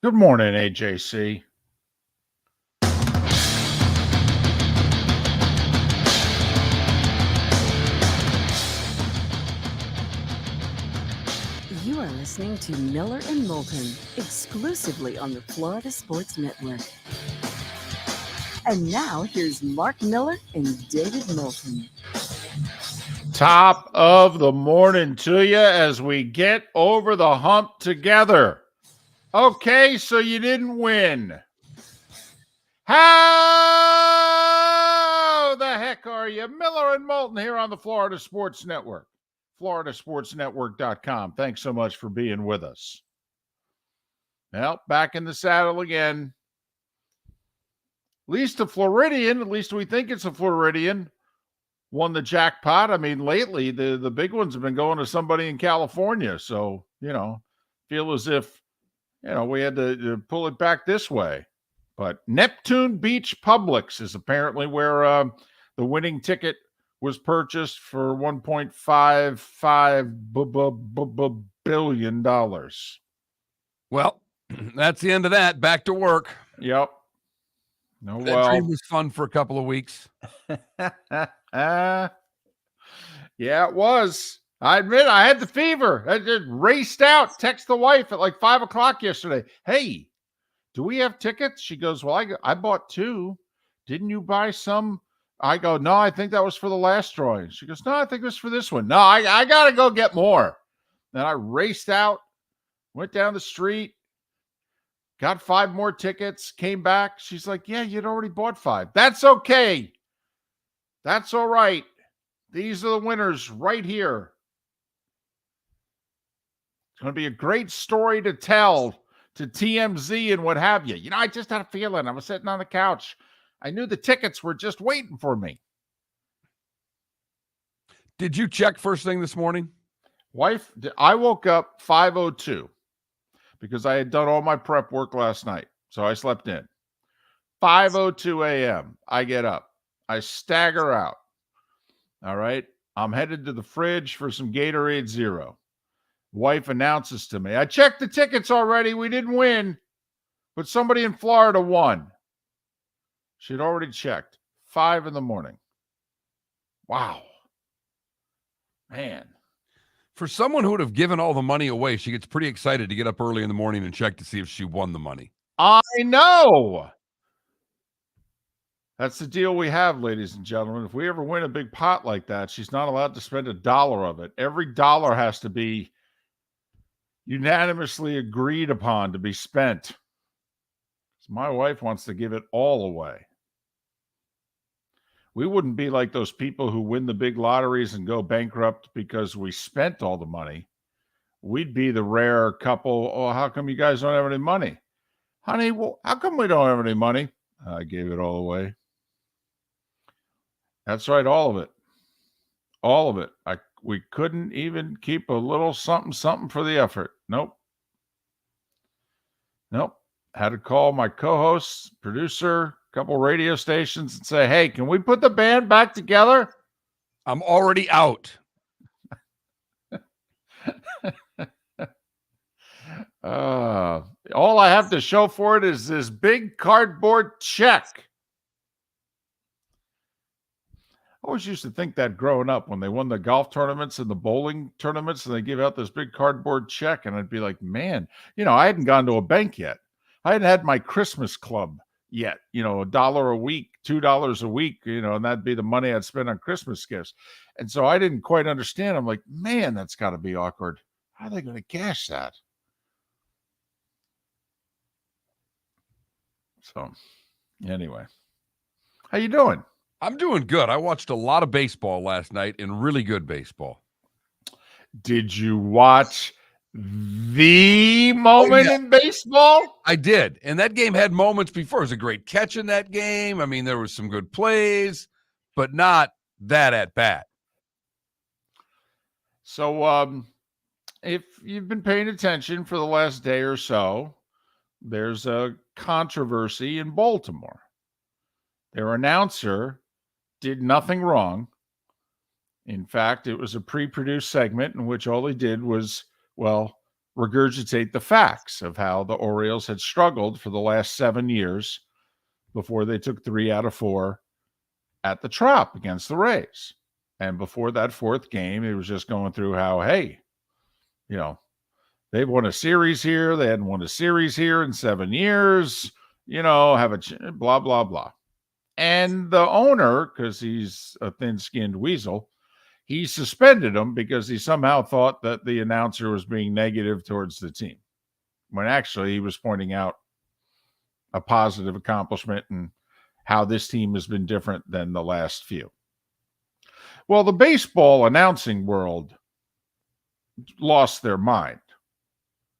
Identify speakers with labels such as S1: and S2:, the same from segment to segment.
S1: Good morning, AJC.
S2: You are listening to Miller and Moulton, exclusively on the Florida Sports Network. And now here's Mark Miller and David Moulton.
S1: Top of the morning to you as we get over the hump together. Okay, so you didn't win. How the heck are you? Miller and Moulton here on the Florida Sports Network, floridasportsnetwork.com. Thanks so much for being with us. Well, back in the saddle again. At least a Floridian, at least we think it's a Floridian, won the jackpot. I mean, lately, the big ones have been going to somebody in California. So, feel as if, we had to pull it back this way. But Neptune Beach Publix is apparently where the winning ticket was purchased for $1.55 billion.
S3: Well, that's the end of that. Back to work.
S1: Yep.
S3: That dream was fun for a couple of weeks.
S1: Yeah, it was. I admit I had the fever. I just raced out, text the wife at like 5 o'clock yesterday. Hey, do we have tickets? She goes, well, I bought 2. Didn't you buy some? I go, no, I think that was for the last drawing. She goes, no, I think it was for this one. No, I got to go get more. Then I raced out, went down the street, got 5 more tickets, came back. She's like, yeah, you'd already bought 5. That's okay. That's all right. These are the winners right here. It's going to be a great story to tell to TMZ and what have you. I just had a feeling. I was sitting on the couch. I knew the tickets were just waiting for me.
S3: Did you check first thing this morning?
S1: Wife, I woke up 5:02 because I had done all my prep work last night. So I slept in. 5:02 a.m. I get up. I stagger out. All right. I'm headed to the fridge for some Gatorade Zero. Wife announces to me, I checked the tickets already. We didn't win, but somebody in Florida won. She'd already checked. 5 a.m. Wow. Man.
S3: For someone who would have given all the money away, she gets pretty excited to get up early in the morning and check to see if she won the money.
S1: I know. That's the deal we have, ladies and gentlemen. If we ever win a big pot like that, she's not allowed to spend $1 of it. Every dollar has to be unanimously agreed upon to be spent. My wife wants to give it all away. We wouldn't be like those people who win the big lotteries and go bankrupt because we spent all the money. We'd be the rare couple. Oh, how come you guys don't have any money? Honey, well, how come we don't have any money? I gave it all away. That's right, all of it. All of it. We couldn't even keep a little something for the effort. Nope. Had to call my co-host, producer, a couple radio stations and say, hey, can we put the band back together?
S3: I'm already out.
S1: All I have to show for it is this big cardboard check. I always used to think that growing up when they won the golf tournaments and the bowling tournaments and they give out this big cardboard check, and I'd be like, man, I hadn't gone to a bank yet. I hadn't had my Christmas club yet, $1 a week, $2 a week, and that'd be the money I'd spend on Christmas gifts. And so I didn't quite understand. I'm like, man, that's got to be awkward. How are they going to cash that? So anyway, how you doing?
S3: I'm doing good. I watched a lot of baseball last night, and really good baseball.
S1: Did you watch the moment in baseball?
S3: I did. And that game had moments before. It was a great catch in that game. I mean, there was some good plays, but not that at bat.
S1: So if you've been paying attention for the last day or so, there's a controversy in Baltimore. Their announcer did nothing wrong. In fact, it was a pre-produced segment in which all he did was, regurgitate the facts of how the Orioles had struggled for the last 7 years before they took 3 out of 4 at the Trop against the Rays. And before that 4th game, he was just going through how, hey, they've won a series here. They hadn't won a series here in 7 years, blah, blah, blah. And the owner, because he's a thin-skinned weasel, he suspended him because he somehow thought that the announcer was being negative towards the team, when actually he was pointing out a positive accomplishment and how this team has been different than the last few. Well, the baseball announcing world lost their mind.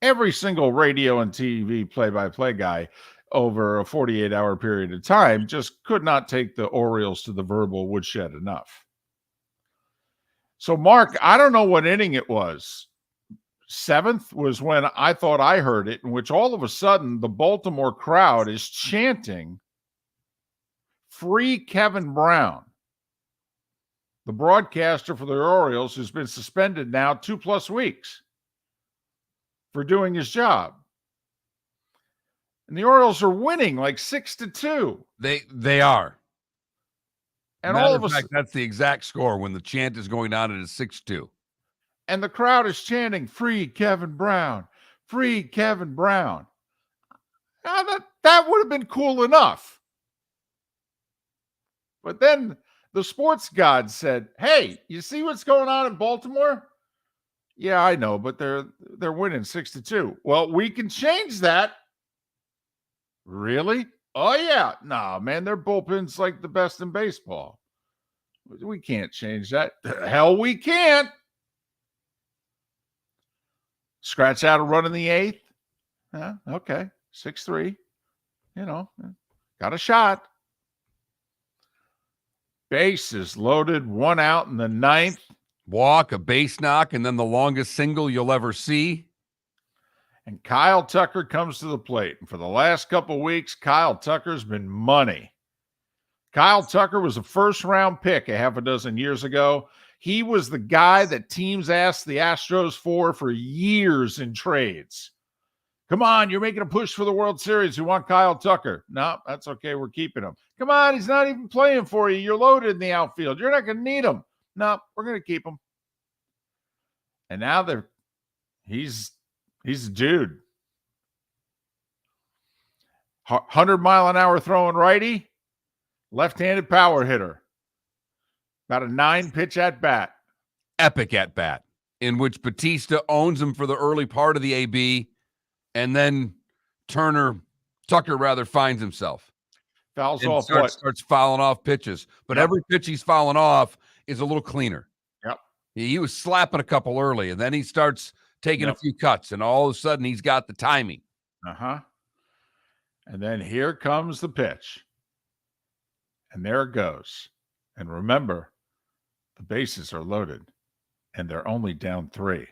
S1: Every single radio and TV play-by-play guy over a 48-hour period of time just could not take the Orioles to the verbal woodshed enough. So, Mark, I don't know what inning it was. 7th was when I thought I heard it, in which all of a sudden the Baltimore crowd is chanting, "Free Kevin Brown," the broadcaster for the Orioles, who's been suspended now 2+ weeks for doing his job. And the Orioles are winning like 6-2.
S3: They are.
S1: And
S3: Matter
S1: all
S3: of
S1: of a
S3: fact, that's the exact score when the chant is going down. It is 6-2.
S1: And the crowd is chanting, "Free Kevin Brown, free Kevin Brown." Now that would have been cool enough. But then the sports god said, "Hey, you see what's going on in Baltimore?" "Yeah, I know, but they're winning 6-2. "Well, we can change that." "Really?" "Oh yeah." "No, man, their bullpen's like the best in baseball. We can't change that." "Hell, we can't." Scratch out a run in the 8th. Okay, 6-3. Got a shot. Bases loaded, 1 out in the 9th.
S3: Walk, a base knock, and then the longest single you'll ever see.
S1: And Kyle Tucker comes to the plate. And for the last couple of weeks, Kyle Tucker's been money. Kyle Tucker was a first-round pick a half a dozen years ago. He was the guy that teams asked the Astros for years in trades. "Come on, you're making a push for the World Series. You want Kyle Tucker." "No, that's okay. We're keeping him." "Come on, he's not even playing for you. You're loaded in the outfield. You're not going to need him." "No, we're going to keep him." And now he's a dude. 100-mile-an-hour throwing righty, left-handed power hitter. About a 9-pitch at-bat.
S3: Epic at-bat, in which Batista owns him for the early part of the AB, and then Tucker finds himself.
S1: Fouls
S3: and
S1: off
S3: starts fouling off pitches. But every pitch he's fouling off is a little cleaner.
S1: Yep.
S3: He was slapping a couple early, and then he starts taking a few cuts, and all of a sudden he's got the timing.
S1: And then here comes the pitch. And there it goes. And remember, the bases are loaded, and they're only down 3.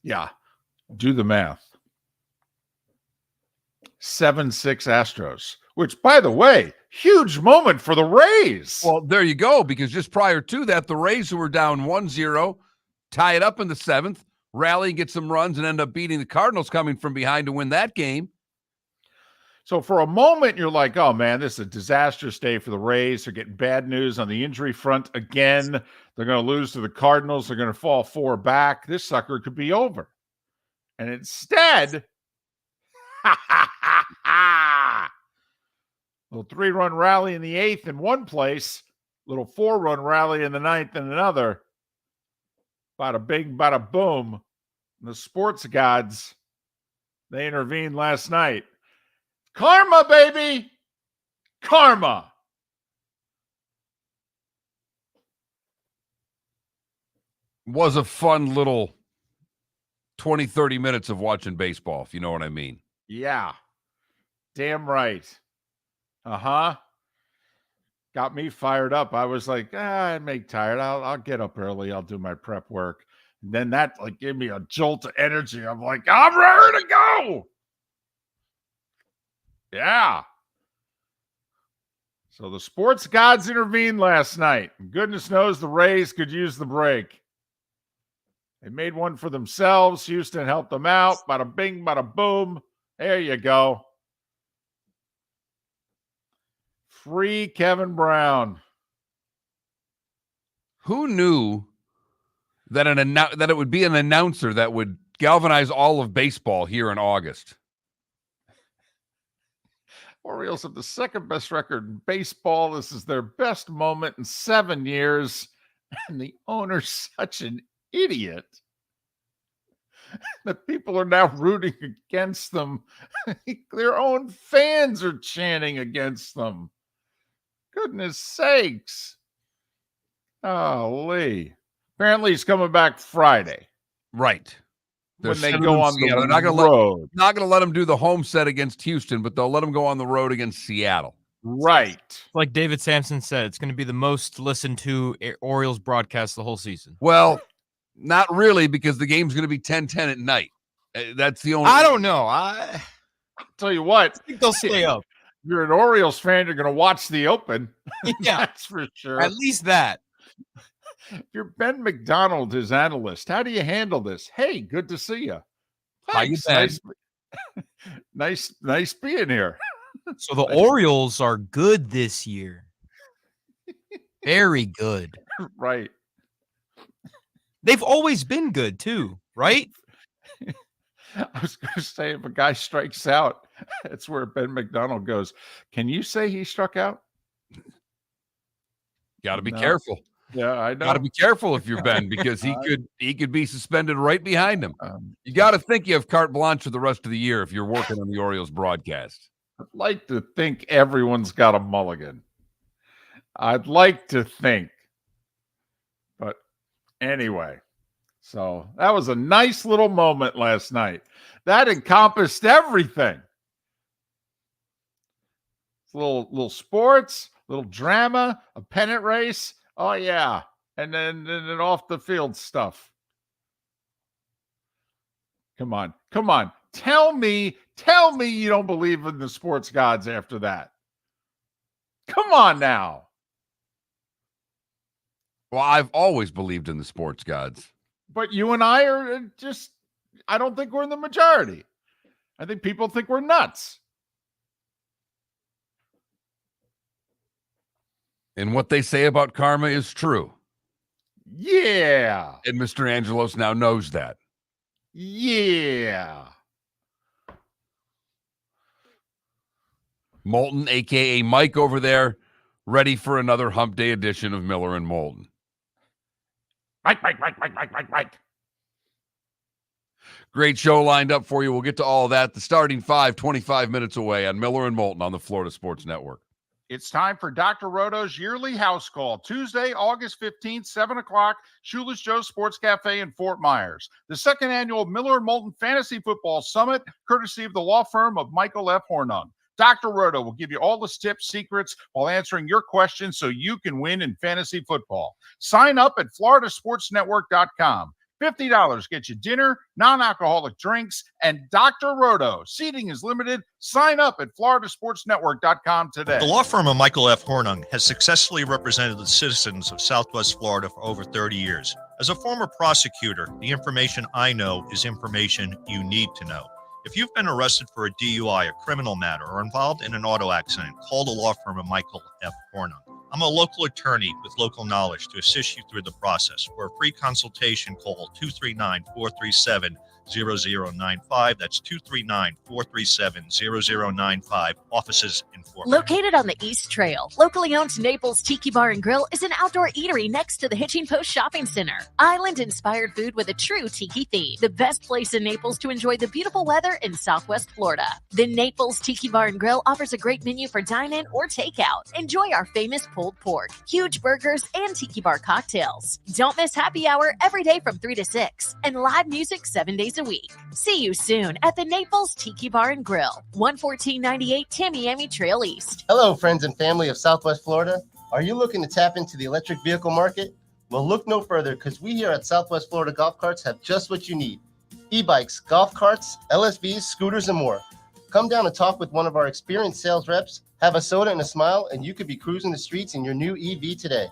S1: Yeah, do the math. 7-6 Astros, which, by the way, huge moment for the Rays.
S3: Well, there you go, because just prior to that, the Rays, who were down 1-0, tie it up in the 7th, rally, get some runs, and end up beating the Cardinals coming from behind to win that game.
S1: So for a moment, you're like, oh, man, this is a disastrous day for the Rays. They're getting bad news on the injury front again. They're going to lose to the Cardinals. They're going to fall 4 back. This sucker could be over. And instead, little 3-run rally in the 8th in one place, little 4-run rally in the 9th in another. Bada bing, bada boom. And the sports gods, they intervened last night. Karma, baby. Karma.
S3: Was a fun little 20, 30 minutes of watching baseball, if you know what I mean.
S1: Yeah. Damn right. Got me fired up. I was like, I may tired. I'll get up early. I'll do my prep work. And then that gave me a jolt of energy. I'm like, I'm ready to go. Yeah. So the sports gods intervened last night. And goodness knows the Rays could use the break. They made one for themselves. Houston helped them out. Bada bing, bada boom. There you go. Free Kevin Brown.
S3: Who knew that that it would be an announcer that would galvanize all of baseball here in August?
S1: Orioles have the second best record in baseball. This is their best moment in 7 years. And the owner's such an idiot that people are now rooting against them. Their own fans are chanting against them. Goodness sakes. Golly. Apparently he's coming back Friday.
S3: Right.
S1: When they go on the
S3: They're not going to let them do the home set against Houston, but they'll let them go on the road against Seattle.
S1: Right.
S4: Like David Sampson said, it's going to be the most listened to Orioles broadcast the whole season.
S3: Well, not really, because the game's going to be 10-10 at night. That's the only.
S4: I don't know. I'll
S1: tell you what.
S4: I think they'll stay up.
S1: If you're an Orioles fan, you're going to watch the Open.
S4: Yeah.
S1: That's for sure.
S4: At least that.
S1: If you're Ben McDonald, his analyst, how do you handle this? Hey, good to see you.
S3: Thanks.
S1: Nice being here.
S4: So the Orioles are good this year. Very good.
S1: Right.
S4: They've always been good too, right?
S1: I was going to say, if a guy strikes out, that's where Ben McDonald goes, can you say he struck out?
S3: Got to be careful.
S1: Yeah, I know.
S3: Got to be careful if you're Ben, because he could be suspended right behind him. You got to think you have carte blanche for the rest of the year if you're working on the Orioles broadcast.
S1: I'd like to think everyone's got a mulligan. I'd like to think. But anyway, so that was a nice little moment last night. That encompassed everything. Little sports, little drama, a pennant race. Oh, yeah. And then off the field stuff. Come on. Tell me you don't believe in the sports gods after that. Come on now.
S3: Well, I've always believed in the sports gods.
S1: But you and I are just, I don't think we're in the majority. I think people think we're nuts.
S3: And what they say about karma is true.
S1: Yeah.
S3: And Mr. Angelos now knows that.
S1: Yeah.
S3: Moulton, a.k.a. Mike over there, ready for another hump day edition of Miller and Moulton.
S1: Mike.
S3: Great show lined up for you. We'll get to all of that. The starting 5, 25 minutes away on Miller and Moulton on the Florida Sports Network.
S1: It's time for Dr. Roto's yearly house call, Tuesday, August 15th, 7 o'clock, Shoeless Joe's Sports Cafe in Fort Myers. The second annual Miller and Moulton Fantasy Football Summit, courtesy of the law firm of Michael F. Hornung. Dr. Roto will give you all the tips, secrets, while answering your questions so you can win in fantasy football. Sign up at floridasportsnetwork.com. $50 gets you dinner, non-alcoholic drinks, and Dr. Roto. Seating is limited. Sign up at floridasportsnetwork.com today.
S5: The law firm of Michael F. Hornung has successfully represented the citizens of Southwest Florida for over 30 years. As a former prosecutor, the information I know is information you need to know. If you've been arrested for a DUI, a criminal matter, or involved in an auto accident, call the law firm of Michael F. Hornung. I'm a local attorney with local knowledge to assist you through the process. For a free consultation, call 239-437-0095. That's 239-437-0095. Offices in Fort Myers.
S6: Located on the East Trail, locally owned Naples Tiki Bar and Grill is an outdoor eatery next to the Hitching Post Shopping Center. Island-inspired food with a true tiki theme. The best place in Naples to enjoy the beautiful weather in Southwest Florida. The Naples Tiki Bar and Grill offers a great menu for dine-in or takeout. Enjoy our famous pulled pork, huge burgers, and tiki bar cocktails. Don't miss happy hour every day from 3 to 6 and live music 7 days a week. See you soon at the Naples Tiki Bar and Grill, 11498 Tamiami Trail East.
S7: Hello, friends and family of Southwest Florida. Are you looking to tap into the electric vehicle market? Well, look no further, because we here at Southwest Florida Golf Carts have just what you need. E-bikes, golf carts, LSVs, scooters, and more. Come down and talk with one of our experienced sales reps, have a soda and a smile, and you could be cruising the streets in your new EV today.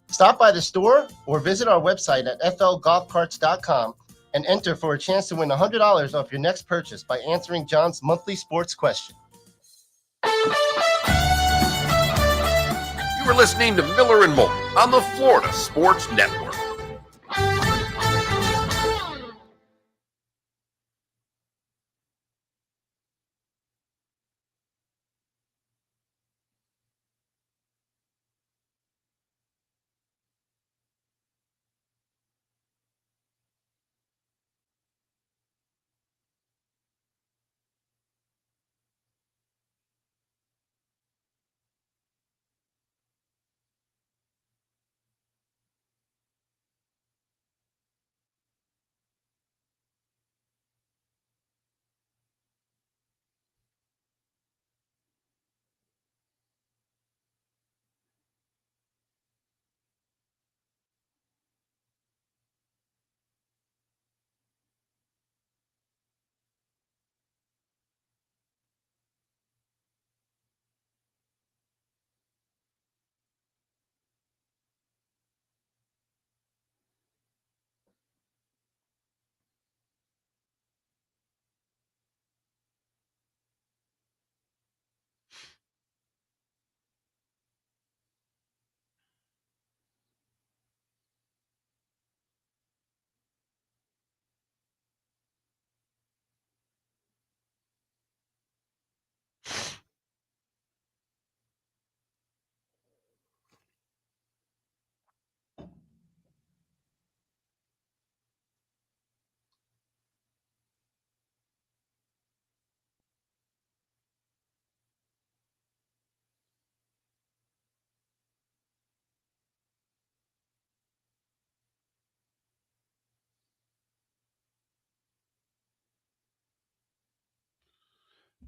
S7: Stop by the store or visit our website at flgolfcarts.com and enter for a chance to win $100 off your next purchase by answering John's monthly sports question.
S8: You are listening to Miller and Moulton on the Florida Sports Network.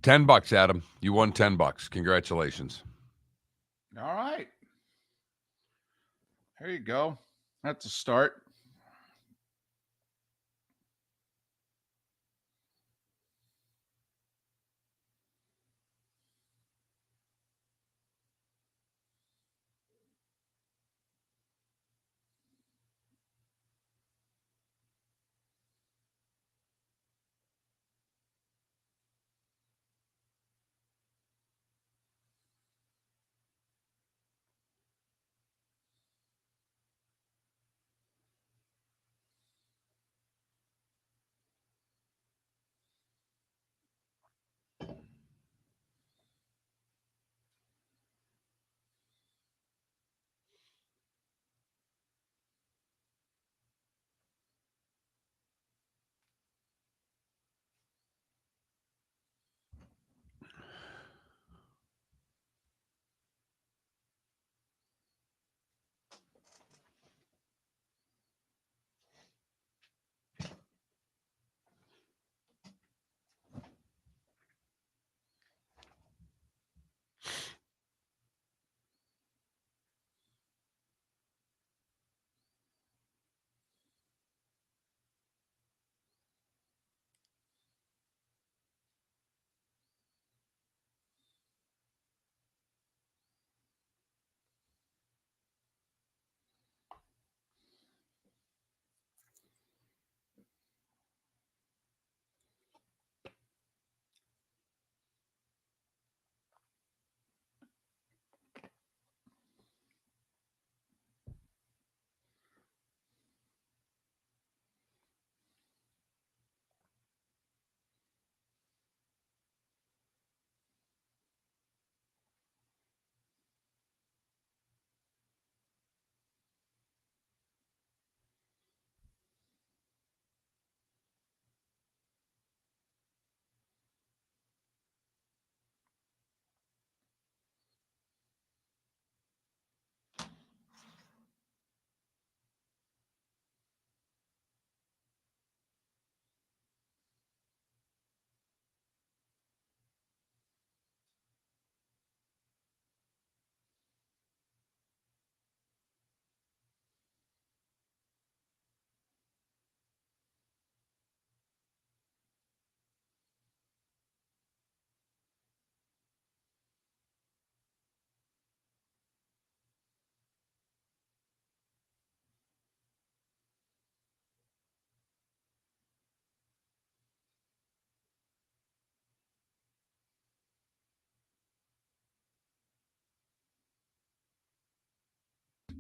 S3: $10, Adam. You won $10. Congratulations.
S1: All right. There you go. That's a start.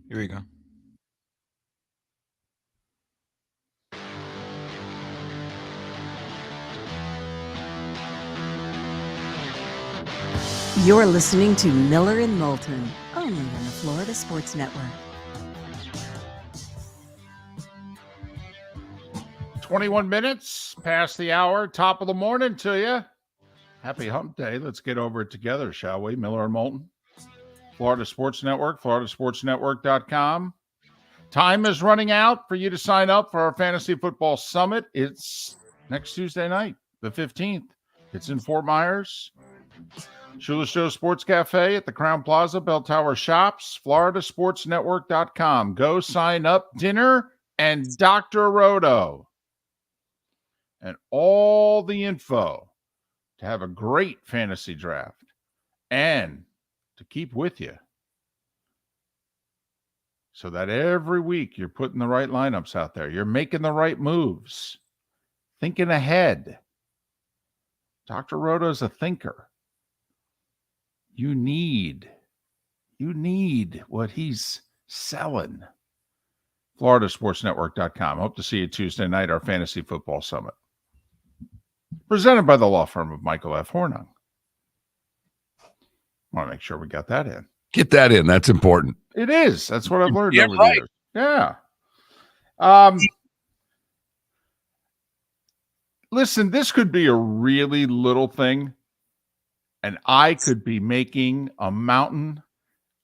S4: Here we go.
S2: You're listening to Miller and Moulton, only on the Florida Sports Network.
S1: 21 minutes past the hour, top of the morning to you. Happy hump day. Let's get over it together, shall we? Miller and Moulton, Florida Sports Network, floridasportsnetwork.com. Time is running out for you to sign up for our Fantasy Football Summit. It's next Tuesday night, the 15th. It's in Fort Myers. Shula Show Sports Cafe at the Crown Plaza, Bell Tower Shops, floridasportsnetwork.com. Go sign up. Dinner and Dr. Roto. And all the info to have a great fantasy draft and to keep with you so that every week you're putting the right lineups out there. You're making the right moves, thinking ahead. Dr. Roto is a thinker. You need what he's selling. floridasportsnetwork.com. Hope to see you Tuesday night, our Fantasy Football Summit. Presented by the law firm of Michael F. Hornung. Want to make sure we got that in.
S3: Get that in. That's important.
S1: It is. That's what I've learned
S3: Yeah,
S1: over
S3: right.
S1: the years. Yeah. Listen, this could be a really little thing, and I could be making a mountain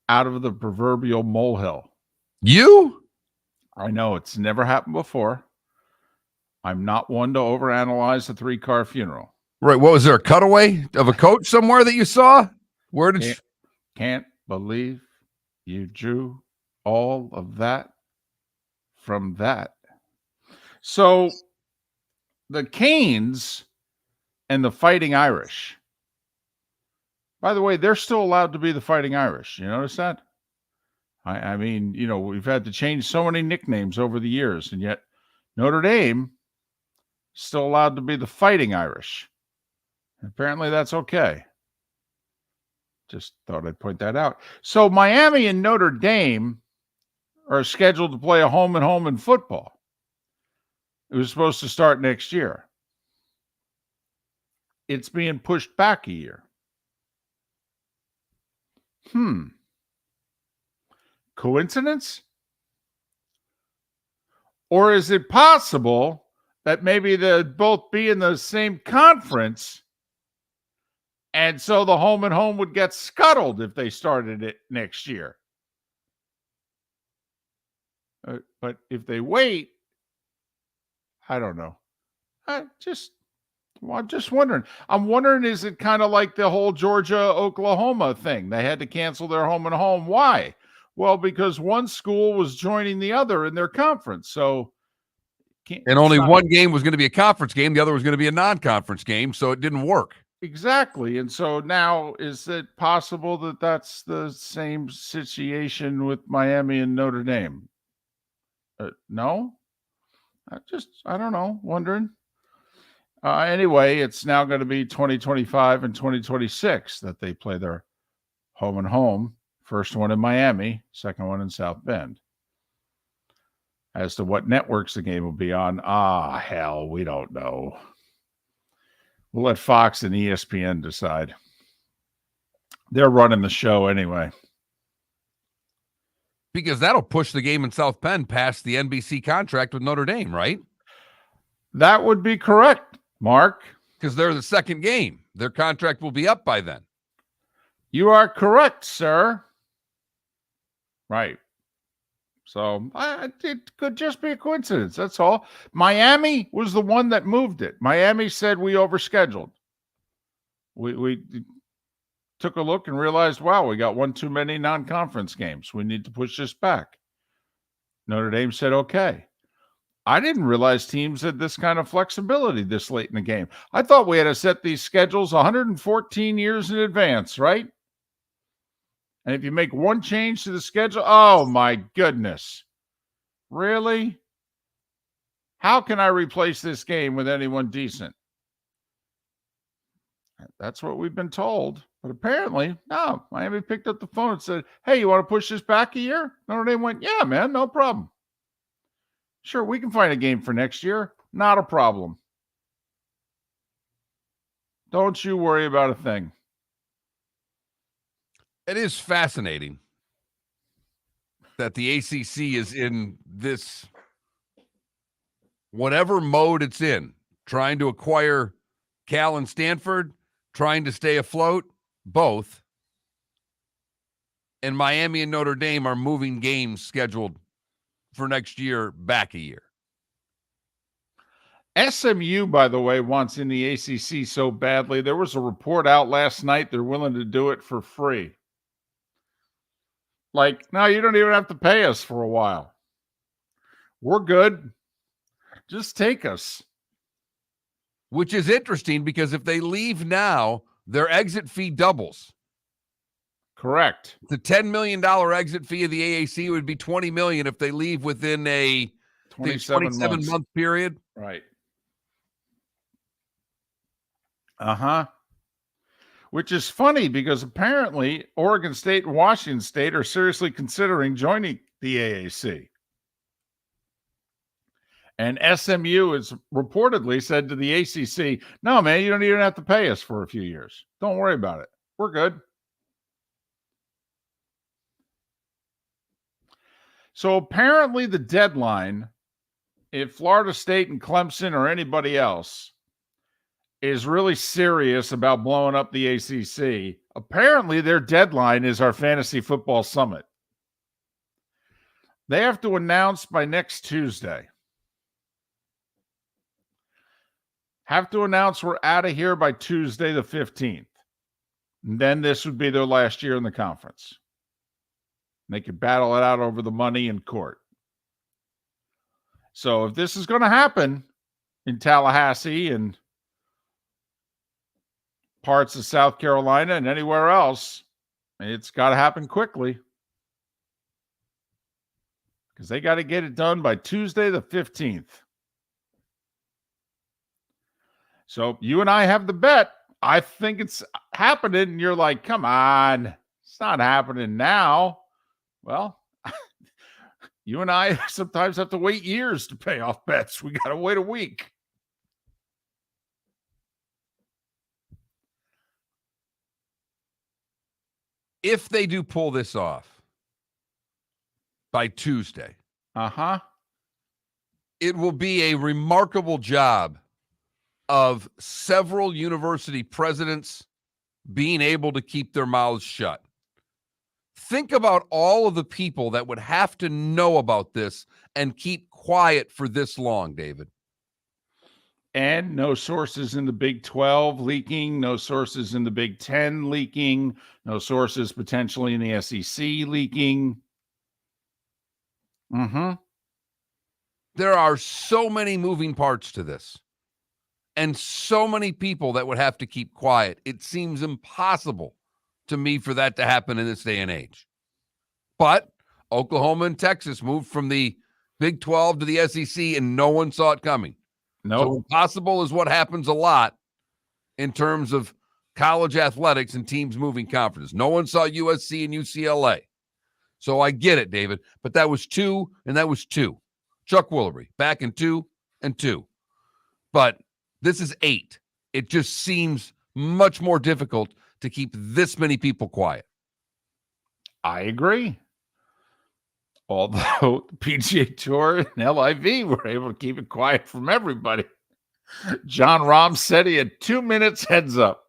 S1: out of the proverbial molehill.
S3: You?
S1: I know it's never happened before. I'm not one to overanalyze a 3-car funeral.
S3: Right. What was there? A cutaway of a coach somewhere that you saw? Where did you?
S1: Can't believe you drew all of that from that. So the Canes and the Fighting Irish. By the way, they're still allowed to be the Fighting Irish. You notice that? I mean, you know, we've had to change so many nicknames over the years, and yet Notre Dame still allowed to be the Fighting Irish. Apparently that's okay. Just thought I'd point that out. So Miami and Notre Dame are scheduled to play a home and home in football. It was supposed to start next year. It's being pushed back a year. Coincidence? Or is it possible that maybe they'll both be in the same conference, and so the home and home would get scuttled if they started it next year? But if they wait, I don't know. I'm just wondering. I'm wondering, is it kind of like the whole Georgia-Oklahoma thing? They had to cancel their home and home. Why? Well, because one school was joining the other in their conference. So,
S3: and only one game was going to be a conference game. The other was going to be a non-conference game. So it didn't work.
S1: Exactly. And so now, is it possible that that's the same situation with Miami and Notre Dame? No? I don't know. Wondering. Anyway, it's now going to be 2025 and 2026 that they play their home and home. First one in Miami, second one in South Bend. As to what networks the game will be on, hell, we don't know. We'll let Fox and ESPN decide. They're running the show anyway.
S3: Because that'll push the game in South Bend past the NBC contract with Notre Dame, right?
S1: That would be correct, Mark.
S3: Because they're the second game. Their contract will be up by then.
S1: You are correct, sir. Right. So it could just be a coincidence. That's all. Miami was the one that moved it. Miami said we overscheduled. We took a look and realized, wow, we got one too many non-conference games. We need to push this back. Notre Dame said, okay. I didn't realize teams had this kind of flexibility this late in the game. I thought we had to set these schedules 114 years in advance, right? And if you make one change to the schedule, oh my goodness. Really? How can I replace this game with anyone decent? That's what we've been told, But apparently, no, Miami picked up the phone and said, hey, you want to push this back a year? Notre Dame went, yeah, man, no problem. Sure, we can find a game for next year. Not a problem. Don't you worry about a thing.
S3: It is fascinating that the ACC is in this whatever mode it's in, trying to acquire Cal and Stanford, trying to stay afloat, both. And Miami and Notre Dame are moving games scheduled for next year back a year.
S1: SMU, by the way, wants in the ACC so badly. There was a report out last night. They're willing to do it for free. Like, no, you don't even have to pay us for a while. We're good. Just take us.
S3: Which is interesting because if they leave now, their exit fee doubles.
S1: Correct.
S3: The $10 million exit fee of the AAC would be $20 million if they leave within a 27-month period.
S1: Right. Uh-huh. Which is funny because apparently Oregon State and Washington State are seriously considering joining the AAC. And SMU has reportedly said to the ACC, no, man, you don't even have to pay us for a few years. Don't worry about it. We're good. So apparently the deadline, if Florida State and Clemson or anybody else is really serious about blowing up the ACC, apparently their deadline is our fantasy football summit. They have to announce by next Tuesday. Have to announce we're out of here by Tuesday the 15th. And then this would be their last year in the conference. They could battle it out over the money in court. So if this is going to happen in Tallahassee and parts of South Carolina and anywhere else, it's got to happen quickly. Because they got to get it done by Tuesday the 15th. So you and I have the bet. I think it's happening. And you're like, come on, it's not happening now. Well, you and I sometimes have to wait years to pay off bets. We got to wait a week.
S3: If they do pull this off by Tuesday, it will be a remarkable job of several university presidents being able to keep their mouths shut. Think about all of the people that would have to know about this and keep quiet for this long, David.
S1: And no sources in the Big 12 leaking, no sources in the Big 10 leaking, no sources potentially in the SEC leaking.
S3: There are so many moving parts to this and so many people that would have to keep quiet. It seems impossible to me for that to happen in this day and age. But Oklahoma and Texas moved from the Big 12 to the SEC and no one saw it coming.
S1: No.
S3: So impossible is what happens a lot in terms of college athletics and teams moving conferences. No one saw USC and UCLA. So I get it, David, but that was 2 and that was 2. Chuck Woolery back in 2 and 2. But this is 8. It just seems much more difficult to keep this many people quiet.
S1: I agree. Although the PGA Tour and LIV were able to keep it quiet from everybody. John Rahm said he had 2 minutes heads up.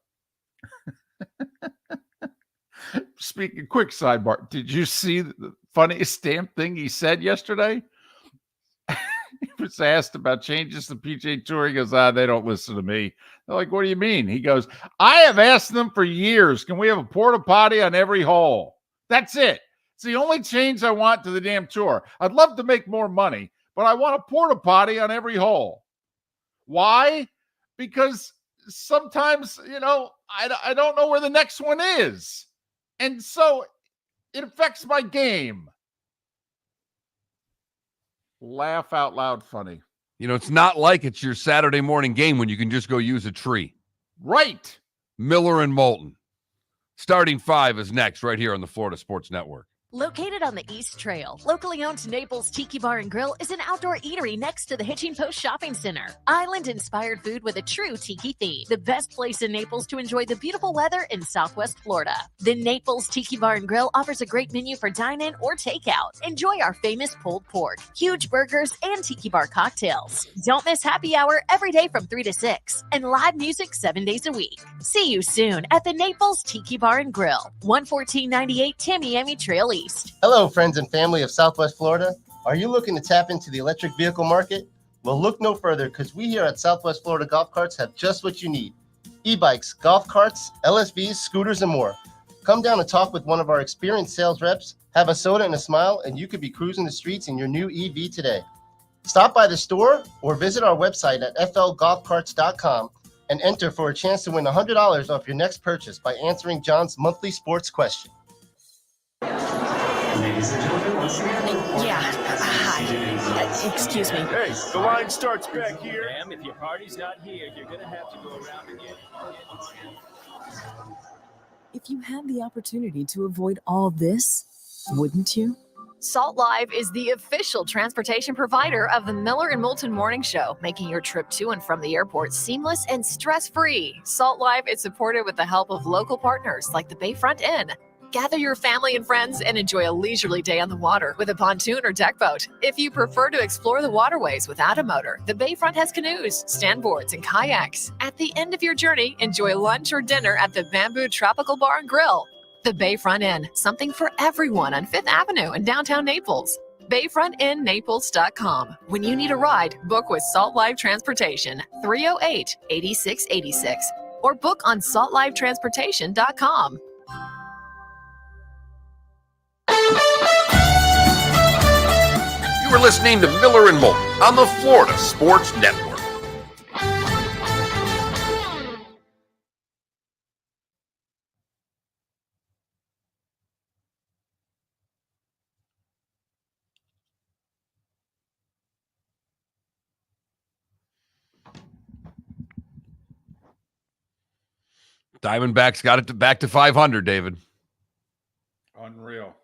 S1: Speaking, quick sidebar. Did you see the funniest damn thing he said yesterday? He was asked about changes to the PGA Tour. He goes, they don't listen to me. They're like, what do you mean? He goes, I have asked them for years. Can we have a porta potty on every hole? That's it. It's the only change I want to the damn tour. I'd love to make more money, but I want a porta potty on every hole. Why? Because sometimes, I don't know where the next one is. And so it affects my game. Laugh out loud funny.
S3: It's not like it's your Saturday morning game when you can just go use a tree.
S1: Right.
S3: Miller and Moulton. Starting 5 is next, right here on the Florida Sports Network.
S6: Located on the East Trail, locally owned Naples Tiki Bar and Grill is an outdoor eatery next to the Hitching Post Shopping Center. Island-inspired food with a true tiki theme. The best place in Naples to enjoy the beautiful weather in Southwest Florida. The Naples Tiki Bar and Grill offers a great menu for dine-in or takeout. Enjoy our famous pulled pork, huge burgers, and tiki bar cocktails. Don't miss happy hour every day from 3 to 6 and live music 7 days a week. See you soon at the Naples Tiki Bar and Grill, 11498 Tamiami Trail East.
S7: Hello, friends and family of Southwest Florida. Are you looking to tap into the electric vehicle market? Well, look no further because we here at Southwest Florida Golf Carts have just what you need. E-bikes, golf carts, LSVs, scooters, and more. Come down and talk with one of our experienced sales reps, have a soda and a smile, and you could be cruising the streets in your new EV today. Stop by the store or visit our website at flgolfcarts.com and enter for a chance to win $100 off your next purchase by answering John's monthly sports question.
S9: Ladies and gentlemen, once again.
S2: Yeah. Hi. Excuse me.
S9: Hey, the line starts back here. Ma'am, if your party's not here, you're gonna have to go around again.
S2: If you had the opportunity to avoid all this, wouldn't you?
S10: Salt Live is the official transportation provider of the Miller and Moulton Morning Show, making your trip to and from the airport seamless and stress-free. Salt Live is supported with the help of local partners like the Bayfront Inn. Gather your family and friends and enjoy a leisurely day on the water with a pontoon or deck boat. If you prefer to explore the waterways without a motor, the Bayfront has canoes, standboards, and kayaks. At the end of your journey, enjoy lunch or dinner at the Bamboo Tropical Bar and Grill. The Bayfront Inn, something for everyone on 5th Avenue in downtown Naples. BayfrontInNaples.com. When you need a ride, book with Salt Live Transportation, 308-8686, or book on saltlivetransportation.com.
S8: You are listening to Miller and Moulton on the Florida Sports Network.
S3: Diamondbacks got it back to 500, David.
S1: Unreal.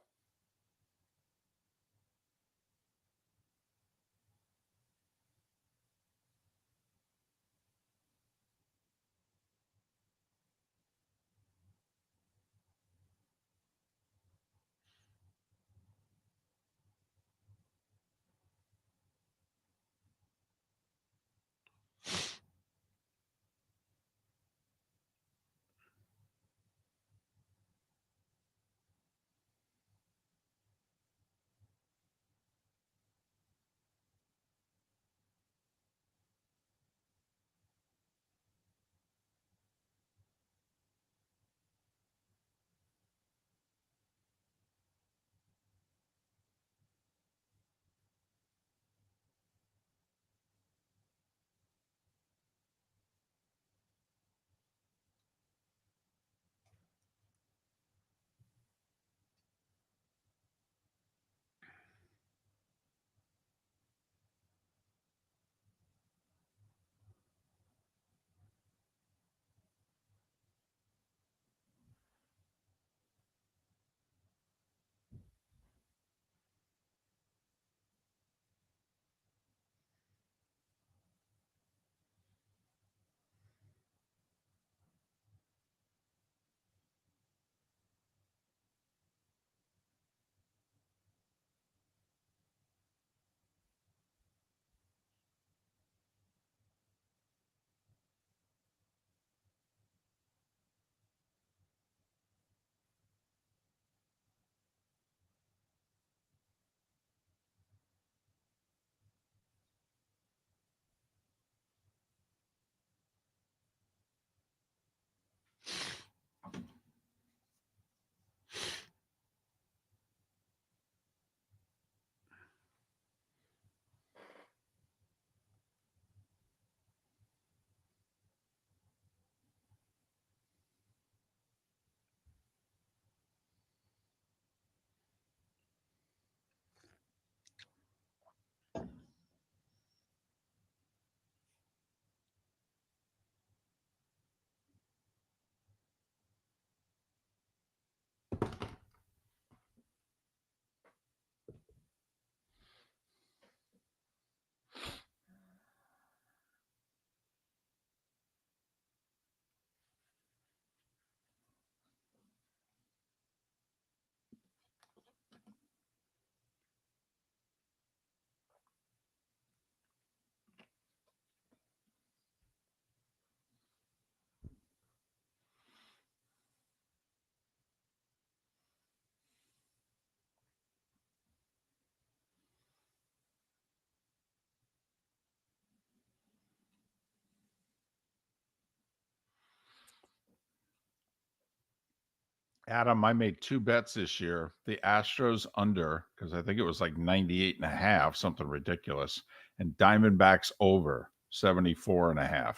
S1: Adam, I made 2 bets this year. The Astros under, because I think it was like 98.5, something ridiculous. And Diamondbacks over 74.5.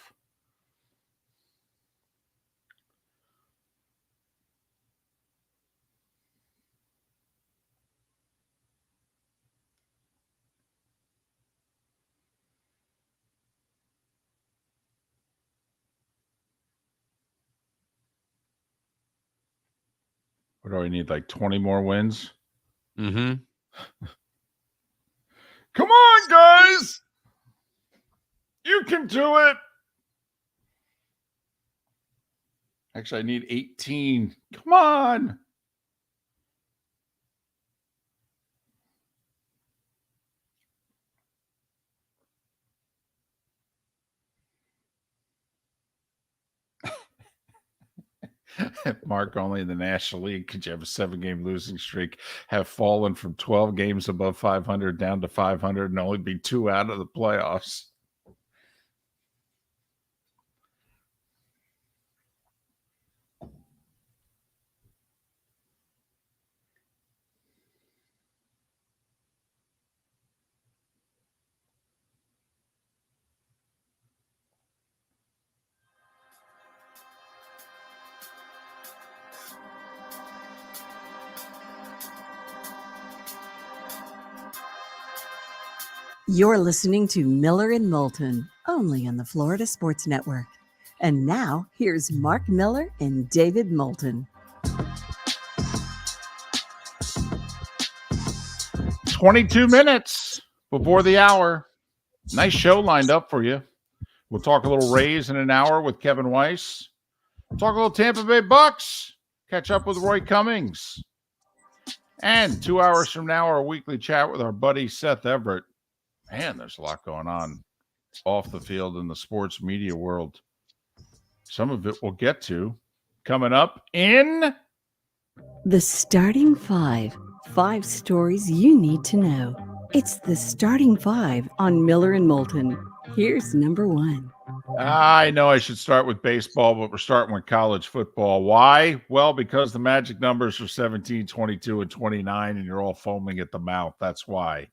S1: What do I need? Like 20 more wins?
S3: Mm-hmm.
S1: Come on, guys! You can do it! Actually, I need 18. Come on! Mark, only in the National League could you have a 7-game losing streak, have fallen from 12 games above 500 down to 500 and only be 2 out of the playoffs.
S2: You're listening to Miller and Moulton, only on the Florida Sports Network. And now, here's Mark Miller and David Moulton.
S1: 22 minutes before the hour. Nice show lined up for you. We'll talk a little Rays in an hour with Kevin Weiss. We'll talk a little Tampa Bay Bucs. Catch up with Roy Cummings. And 2 hours from now, our weekly chat with our buddy Seth Everett. Man, there's a lot going on off the field in the sports media world. Some of it we'll get to coming up in
S2: The Starting Five. 5 stories you need to know. It's the Starting Five on Miller and Moulton. Here's number 1.
S1: I know I should start with baseball, but we're starting with college football. Why? Well, because the magic numbers are 17, 22, and 29, and you're all foaming at the mouth. That's why.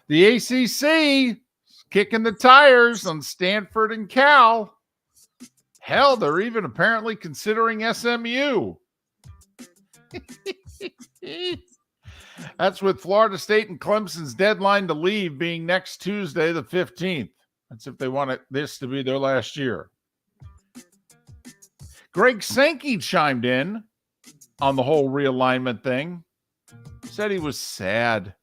S1: The ACC is kicking the tires on Stanford and Cal. Hell, they're even apparently considering SMU. That's with Florida State and Clemson's deadline to leave being next Tuesday, the 15th. That's if they want this to be their last year. Greg Sankey chimed in on the whole realignment thing. Said he was sad.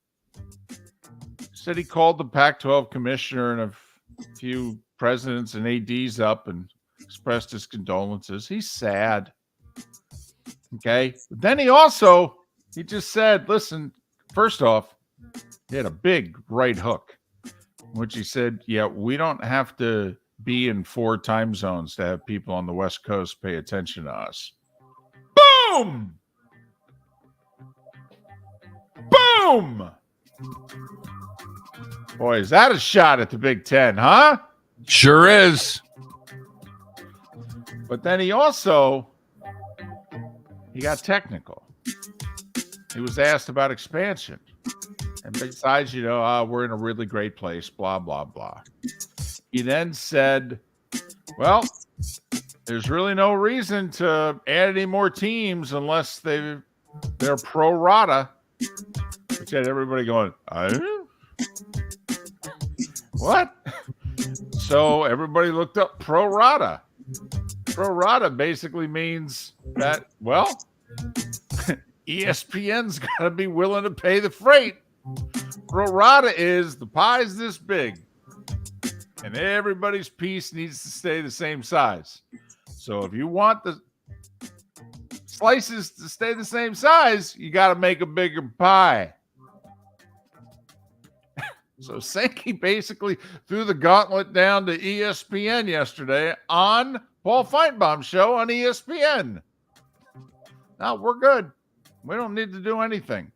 S1: Said he called the Pac-12 commissioner and a few presidents and ADs up and expressed his condolences. He's sad. Okay. But then he just said, listen, first off, he had a big right hook, which he said, yeah, we don't have to be in 4 time zones to have people on the West Coast pay attention to us. Boom! Boom! Boy, is that a shot at the Big Ten, huh?
S3: Sure is.
S1: But then he got technical. He was asked about expansion. And besides, we're in a really great place, blah, blah, blah. He then said, well, there's really no reason to add any more teams unless they're pro rata. Which had everybody going, what? So everybody looked up pro rata. Pro rata basically means that, well, ESPN's got to be willing to pay the freight. Pro rata is the pie's this big, and everybody's piece needs to stay the same size. So if you want the slices to stay the same size, you got to make a bigger pie. So Sankey basically threw the gauntlet down to ESPN yesterday on Paul Feinbaum's show on ESPN. Now we're good. We don't need to do anything.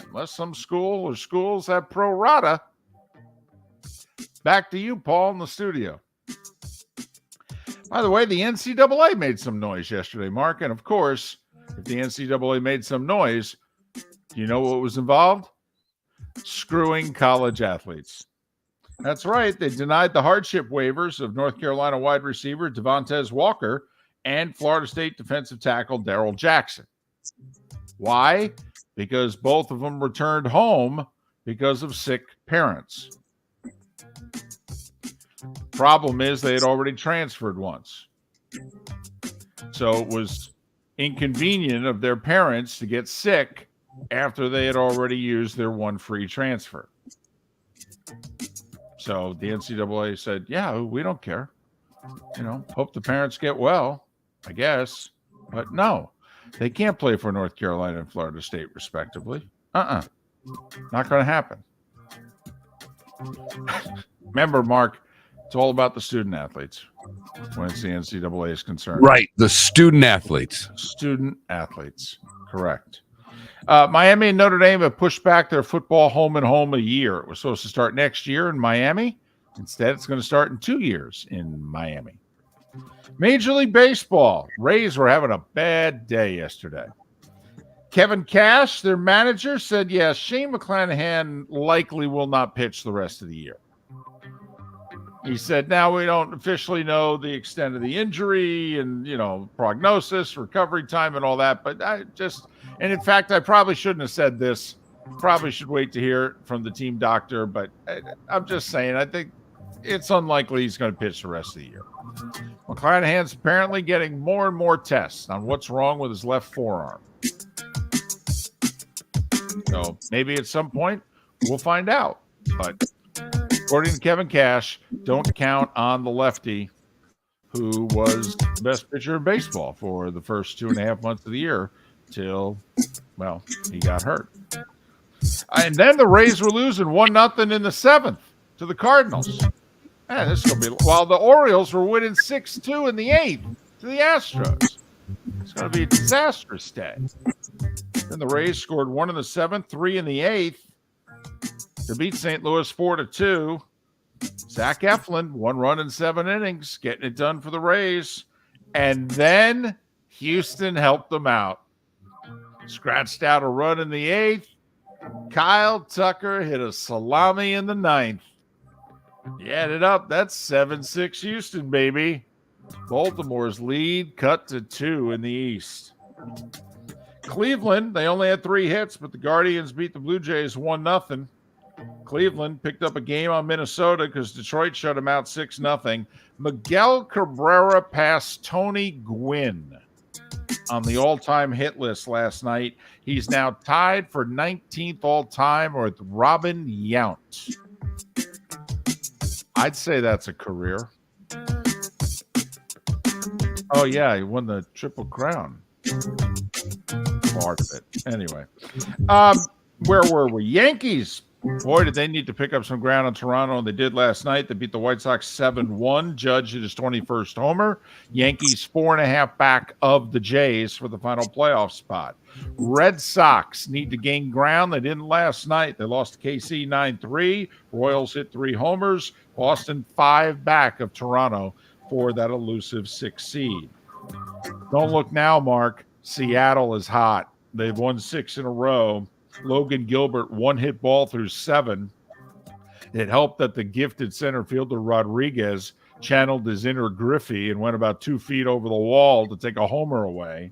S1: Unless some school or schools have pro rata. Back to you, Paul, in the studio. By the way, the NCAA made some noise yesterday, Mark. And of course, if the NCAA made some noise, do you know what was involved? Screwing college athletes. That's right. They denied the hardship waivers of North Carolina wide receiver Devontae Walker and Florida State defensive tackle Darrell Jackson. Why? Because both of them returned home because of sick parents. Problem is they had already transferred once. So it was inconvenient of their parents to get sick after they had already used their one free transfer. So the NCAA said, yeah, we don't care. Hope the parents get well, I guess. But no, they can't play for North Carolina and Florida State, respectively. Not going to happen. Remember, Mark, it's all about the student athletes when it's the NCAA is concerned.
S3: Right, the student athletes.
S1: Student athletes, correct. Miami and Notre Dame have pushed back their football home and home a year. It was supposed to start next year in Miami. Instead, it's going to start in 2 years in Miami. Major League Baseball. Rays were having a bad day yesterday. Kevin Cash, their manager, said, yes, Shane McClanahan likely will not pitch the rest of the year. He said, now we don't officially know the extent of the injury and, prognosis, recovery time and all that. But and in fact, I probably shouldn't have said this. Probably should wait to hear it from the team doctor. But I'm just saying, I think it's unlikely he's going to pitch the rest of the year. McClanahan's apparently getting more and more tests on what's wrong with his left forearm. So maybe at some point we'll find out. But according to Kevin Cash, don't count on the lefty who was the best pitcher in baseball for the first 2.5 months of the year till, he got hurt. And then the Rays were losing 1-0 in the 7th to the Cardinals. Man, this is going to be, while the Orioles were winning 6-2 in the 8th to the Astros. It's going to be a disastrous day. Then the Rays scored 1 in the 7th, 3 in the 8th. To beat St. Louis 4-2. Zach Eflin, 1 run in 7 innings, getting it done for the Rays. And then Houston helped them out. Scratched out a run in the 8th. Kyle Tucker hit a salami in the 9th. You add it up, that's 7-6 Houston, baby. Baltimore's lead cut to 2 in the East. Cleveland, they only had 3 hits, but the Guardians beat the Blue Jays 1-0. Cleveland picked up a game on Minnesota because Detroit shut him out 6-0. Miguel Cabrera passed Tony Gwynn on the all-time hit list last night. He's now tied for 19th all-time with Robin Yount. I'd say that's a career. Oh, yeah, he won the Triple Crown. Part of it. Anyway. Where were we? Yankees. Boy, did they need to pick up some ground on Toronto, and they did last night. They beat the White Sox 7-1. Judge hit his 21st homer. Yankees 4.5 back of the Jays for the final playoff spot. Red Sox need to gain ground. They didn't last night. They lost to KC 9-3. Royals hit 3 homers. Boston 5 back of Toronto for that elusive 6 seed. Don't look now, Mark. Seattle is hot. They've won 6 in a row. Logan Gilbert, 1-hit ball through 7. It helped that the gifted center fielder Rodriguez channeled his inner Griffey and went about 2 feet over the wall to take a homer away.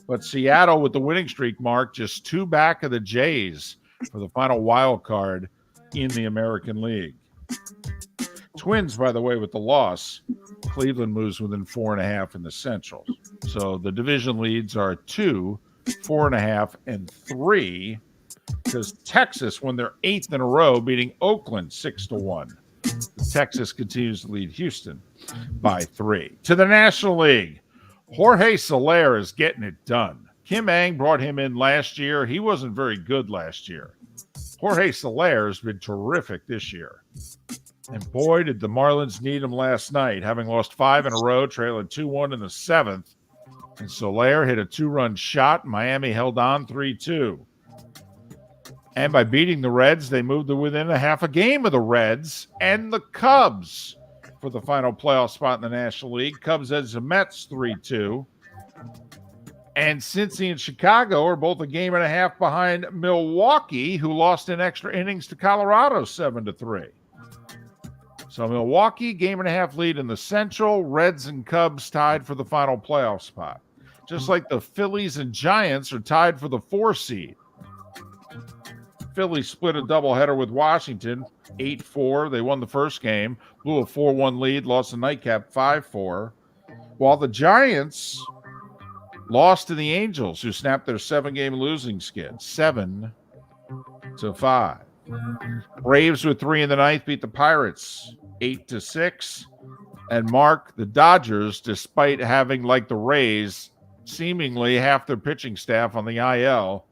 S1: But Seattle, with the winning streak, Mark, just 2 back of the Jays for the final wild card in the American League. Twins, by the way, with the loss, Cleveland moves within 4.5 in the Central. So the division leads are 2, 4.5, and 3, because Texas won their 8th in a row, beating Oakland 6-1. Texas continues to lead Houston by 3. To the National League, Jorge Soler is getting it done. Kim Ang brought him in last year. He wasn't very good last year. Jorge Soler has been terrific this year. And boy, did the Marlins need him last night, having lost 5 in a row, trailing 2-1 in the 7th. And Soler hit a 2-run shot. Miami held on 3-2. And by beating the Reds, they moved to within a half a game of the Reds and the Cubs for the final playoff spot in the National League. Cubs edged the Mets 3-2. And Cincy and Chicago are both a game and a half behind Milwaukee, who lost in extra innings to Colorado 7-3. So Milwaukee, game and a half lead in the Central. Reds and Cubs tied for the final playoff spot. Just like the Phillies and Giants are tied for the 4 seed. Phillies split a doubleheader with Washington, 8-4. They won the first game, blew a 4-1 lead, lost a nightcap 5-4. While the Giants lost to the Angels, who snapped their 7-game losing skid, 7-5. Braves with 3 in the ninth beat the Pirates 8-6. And Mark, the Dodgers, despite having, like the Rays, seemingly half their pitching staff on the IL,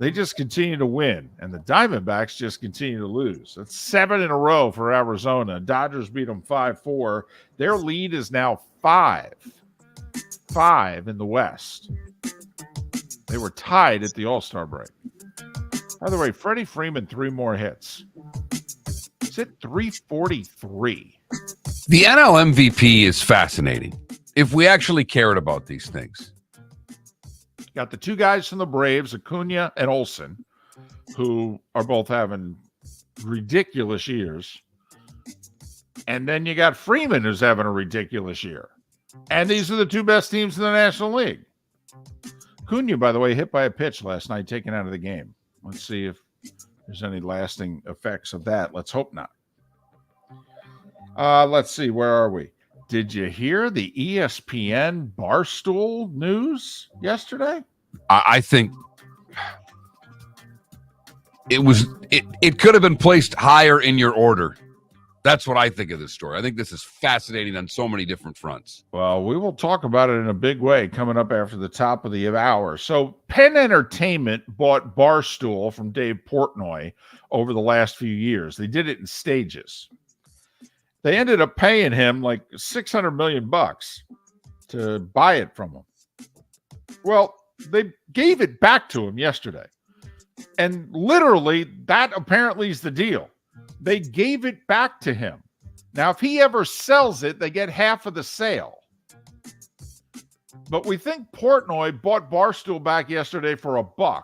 S1: they just continue to win. And the Diamondbacks just continue to lose. That's 7 in a row for Arizona. Dodgers beat them 5-4. Their lead is now 5 in the West. They were tied at the All-Star break. By the way, Freddie Freeman, 3 more hits. He's hit 343.
S3: The NL MVP is fascinating. If we actually cared about these things.
S1: Got the 2 guys from the Braves, Acuna and Olsen, who are both having ridiculous years. And then you got Freeman, who's having a ridiculous year. And these are the 2 best teams in the National League. Acuna, by the way, hit by a pitch last night, taken out of the game. Let's see if there's any lasting effects of that. Let's hope not. Let's see. Where are we? Did you hear the ESPN Barstool news yesterday?
S3: I think it could have been placed higher in your order. That's what I think of this story. I think this is fascinating on so many different fronts.
S1: Well, we will talk about it in a big way coming up after the top of the hour. So Penn Entertainment bought Barstool from Dave Portnoy over the last few years. They did it in stages. They ended up paying him like $600 million to buy it from him. Well, they gave it back to him yesterday. And literally, that apparently is the deal. They gave it back to him. Now, if he ever sells it, they get half of the sale. But we think Portnoy bought Barstool back yesterday for $1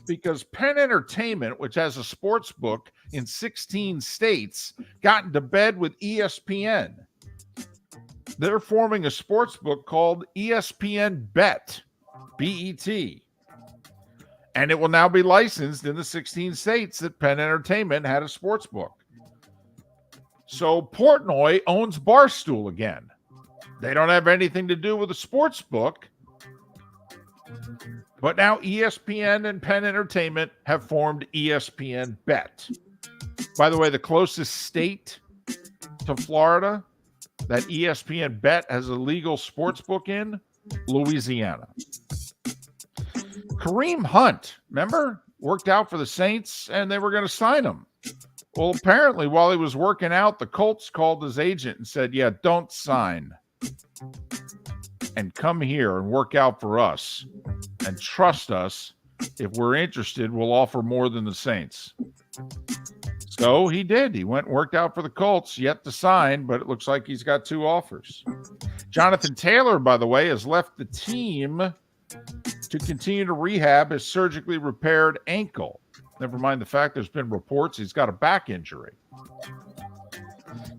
S1: because Penn Entertainment, which has a sports book in 16 states, got into bed with ESPN. They're forming a sports book called ESPN Bet, B-E-T. And it will now be licensed in the 16 states that Penn Entertainment had a sports book. So Portnoy owns Barstool again. They don't have anything to do with the sports book. But now ESPN and Penn Entertainment have formed ESPN Bet. By the way, the closest state to Florida that ESPN Bet has a legal sports book in, Louisiana. Kareem Hunt, remember, worked out for the Saints and they were going to sign him. Well, apparently while he was working out, the Colts called his agent and said, yeah, don't sign and come here and work out for us and trust us. If we're interested, we'll offer more than the Saints. So he did. He went and worked out for the Colts, yet to sign, but it looks like he's got 2 offers. Jonathan Taylor, by the way, has left the team to continue to rehab his surgically repaired ankle. Never mind the fact there's been reports he's got a back injury.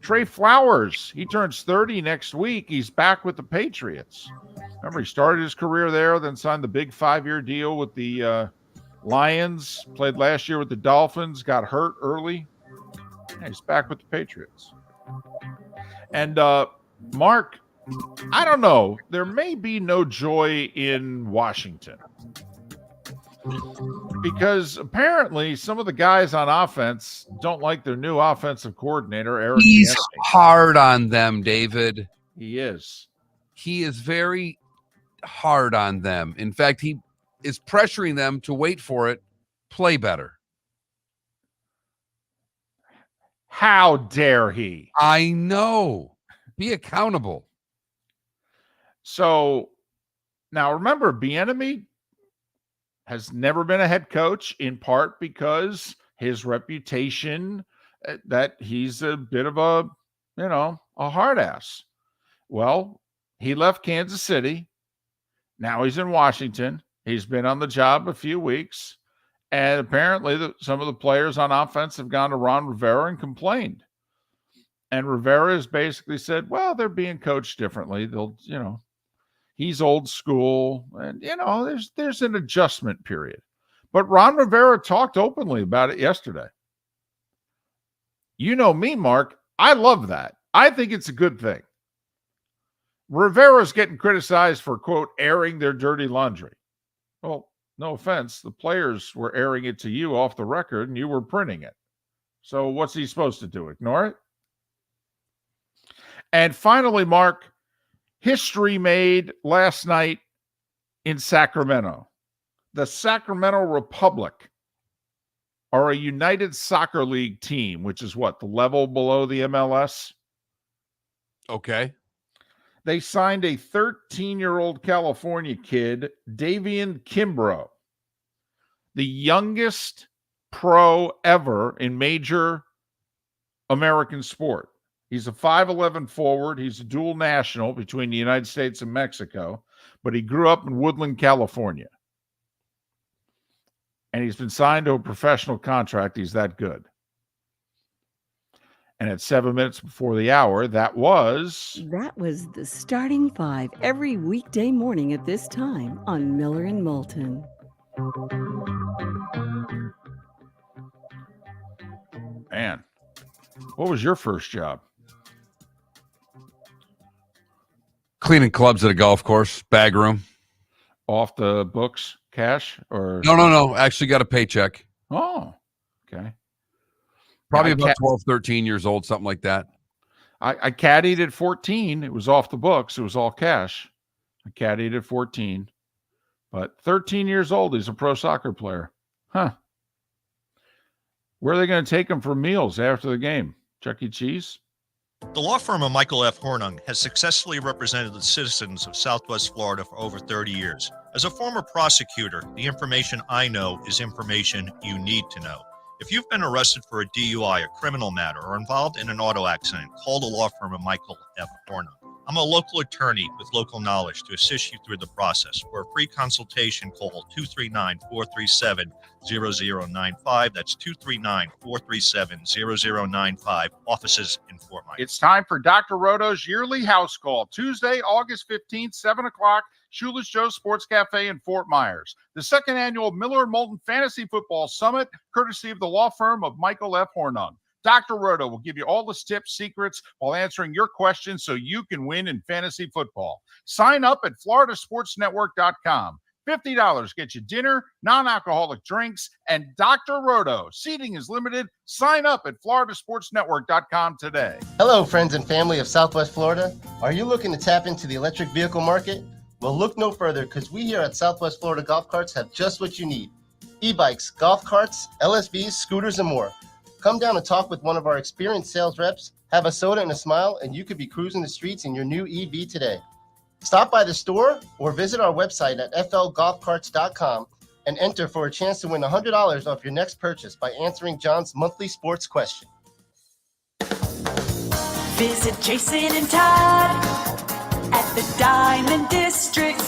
S1: Trey Flowers, he turns 30 next week. He's back with the Patriots. Remember, he started his career there, then signed the big 5-year deal with the Lions, played last year with the Dolphins, got hurt early. Yeah, he's back with the Patriots. And Mark, I don't know. There may be no joy in Washington because apparently some of the guys on offense don't like their new offensive coordinator, Eric.
S3: He's
S1: Bieniemy.
S3: hard on them, David.
S1: He is.
S3: He is very hard on them. In fact, he is pressuring them to wait for it, play better.
S1: How dare he?
S3: I know. Be accountable.
S1: So now remember, Bieniemy has never been a head coach, in part because his reputation that he's a bit of a hard ass. Well, he left Kansas City. Now he's in Washington. He's been on the job a few weeks. And apparently some of the players on offense have gone to Ron Rivera and complained. And Rivera has basically said, well, they're being coached differently. They'll, he's old school. And, there's an adjustment period. But Ron Rivera talked openly about it yesterday. You know me, Mark. I love that. I think it's a good thing. Rivera's getting criticized for, quote, airing their dirty laundry. Well, no offense. The players were airing it to you off the record, and you were printing it. So what's he supposed to do? Ignore it? And finally, Mark, history made last night in Sacramento. The Sacramento Republic are a United Soccer League team, which is what, the level below the MLS?
S3: Okay.
S1: They signed a 13-year-old California kid, Davian Kimbrough, the youngest pro ever in major American sport. He's a 5'11" forward. He's a dual national between the United States and Mexico, but he grew up in Woodland, California. And he's been signed to a professional contract. He's that good. And at 7 minutes before the hour, that was
S2: the starting five every weekday morning at this time on Miller and Moulton.
S1: Man, what was your first job?
S3: Cleaning clubs at a golf course, bag room.
S1: Off the books, cash, or?
S3: No. Actually got a paycheck.
S1: Oh, okay.
S3: Probably about 12, 13 years old, something like that.
S1: I caddied at 14. It was off the books. It was all cash. I caddied at 14. But 13 years old, he's a pro soccer player. Huh. Where are they going to take him for meals after the game? Chuck E. Cheese?
S5: The law firm of Michael F. Hornung has successfully represented the citizens of Southwest Florida for over 30 years. As a former prosecutor, the information I know is information you need to know. If you've been arrested for a DUI, a criminal matter, or involved in an auto accident, call the law firm of Michael F. Hornung. I'm a local attorney with local knowledge to assist you through the process. For a free consultation, call 239-437-0095. That's 239-437-0095. Offices in Fort Myers.
S1: It's time for Dr. Roto's yearly house call. Tuesday, August 15th, 7 o'clock, Shoeless Joe's Sports Cafe in Fort Myers. The second annual Miller and Moulton Fantasy Football Summit, courtesy of the law firm of Michael F. Hornung. Dr. Roto will give you all the tips, secrets while answering your questions so you can win in fantasy football. Sign up at floridasportsnetwork.com. $50 gets you dinner, non-alcoholic drinks, and Dr. Roto. Seating is limited. Sign up at floridasportsnetwork.com today.
S7: Hello, friends and family of Southwest Florida. Are you looking to tap into the electric vehicle market? Well, look no further, because we here at Southwest Florida Golf Carts have just what you need. E-bikes, golf carts, LSVs, scooters, and more. Come down and talk with one of our experienced sales reps, have a soda and a smile, and you could be cruising the streets in your new EV today. Stop by the store or visit our website at flgolfcarts.com and enter for a chance to win $100 off your next purchase by answering John's monthly sports question.
S11: Visit Jason and Todd at the Diamond District.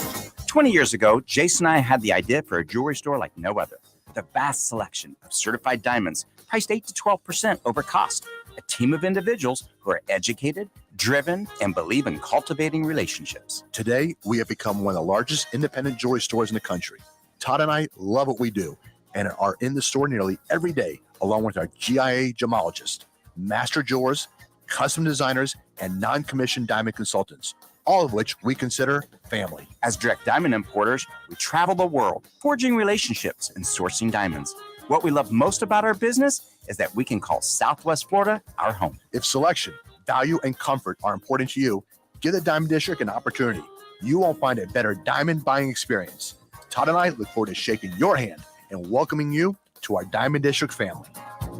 S12: 20 years ago, Jason and I had the idea for a jewelry store like no other. With a vast selection of certified diamonds priced 8 to 12% over cost. A team of individuals who are educated, driven, and believe in cultivating relationships.
S13: Today, we have become one of the largest independent jewelry stores in the country. Todd and I love what we do and are in the store nearly every day, along with our GIA gemologists, master jewelers, custom designers, and non-commissioned diamond consultants, all of which we consider family.
S12: As direct diamond importers, we travel the world, forging relationships and sourcing diamonds. What we love most about our business is that we can call Southwest Florida our home.
S13: If selection, value, and comfort are important to you, give the Diamond District an opportunity. You won't find a better diamond buying experience. Todd and I look forward to shaking your hand and welcoming you to our Diamond District family.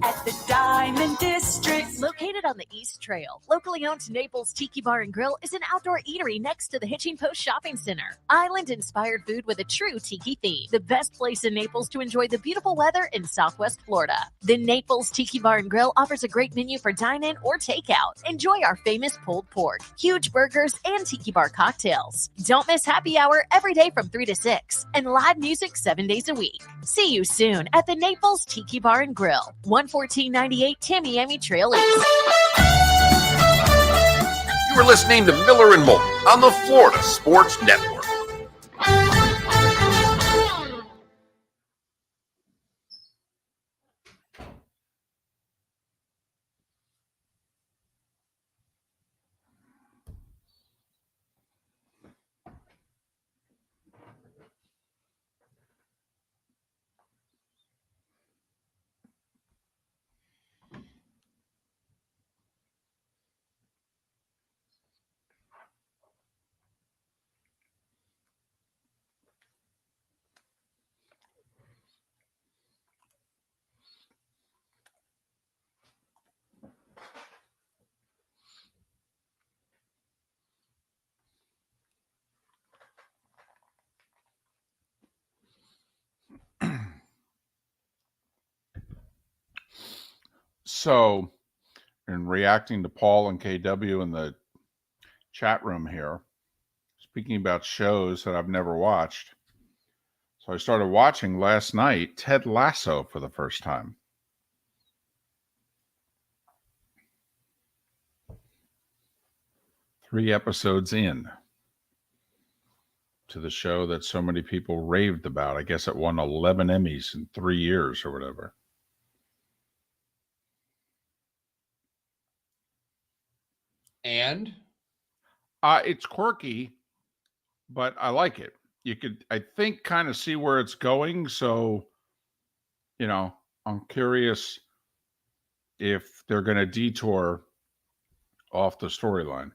S11: At the Diamond District.
S6: Located Located on the East Trail, locally owned Naples Tiki Bar and Grill is an outdoor eatery next to the Hitching Post Shopping Center. Island-inspired food with a true tiki theme. The best place in Naples to enjoy the beautiful weather in Southwest Florida. The Naples Tiki Bar and Grill offers a great menu for dine-in or takeout. Enjoy our famous pulled pork, huge burgers, and tiki bar cocktails. Don't miss happy hour every day from 3 to 6 and live music 7 days a week. See you soon at the Naples Tiki Bar and Grill, 11498 Tamiami Trail East.
S8: You are listening to Miller and Moulton on the Florida Sports Network.
S1: So, in reacting to Paul and KW in the chat room here, speaking about shows that I've never watched. So I started watching last night Ted Lasso for the first time. Three episodes in to the show that so many people raved about. I guess it won 11 Emmys in 3 years or whatever.
S3: And
S1: it's quirky, but I like it. You could, I think, kind of see where it's going. So, you know, I'm curious if they're going to detour off the storyline.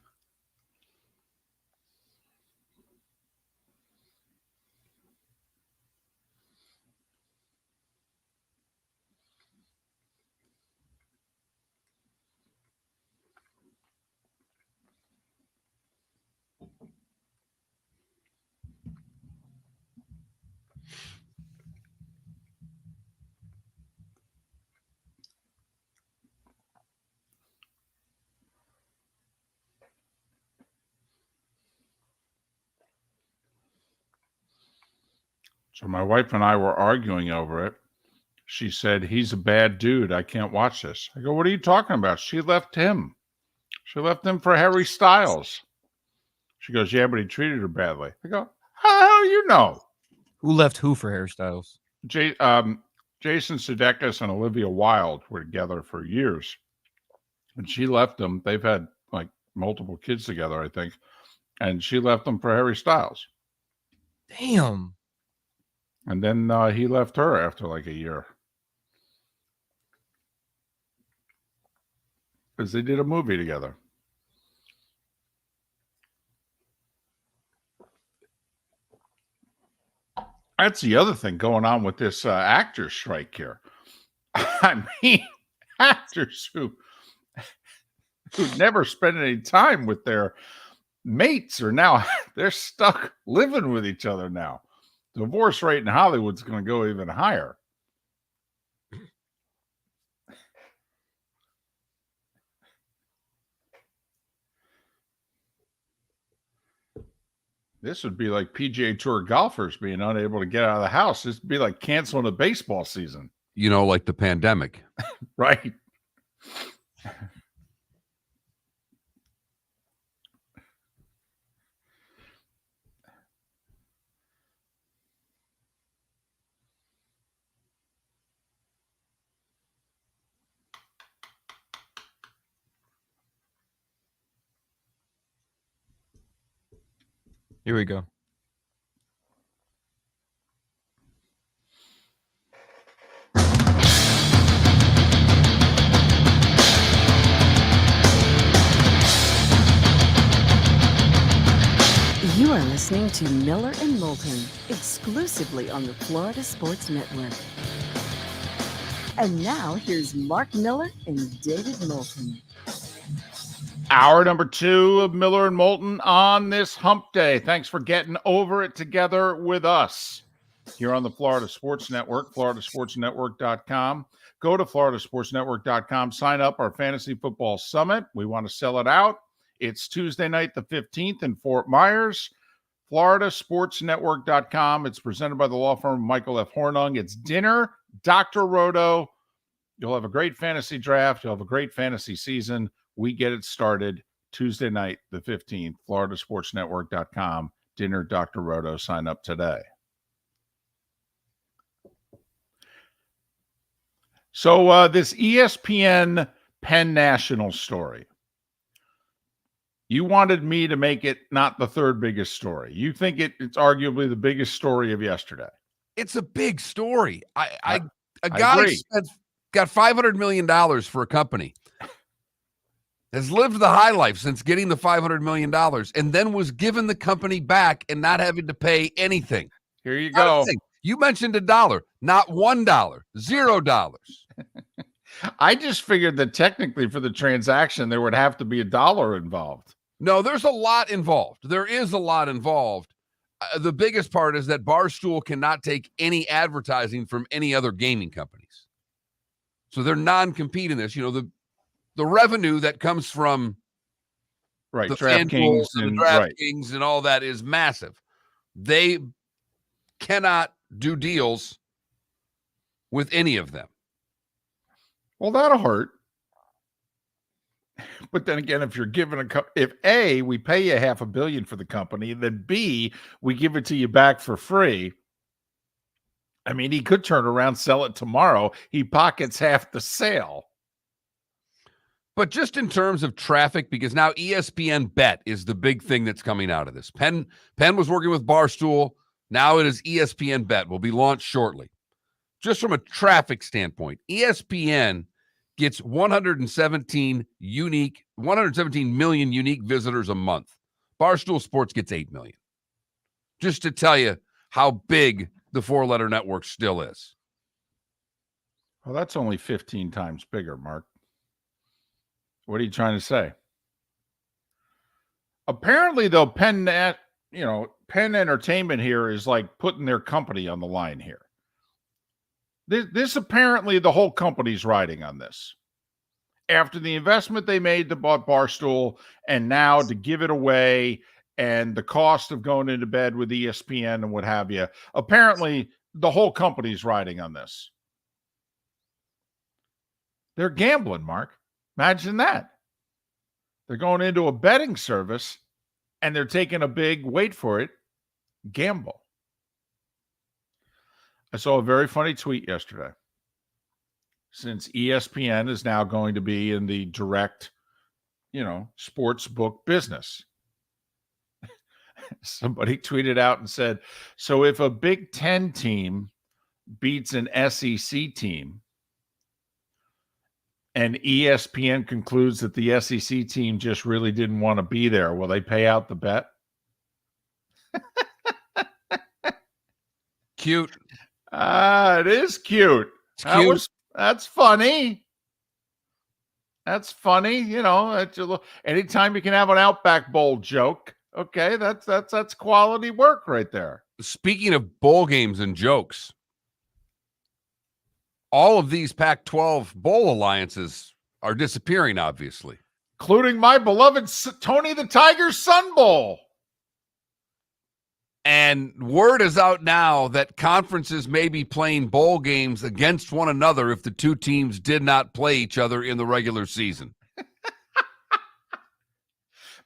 S1: So my wife and I were arguing over it. She said, he's a bad dude. I can't watch this. I go, what are you talking about? She left him. She left him for Harry Styles. She goes, yeah, but he treated her badly. I go, how do you know?
S4: Who left who for Harry Styles?
S1: Jason Sudeikis and Olivia Wilde were together for years. And she left them. They've had like multiple kids together, I think. And she left them for Harry Styles.
S4: Damn.
S1: And then he left her after like a year. Because they did a movie together. That's the other thing going on with this actor strike here. I mean, actors who never spend any time with their mates are now, they're stuck living with each other now. Divorce rate in Hollywood's going to go even higher. This would be like PGA Tour golfers being unable to get out of the house. This would be like canceling a baseball season.
S3: You know, like the pandemic.
S1: Right.
S4: Here we go.
S2: You are listening to Miller and Moulton, exclusively on the Florida Sports Network. And now here's Mark Miller and David Moulton.
S1: Hour number 2 of Miller and Moulton on this hump day. Thanks for getting over it together with us here on the Florida Sports Network, floridasportsnetwork.com. Go to floridasportsnetwork.com, sign up our Fantasy Football Summit. We want to sell it out. It's Tuesday night, the 15th in Fort Myers, floridasportsnetwork.com. It's presented by the law firm Michael F. Hornung. It's dinner, Dr. Roto. You'll have a great fantasy draft. You'll have a great fantasy season. We get it started Tuesday night, the 15th, floridasportsnetwork.com. Dinner, Dr. Roto. Sign up today. So this ESPN Penn National story, you wanted me to make it not the third biggest story. You think it's arguably the biggest story of yesterday.
S3: It's a big story. A
S1: I
S3: guy
S1: agree.
S3: got $500 million for a company, has lived the high life since getting the $500 million, and then was given the company back and not having to pay anything.
S1: Here you go.
S3: You mentioned $1, not $1, $0.
S1: I just figured that technically for the transaction, there would have to be $1 involved.
S3: No, there's a lot involved. There is a lot involved. The biggest part is that Barstool cannot take any advertising from any other gaming companies. So they're non-compete in this. You know, the revenue that comes from
S1: the
S3: DraftKings
S1: and
S3: DraftKings and all that is massive. They cannot do deals with any of them.
S1: Well, that'll hurt. But then again, if you're given if A, we pay you $500 million for the company, then B, we give it to you back for free. I mean, he could turn around, sell it tomorrow. He pockets half the sale.
S3: But just in terms of traffic, because now ESPN Bet is the big thing that's coming out of this. Penn was working with Barstool. Now it is ESPN Bet. Will be launched shortly. Just from a traffic standpoint, ESPN gets 117 million unique visitors a month. Barstool Sports gets 8 million. Just to tell you how big the four-letter network still is.
S1: Well, that's only 15 times bigger, Mark. What are you trying to say? Apparently, though, Penn Entertainment here is like putting their company on the line here. This apparently the whole company's riding on this. After the investment they made to bought Barstool, and now to give it away, and the cost of going into bed with ESPN and what have you, apparently the whole company's riding on this. They're gambling, Mark. Imagine that. They're going into a betting service, and they're taking a big, wait for it, gamble. I saw a very funny tweet yesterday. Since ESPN is now going to be in the direct, sports book business. Somebody tweeted out and said, so if a Big Ten team beats an SEC team and ESPN concludes that the SEC team just really didn't want to be there, will they pay out the bet?
S3: Cute.
S1: It is cute. That's funny. That's funny. Anytime you can have an Outback Bowl joke. Okay, that's quality work right there.
S3: Speaking of bowl games and jokes, all of these Pac-12 bowl alliances are disappearing, obviously.
S1: Including my beloved Tony the Tiger's Sun Bowl.
S3: And word is out now that conferences may be playing bowl games against one another if the two teams did not play each other in the regular season.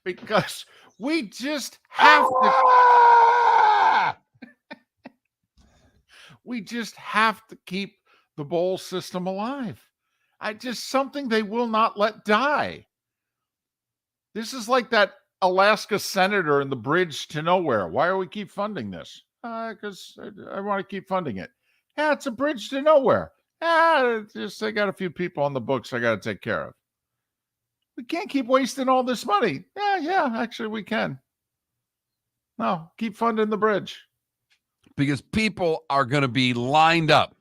S1: Because we just have to we just have to keep the bowl system alive. Something they will not let die. This is like that Alaska senator in the bridge to nowhere. Why are we keep funding this? Because I want to keep funding it. Yeah, it's a bridge to nowhere. I got a few people on the books I got to take care of. We can't keep wasting all this money. Yeah, actually we can. No, keep funding the bridge.
S3: Because people are going to be lined up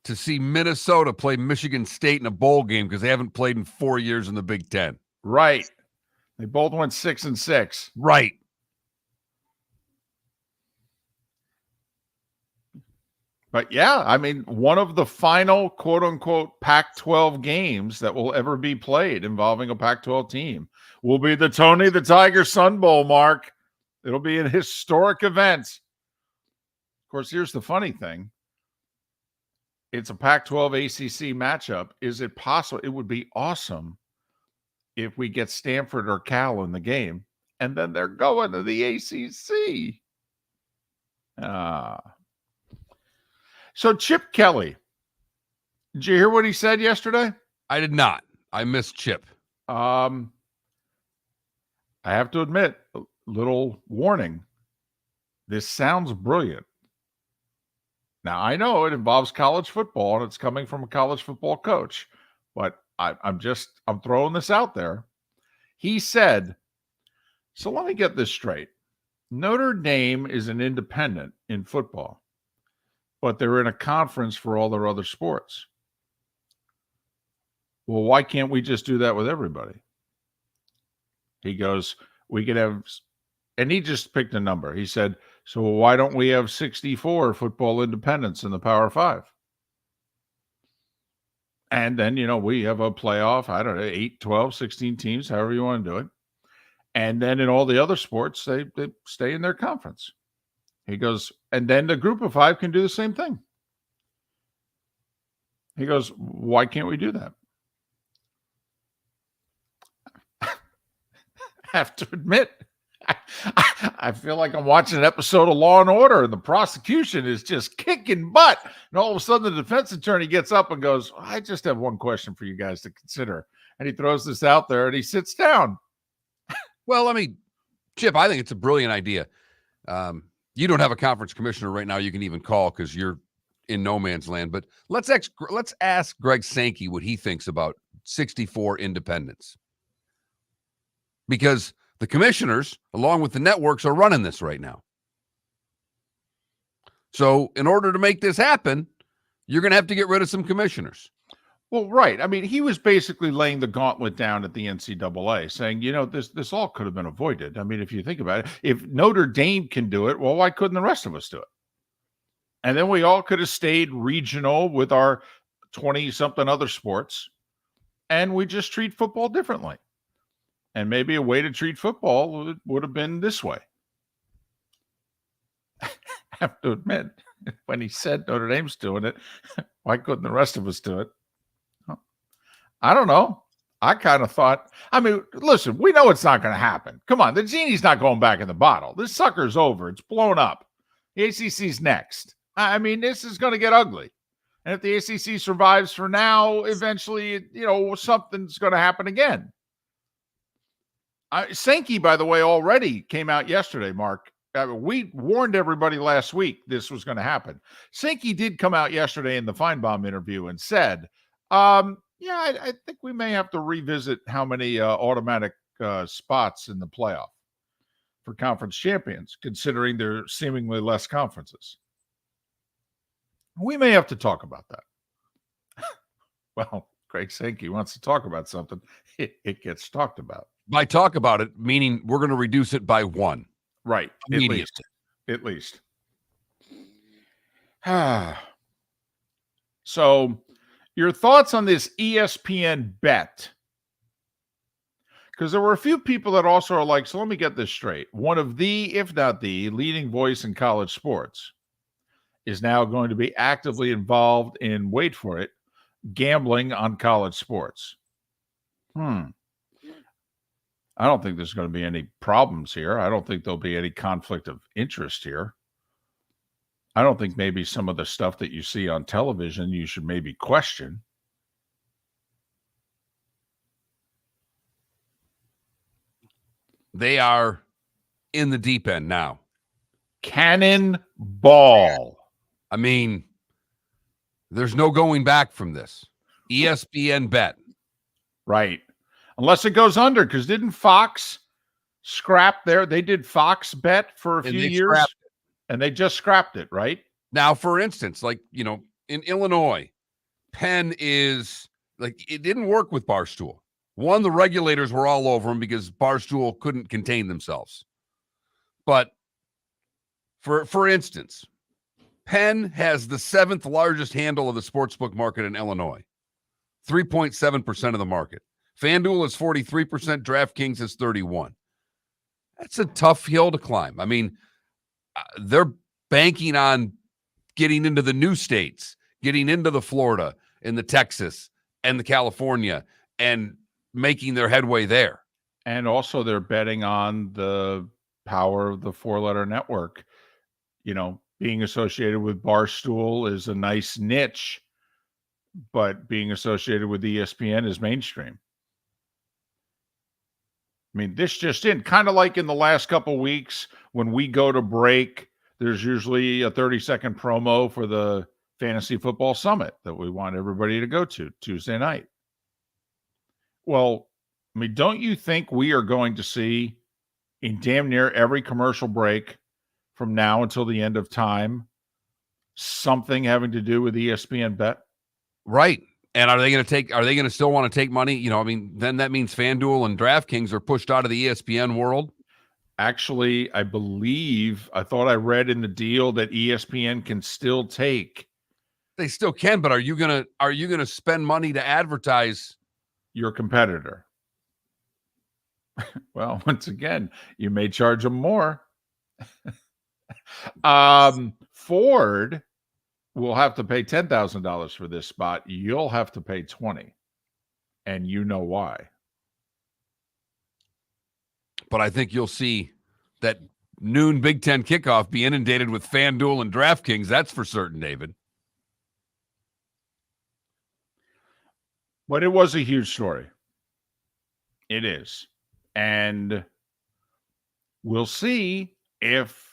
S3: to see Minnesota play Michigan State in a bowl game because they haven't played in 4 years in the Big Ten.
S1: Right. They both went 6-6.
S3: Right.
S1: But yeah, I mean, one of the final quote unquote Pac-12 games that will ever be played involving a Pac-12 team will be the Tony the Tiger Sun Bowl, Mark. It'll be an historic event. Of course, here's the funny thing. It's a Pac-12 ACC matchup. Is it possible? It would be awesome if we get Stanford or Cal in the game, and then they're going to the ACC. So Chip Kelly, did you hear what he said yesterday?
S3: I did not. I missed Chip.
S1: I have to admit, a little warning. This sounds brilliant. Now, I know it involves college football, and it's coming from a college football coach, but I'm throwing this out there. He said, so let me get this straight. Notre Dame is an independent in football, but they're in a conference for all their other sports. Well, why can't we just do that with everybody? He goes, we could have, and he just picked a number. He said, so why don't we have 64 football independents in the Power Five? And then, we have a playoff, I don't know, 8, 12, 16 teams, however you want to do it. And then in all the other sports, they stay in their conference. He goes, and then the group of 5 can do the same thing. He goes, why can't we do that? I have to admit, I feel like I'm watching an episode of Law and Order, and the prosecution is just kicking butt. And all of a sudden, the defense attorney gets up and goes, I just have one question for you guys to consider. And he throws this out there, and he sits down.
S3: Well, Chip, I think it's a brilliant idea. You don't have a conference commissioner right now you can even call because you're in no man's land. But let's ask Greg Sankey what he thinks about 64 independents. Because the commissioners, along with the networks, are running this right now. So in order to make this happen, you're going to have to get rid of some commissioners.
S1: Well, right. I mean, he was basically laying the gauntlet down at the NCAA, saying, this all could have been avoided. I mean, if you think about it, if Notre Dame can do it, well, why couldn't the rest of us do it? And then we all could have stayed regional with our 20-something other sports, and we just treat football differently. And maybe a way to treat football would have been this way. I have to admit, when he said Notre Dame's doing it, why couldn't the rest of us do it? I don't know. I kind of thought, listen, we know it's not going to happen. Come on, the genie's not going back in the bottle. This sucker's over. It's blown up. The ACC's next. This is going to get ugly. And if the ACC survives for now, eventually, something's going to happen again. Sankey, by the way, already came out yesterday, Mark. We warned everybody last week this was going to happen. Sankey did come out yesterday in the Feinbaum interview and said, I think we may have to revisit how many automatic spots in the playoff for conference champions, considering there are seemingly less conferences. We may have to talk about that. Well, Greg Sankey wants to talk about something. It gets talked about.
S3: By talk about it, meaning we're going to reduce it by 1.
S1: Right. At least. So your thoughts on this ESPN bet? Because there were a few people that also are like, so let me get this straight. One of the, if not the, leading voice in college sports is now going to be actively involved in, wait for it, gambling on college sports. I don't think there's going to be any problems here. I don't think there'll be any conflict of interest here. I don't think maybe some of the stuff that you see on television you should maybe question.
S3: They are in the deep end now.
S1: Cannonball.
S3: There's no going back from this. ESPN bet.
S1: Right. Unless it goes under, because didn't Fox scrap they did Fox bet for a few years, and they just scrapped it, right?
S3: Now, for instance, in Illinois, Penn is like, it didn't work with Barstool. One, the regulators were all over him because Barstool couldn't contain themselves. But for instance, Penn has the 7th largest handle of the sportsbook market in Illinois, 3.7% of the market. FanDuel is 43%, DraftKings is 31%. That's a tough hill to climb. I mean, they're banking on getting into the new states, getting into the Florida and the Texas and the California and making their headway there.
S1: And also they're betting on the power of the 4-letter network. You know, being associated with Barstool is a nice niche, but being associated with ESPN is mainstream. I mean, this just in, kind of like in the last couple weeks when we go to break, there's usually a 30-second promo for the Fantasy Football Summit that we want everybody to go to Tuesday night. Well, I mean, don't you think we are going to see in damn near every commercial break from now until the end of time something having to do with ESPN Bet?
S3: Right. And are they going to still want to take money? You know, I mean, then that means FanDuel and DraftKings are pushed out of the ESPN world.
S1: Actually, I thought I read in the deal that ESPN can still take.
S3: They still can, but are you going to spend money to advertise
S1: your competitor? Well, once again, you may charge them more. Ford will have to pay $10,000 for this spot. You'll have to pay $20,000, and you know why.
S3: But I think you'll see that noon Big Ten kickoff be inundated with FanDuel and DraftKings. That's for certain, David.
S1: But it was a huge story. It is. And we'll see if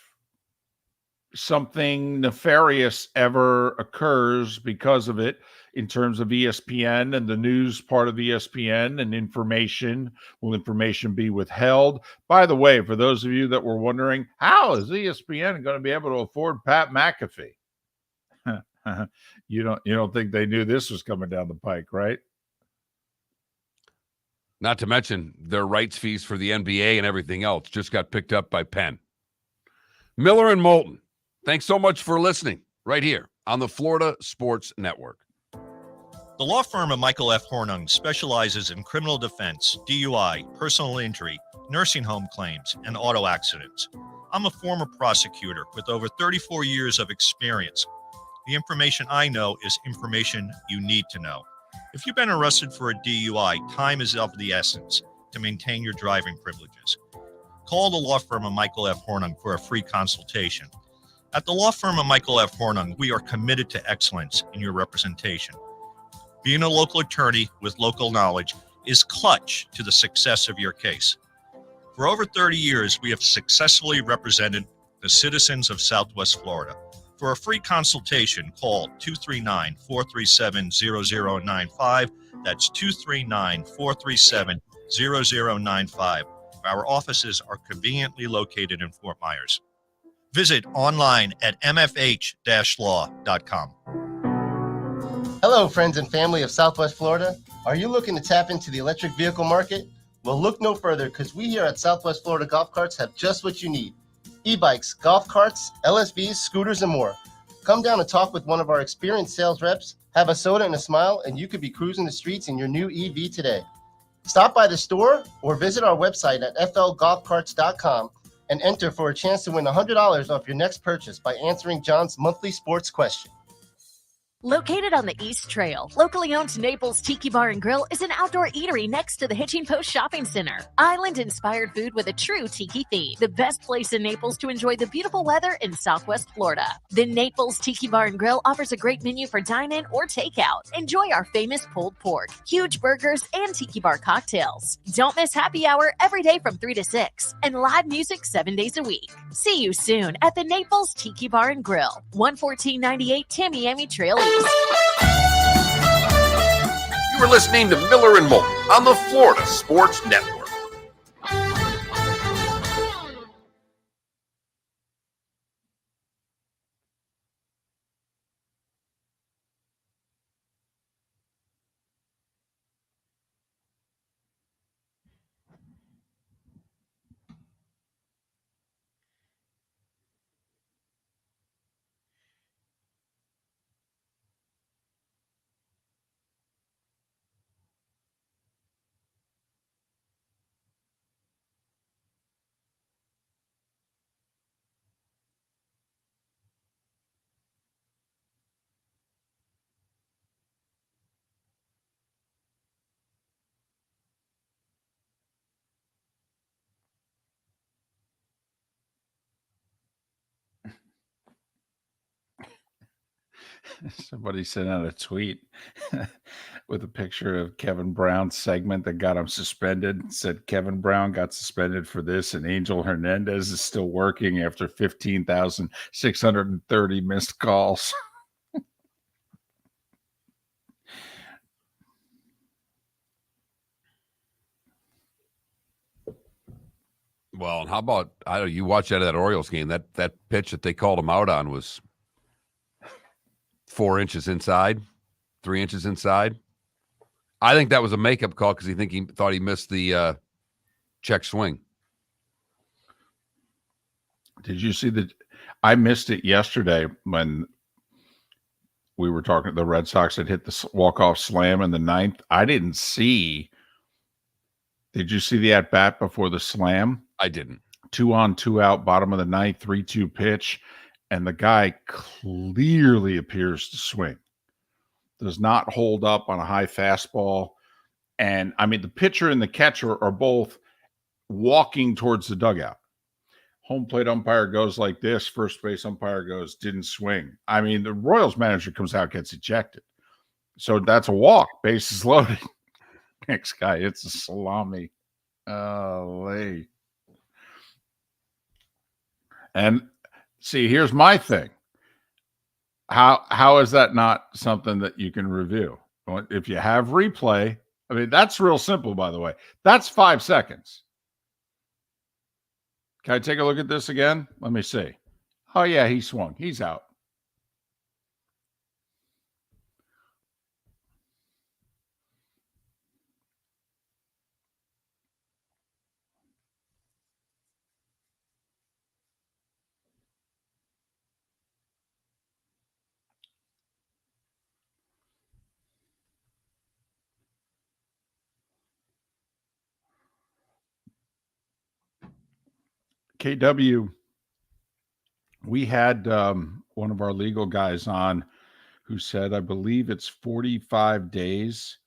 S1: something nefarious ever occurs because of it in terms of ESPN and the news part of ESPN and information. Will information be withheld? By the way, for those of you that were wondering, how is ESPN going to be able to afford Pat McAfee? You don't think they knew this was coming down the pike, right?
S3: Not to mention their rights fees for the NBA and everything else just got picked up by Penn. Miller and Moulton, thanks so much for listening right here on the Florida Sports Network.
S5: The law firm of Michael F. Hornung specializes in criminal defense, DUI, personal injury, nursing home claims, and auto accidents. I'm a former prosecutor with over 34 years of experience. The information I know is information you need to know. If you've been arrested for a DUI, time is of the essence to maintain your driving privileges. Call the law firm of Michael F. Hornung for a free consultation. At the law firm of Michael F. Hornung, we are committed to excellence in your representation. Being a local attorney with local knowledge is clutch to the success of your case. For over 30 years, we have successfully represented the citizens of Southwest Florida. For a free consultation, call 239-437-0095. That's 239-437-0095. Our offices are conveniently located in Fort Myers. Visit online at mfh-law.com.
S7: Hello, friends and family of Southwest Florida. Are you looking to tap into the electric vehicle market? Well, look no further, because we here at Southwest Florida Golf Carts have just what you need. E-bikes, golf carts, LSVs, scooters, and more. Come down and talk with one of our experienced sales reps, have a soda and a smile, and you could be cruising the streets in your new EV today. Stop by the store or visit our website at flgolfcarts.com and enter for a chance to win $100 off your next purchase by answering John's monthly sports question.
S6: Located on the East Trail, locally owned Naples Tiki Bar and Grill is an outdoor eatery next to the Hitching Post Shopping Center. Island-inspired food with a true tiki theme. The best place in Naples to enjoy the beautiful weather in Southwest Florida. The Naples Tiki Bar and Grill offers a great menu for dine-in or takeout. Enjoy our famous pulled pork, huge burgers, and tiki bar cocktails. Don't miss happy hour every day from 3 to 6 and live music 7 days a week. See you soon at the Naples Tiki Bar and Grill, 11498 Tamiami Trail East.
S8: You were listening to Miller and Moulton on the Florida Sports Network.
S1: Somebody sent out a tweet with a picture of Kevin Brown's segment that got him suspended. It said Kevin Brown got suspended for this, and Angel Hernandez is still working after 15,630 missed calls.
S3: Well, and how about you watch out of that Orioles game? That pitch that they called him out on was 4 inches inside, 3 inches inside. I think that was a makeup call because he thought he missed the check swing.
S1: Did you see that? I missed it yesterday when we were talking. The Red Sox had hit the walk-off slam in the ninth. I didn't see. Did you see the at-bat before the slam?
S3: I didn't.
S1: 2 on, 2 out, bottom of the ninth, 3-2 pitch. And the guy clearly appears to swing. Does not hold up on a high fastball. And, I mean, the pitcher and the catcher are both walking towards the dugout. Home plate umpire goes like this. First base umpire goes, didn't swing. I mean, the Royals manager comes out, gets ejected. So that's a walk. Bases loaded. Next guy, it's a salami. And see, here's my thing. How is that not something that you can review? If you have replay, I mean, that's real simple, by the way. That's 5 seconds. Can I take a look at this again? Let me see. Oh, yeah, he swung. He's out. KW, we had one of our legal guys on who said, I believe it's 45 days,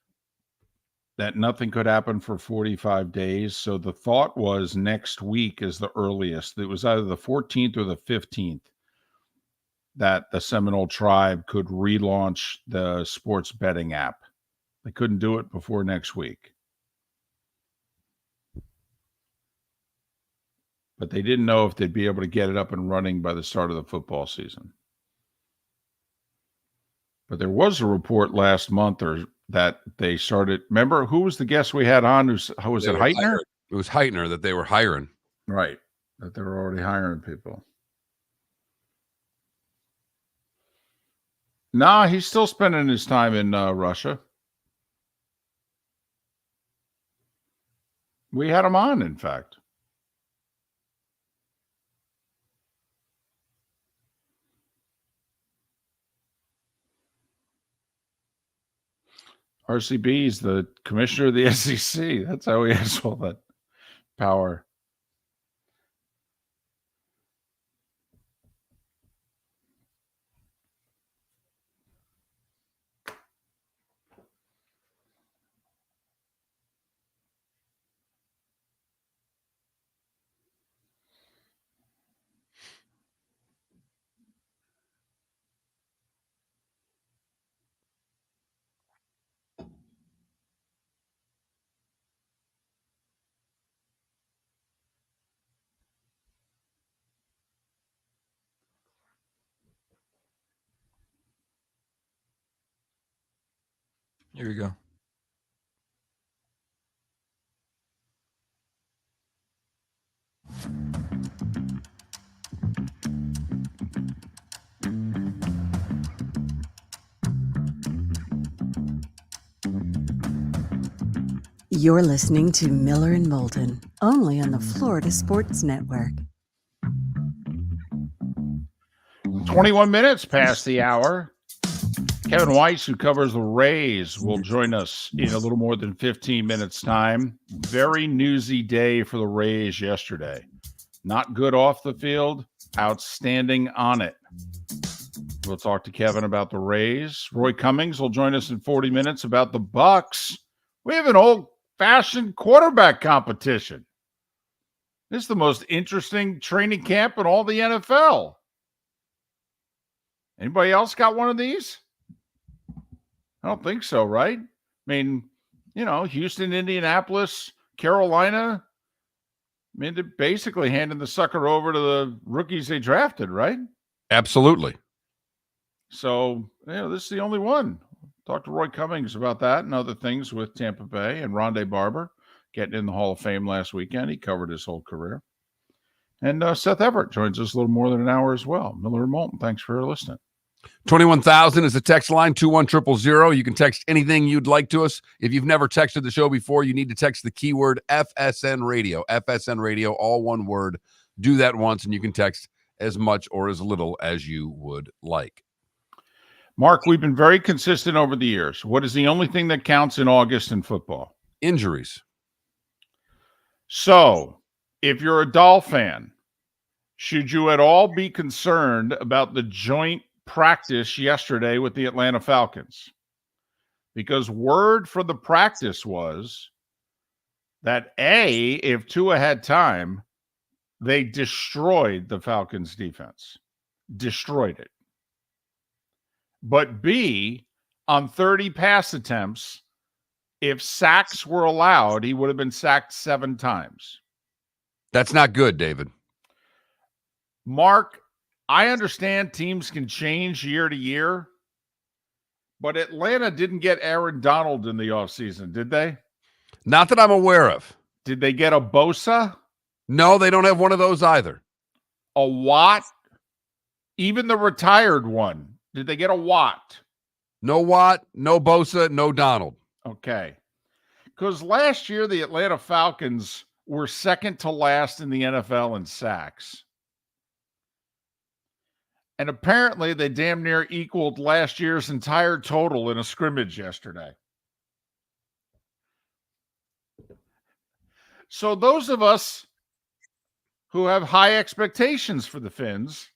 S1: that nothing could happen for 45 days. So the thought was next week is the earliest. It was either the 14th or the 15th that the Seminole Tribe could relaunch the sports betting app. They couldn't do it before next week. But they didn't know if they'd be able to get it up and running by the start of the football season. But there was a report last month that they started. Remember, who was the guest we had on? Was it Heitner?
S3: It was Heitner that they were hiring.
S1: Right. That they were already hiring people. Nah, he's still spending his time in Russia. We had him on, in fact. RCB is the commissioner of the SEC. That's how he has all that power.
S4: Here we go.
S2: You're listening to Miller and Moulton, only on the Florida Sports Network.
S1: 21 minutes past the hour. Kevin Weiss, who covers the Rays, will join us in a little more than 15 minutes' time. Very newsy day for the Rays yesterday. Not good off the field, outstanding on it. We'll talk to Kevin about the Rays. Roy Cummings will join us in 40 minutes about the Bucs. We have an old-fashioned quarterback competition. This is the most interesting training camp in all the NFL. Anybody else got one of these? I don't think so, right? I mean, Houston, Indianapolis, Carolina. I mean, they're basically handing the sucker over to the rookies they drafted, right?
S3: Absolutely.
S1: So, this is the only one. Talked to Roy Cummings about that and other things with Tampa Bay, and Rondé Barber getting in the Hall of Fame last weekend. He covered his whole career. And Seth Everett joins us a little more than an hour as well. Miller and Moulton, thanks for listening.
S3: 21,000 is the text line, 21000. You can text anything you'd like to us. If you've never texted the show before, you need to text the keyword FSN Radio. FSN Radio, all one word. Do that once, and you can text as much or as little as you would like.
S1: Mark, we've been very consistent over the years. What is the only thing that counts in August in football?
S3: Injuries.
S1: So, if you're a Doll fan, should you at all be concerned about the joint practice yesterday with the Atlanta Falcons? Because word for the practice was that if Tua had time, they destroyed the Falcons defense. Destroyed it. But B, on 30 pass attempts, if sacks were allowed, he would have been sacked 7 times.
S3: That's not good, David.
S1: Mark, I understand teams can change year to year, but Atlanta didn't get Aaron Donald in the offseason, did they?
S3: Not that I'm aware of.
S1: Did they get a Bosa?
S3: No, they don't have one of those either.
S1: A Watt? Even the retired one. Did they get a Watt?
S3: No Watt, no Bosa, no Donald.
S1: Okay. Because last year, the Atlanta Falcons were second to last in the NFL in sacks. And apparently, they damn near equaled last year's entire total in a scrimmage yesterday. So those of us who have high expectations for the Finns,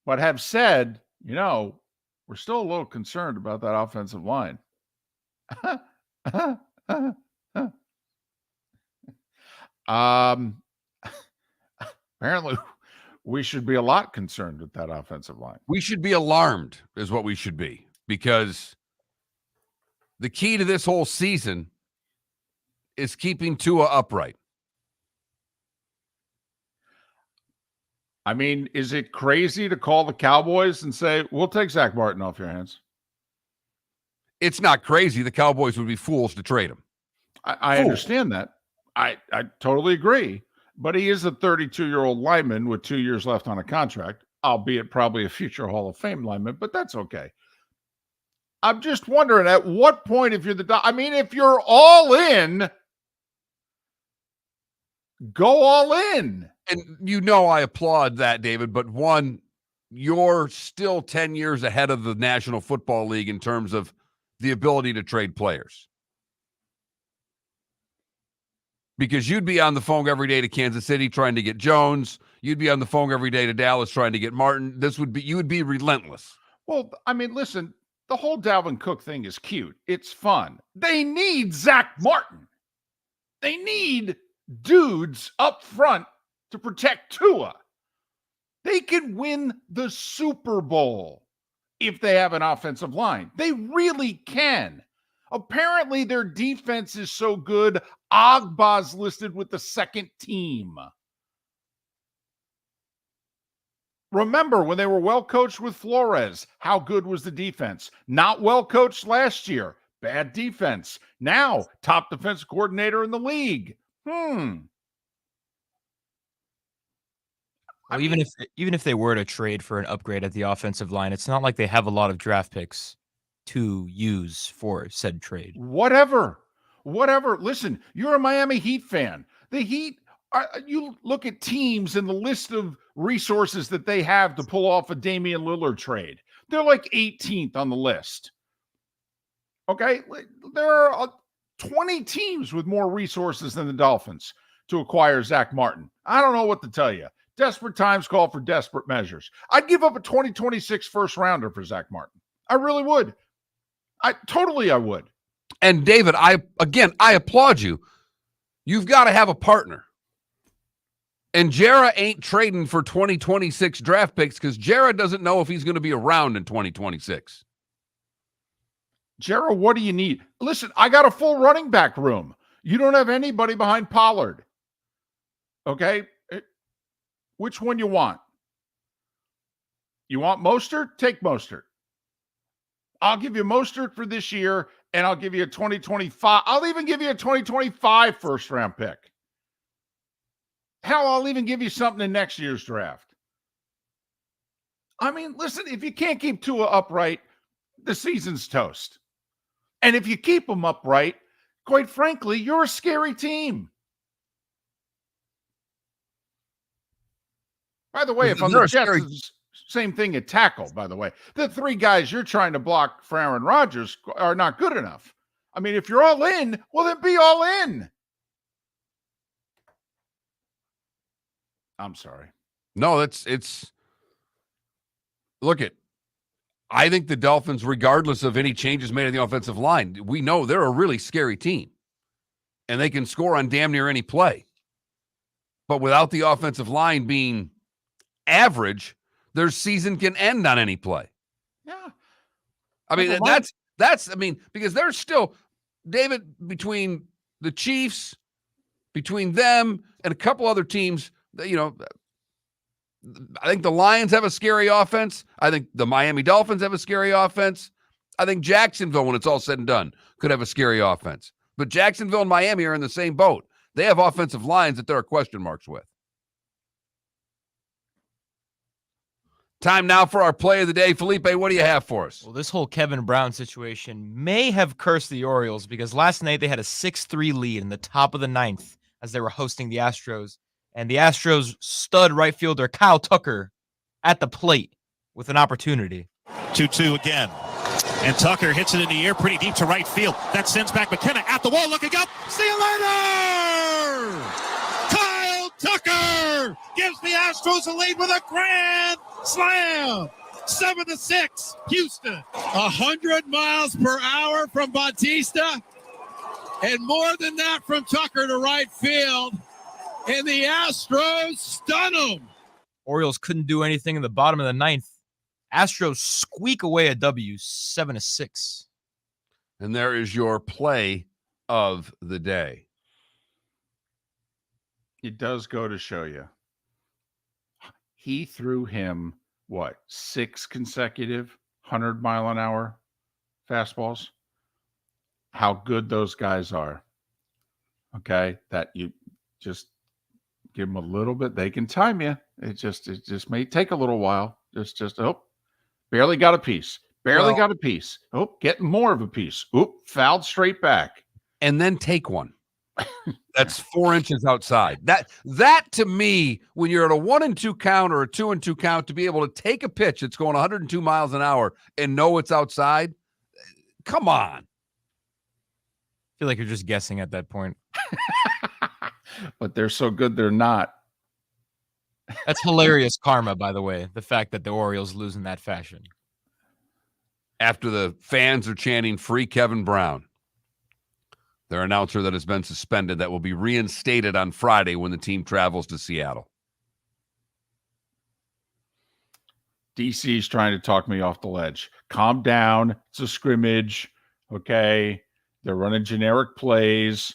S1: but have said, we're still a little concerned about that offensive line. Apparently, we should be a lot concerned with that offensive line.
S3: We should be alarmed is what we should be, because the key to this whole season is keeping Tua upright.
S1: I mean, is it crazy to call the Cowboys and say, we'll take Zach Martin off your hands?
S3: It's not crazy. The Cowboys would be fools to trade him.
S1: I understand that. I totally agree. But he is a 32-year-old lineman with 2 years left on a contract, albeit probably a future Hall of Fame lineman, but that's okay. I'm just wondering, at what point, if you're all in, go all in.
S3: And I applaud that, David, but one, you're still 10 years ahead of the National Football League in terms of the ability to trade players. Because you'd be on the phone every day to Kansas City trying to get Jones. You'd be on the phone every day to Dallas trying to get Martin. You would be relentless.
S1: Well, I mean, listen, the whole Dalvin Cook thing is cute. It's fun. They need Zach Martin. They need dudes up front to protect Tua. They can win the Super Bowl if they have an offensive line. They really can. Apparently, their defense is so good, Ogbah's listed with the second team. Remember when they were well coached with Flores, how good was the defense? Not well coached last year. Bad defense. Now, top defense coordinator in the league.
S4: Well, even if they were to trade for an upgrade at the offensive line, it's not like they have a lot of draft picks to use for said trade.
S1: Whatever. Listen, you're a Miami Heat fan. The Heat, you look at teams and the list of resources that they have to pull off a Damian Lillard trade. They're like 18th on the list. Okay? There are 20 teams with more resources than the Dolphins to acquire Zach Martin. I don't know what to tell you. Desperate times call for desperate measures. I'd give up a 2026 first rounder for Zach Martin. I really would. I would.
S3: And David, I applaud you. You've got to have a partner. And Jarrah ain't trading for 2026 draft picks because Jarrah doesn't know if he's going to be around in 2026.
S1: Jarrah, what do you need? Listen, I got a full running back room. You don't have anybody behind Pollard. Okay? Which one you want? You want Mostert? Take Mostert. I'll give you Mostert for this year, and I'll give you a 2025. I'll even give you a 2025 first-round pick. Hell, I'll even give you something in next year's draft. I mean, listen, if you can't keep Tua upright, the season's toast. And if you keep them upright, quite frankly, you're a scary team. By the way, if I'm the Jets, it's the same thing at tackle, by the way. The three guys you're trying to block for Aaron Rodgers are not good enough. I mean, if you're all in, well, then be all in. I'm sorry.
S3: No, look at, I think the Dolphins, regardless of any changes made in the offensive line, we know they're a really scary team and they can score on damn near any play. But without the offensive line being average, their season can end on any play.
S1: Yeah.
S3: I mean, because there's still, David, between the Chiefs, between them and a couple other teams, you know, I think the Lions have a scary offense. I think the Miami Dolphins have a scary offense. I think Jacksonville, when it's all said and done, could have a scary offense. But Jacksonville and Miami are in the same boat. They have offensive lines that there are question marks with. Time now for our play of the day. Felipe, what do you have for us?
S4: Well, this whole Kevin Brown situation may have cursed the Orioles because last night they had a 6-3 lead in the top of the ninth as they were hosting the Astros. And the Astros stud right fielder Kyle Tucker at the plate with an opportunity.
S14: 2-2 again. And Tucker hits it in the air pretty deep to right field. That sends back McKenna at the wall looking up. See you later! Kyle Tucker gives the Astros a lead with a grand slam. 7-6, Houston.
S15: 100 miles per hour from Bautista. And more than that from Tucker to right field. And the Astros stun them.
S4: Orioles couldn't do anything in the bottom of the ninth. Astros squeak away a W, 7-6.
S3: And there is your play of the day.
S1: It does go to show you. He threw him, 6 consecutive 100-mile-an-hour fastballs? How good those guys are. Okay? That you just give them a little bit. They can time you. It just may take a little while. Barely got a piece. Got a piece. Getting more of a piece. Fouled straight back.
S3: And then take one. That's 4 inches outside. That to me, when you're at a 1-2 count or a 2-2 count, to be able to take a pitch that's going 102 miles an hour and know it's outside, come on.
S4: I feel like you're just guessing at that point.
S1: But they're so good they're not.
S4: That's hilarious karma, by the way, the fact that the Orioles lose in that fashion.
S3: After the fans are chanting free Kevin Brown, their announcer that has been suspended that will be reinstated on Friday when the team travels to Seattle.
S1: DC's trying to talk me off the ledge. Calm down. It's a scrimmage. Okay. They're running generic plays.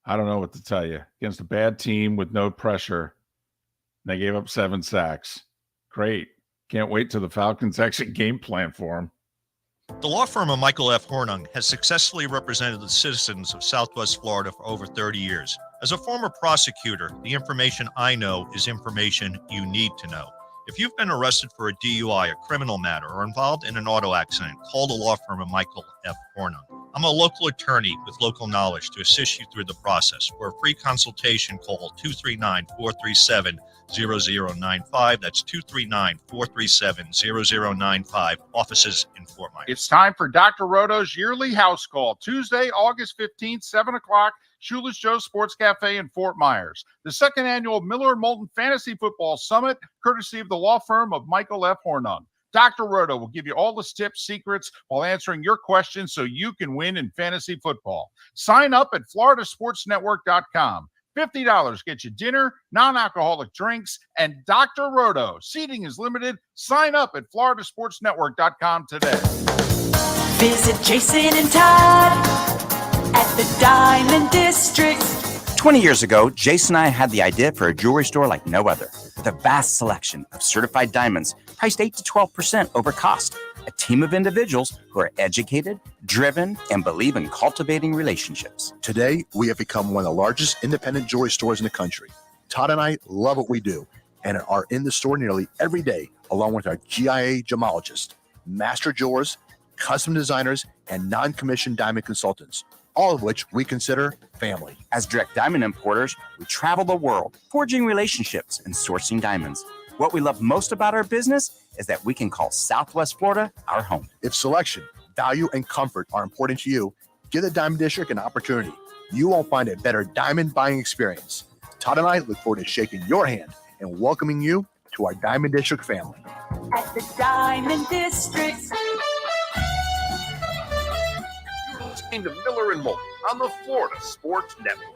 S1: I don't know what to tell you. Against a bad team with no pressure, they gave up 7 sacks. Great. Can't wait till the Falcons actually game plan for them.
S5: The law firm of Michael F. Hornung has successfully represented the citizens of Southwest Florida for over 30 years. As a former prosecutor, the information I know is information you need to know. If you've been arrested for a DUI, a criminal matter, or involved in an auto accident, call the law firm of Michael F. Hornung. I'm a local attorney with local knowledge to assist you through the process. For a free consultation, call 239-437-0095. That's 239-437-0095. Offices in Fort Myers.
S1: It's time for Dr. Roto's yearly house call. Tuesday, August 15th, 7 o'clock. Shoeless Joe's Sports Cafe in Fort Myers. The second annual Miller and Moulton Fantasy Football Summit, courtesy of the law firm of Michael F. Hornung. Dr. Roto will give you all the tips, secrets, while answering your questions so you can win in fantasy football. Sign up at floridasportsnetwork.com. $50 gets you dinner, non-alcoholic drinks, and Dr. Roto. Seating is limited. Sign up at floridasportsnetwork.com today.
S11: Visit Jason and Todd at the Diamond District.
S12: 20 years ago, Jason and I had the idea for a jewelry store like no other. With a vast selection of certified diamonds priced 8 to 12% over cost. A team of individuals who are educated, driven, and believe in cultivating relationships.
S13: Today, we have become one of the largest independent jewelry stores in the country. Todd and I love what we do and are in the store nearly every day, along with our GIA gemologists, master jewelers, custom designers, and non-commissioned diamond consultants, all of which we consider family.
S12: As direct diamond importers, we travel the world, forging relationships and sourcing diamonds. What we love most about our business is that we can call Southwest Florida our home.
S13: If selection, value, and comfort are important to you, give the Diamond District an opportunity. You won't find a better diamond buying experience. Todd and I look forward to shaking your hand and welcoming you to our Diamond District family.
S11: At the Diamond District.
S8: You're listening to Miller and Moulton on the Florida Sports Network.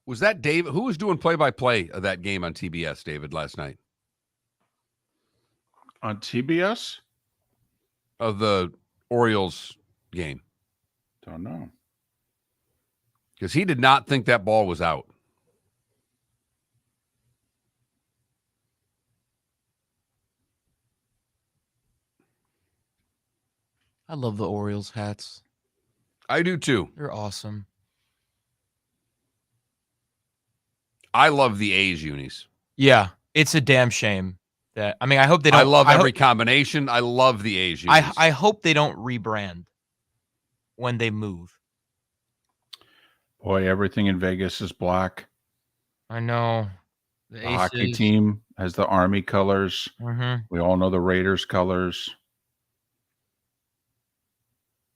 S3: Was that David? Who was doing play-by-play of that game on TBS, David, last night?
S1: On TBS?
S3: Of the Orioles game.
S1: Don't know.
S3: Because he did not think that ball was out.
S4: I love the Orioles hats.
S3: I do too.
S4: They're awesome.
S3: I love the A's unis.
S4: Yeah, it's a damn shame that. I mean, I hope they don't.
S3: I love every combination. I love the A's unis.
S4: I hope they don't rebrand when they move.
S1: Boy, everything in Vegas is black.
S4: I know.
S1: The hockey team has the Army colors.
S4: Mm-hmm.
S1: We all know the Raiders colors.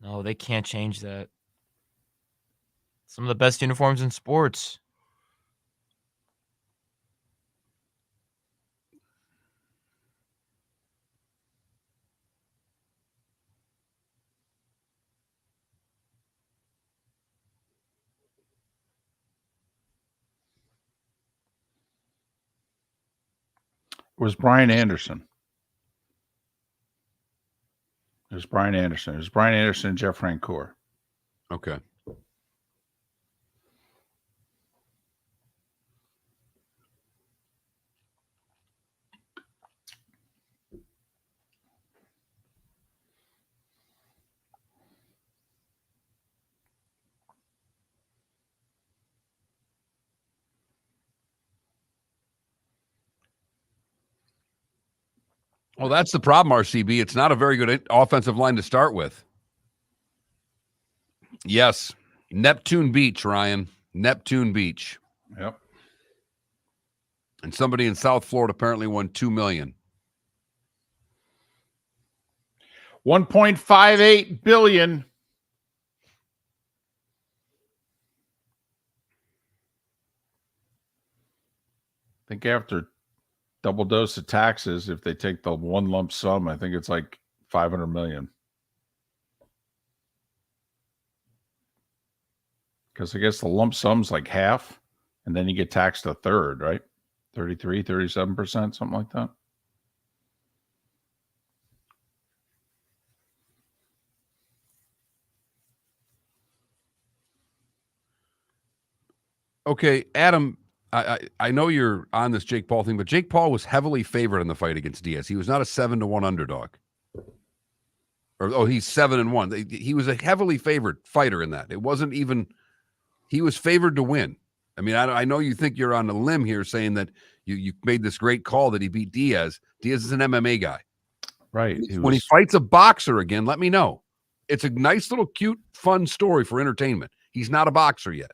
S4: No, they can't change that. Some of the best uniforms in sports.
S1: It was Brian Anderson. It was Brian Anderson. It was Brian Anderson and Jeff Francoeur.
S3: Okay. Well, that's the problem, RCB. It's not a very good offensive line to start with. Yes. Neptune Beach, Ryan. Neptune Beach.
S1: Yep.
S3: And somebody in South Florida apparently won $2 million.
S1: $1.58 billion. I think after double dose of taxes. If they take the one lump sum, I think it's like $500 million. Because I guess the lump sum's like half, and then you get taxed a third, right? 33, 37%, something like that.
S3: Okay, Adam, I know you're on this Jake Paul thing, but Jake Paul was heavily favored in the fight against Diaz. He was not a 7-1 underdog. He's 7-1. He was a heavily favored fighter in that. It wasn't even, he was favored to win. I mean, I know you think you're on a limb here saying that you made this great call that he beat Diaz. Diaz is an MMA guy.
S1: Right.
S3: When he fights a boxer again, let me know. It's a nice little cute, fun story for entertainment. He's not a boxer yet.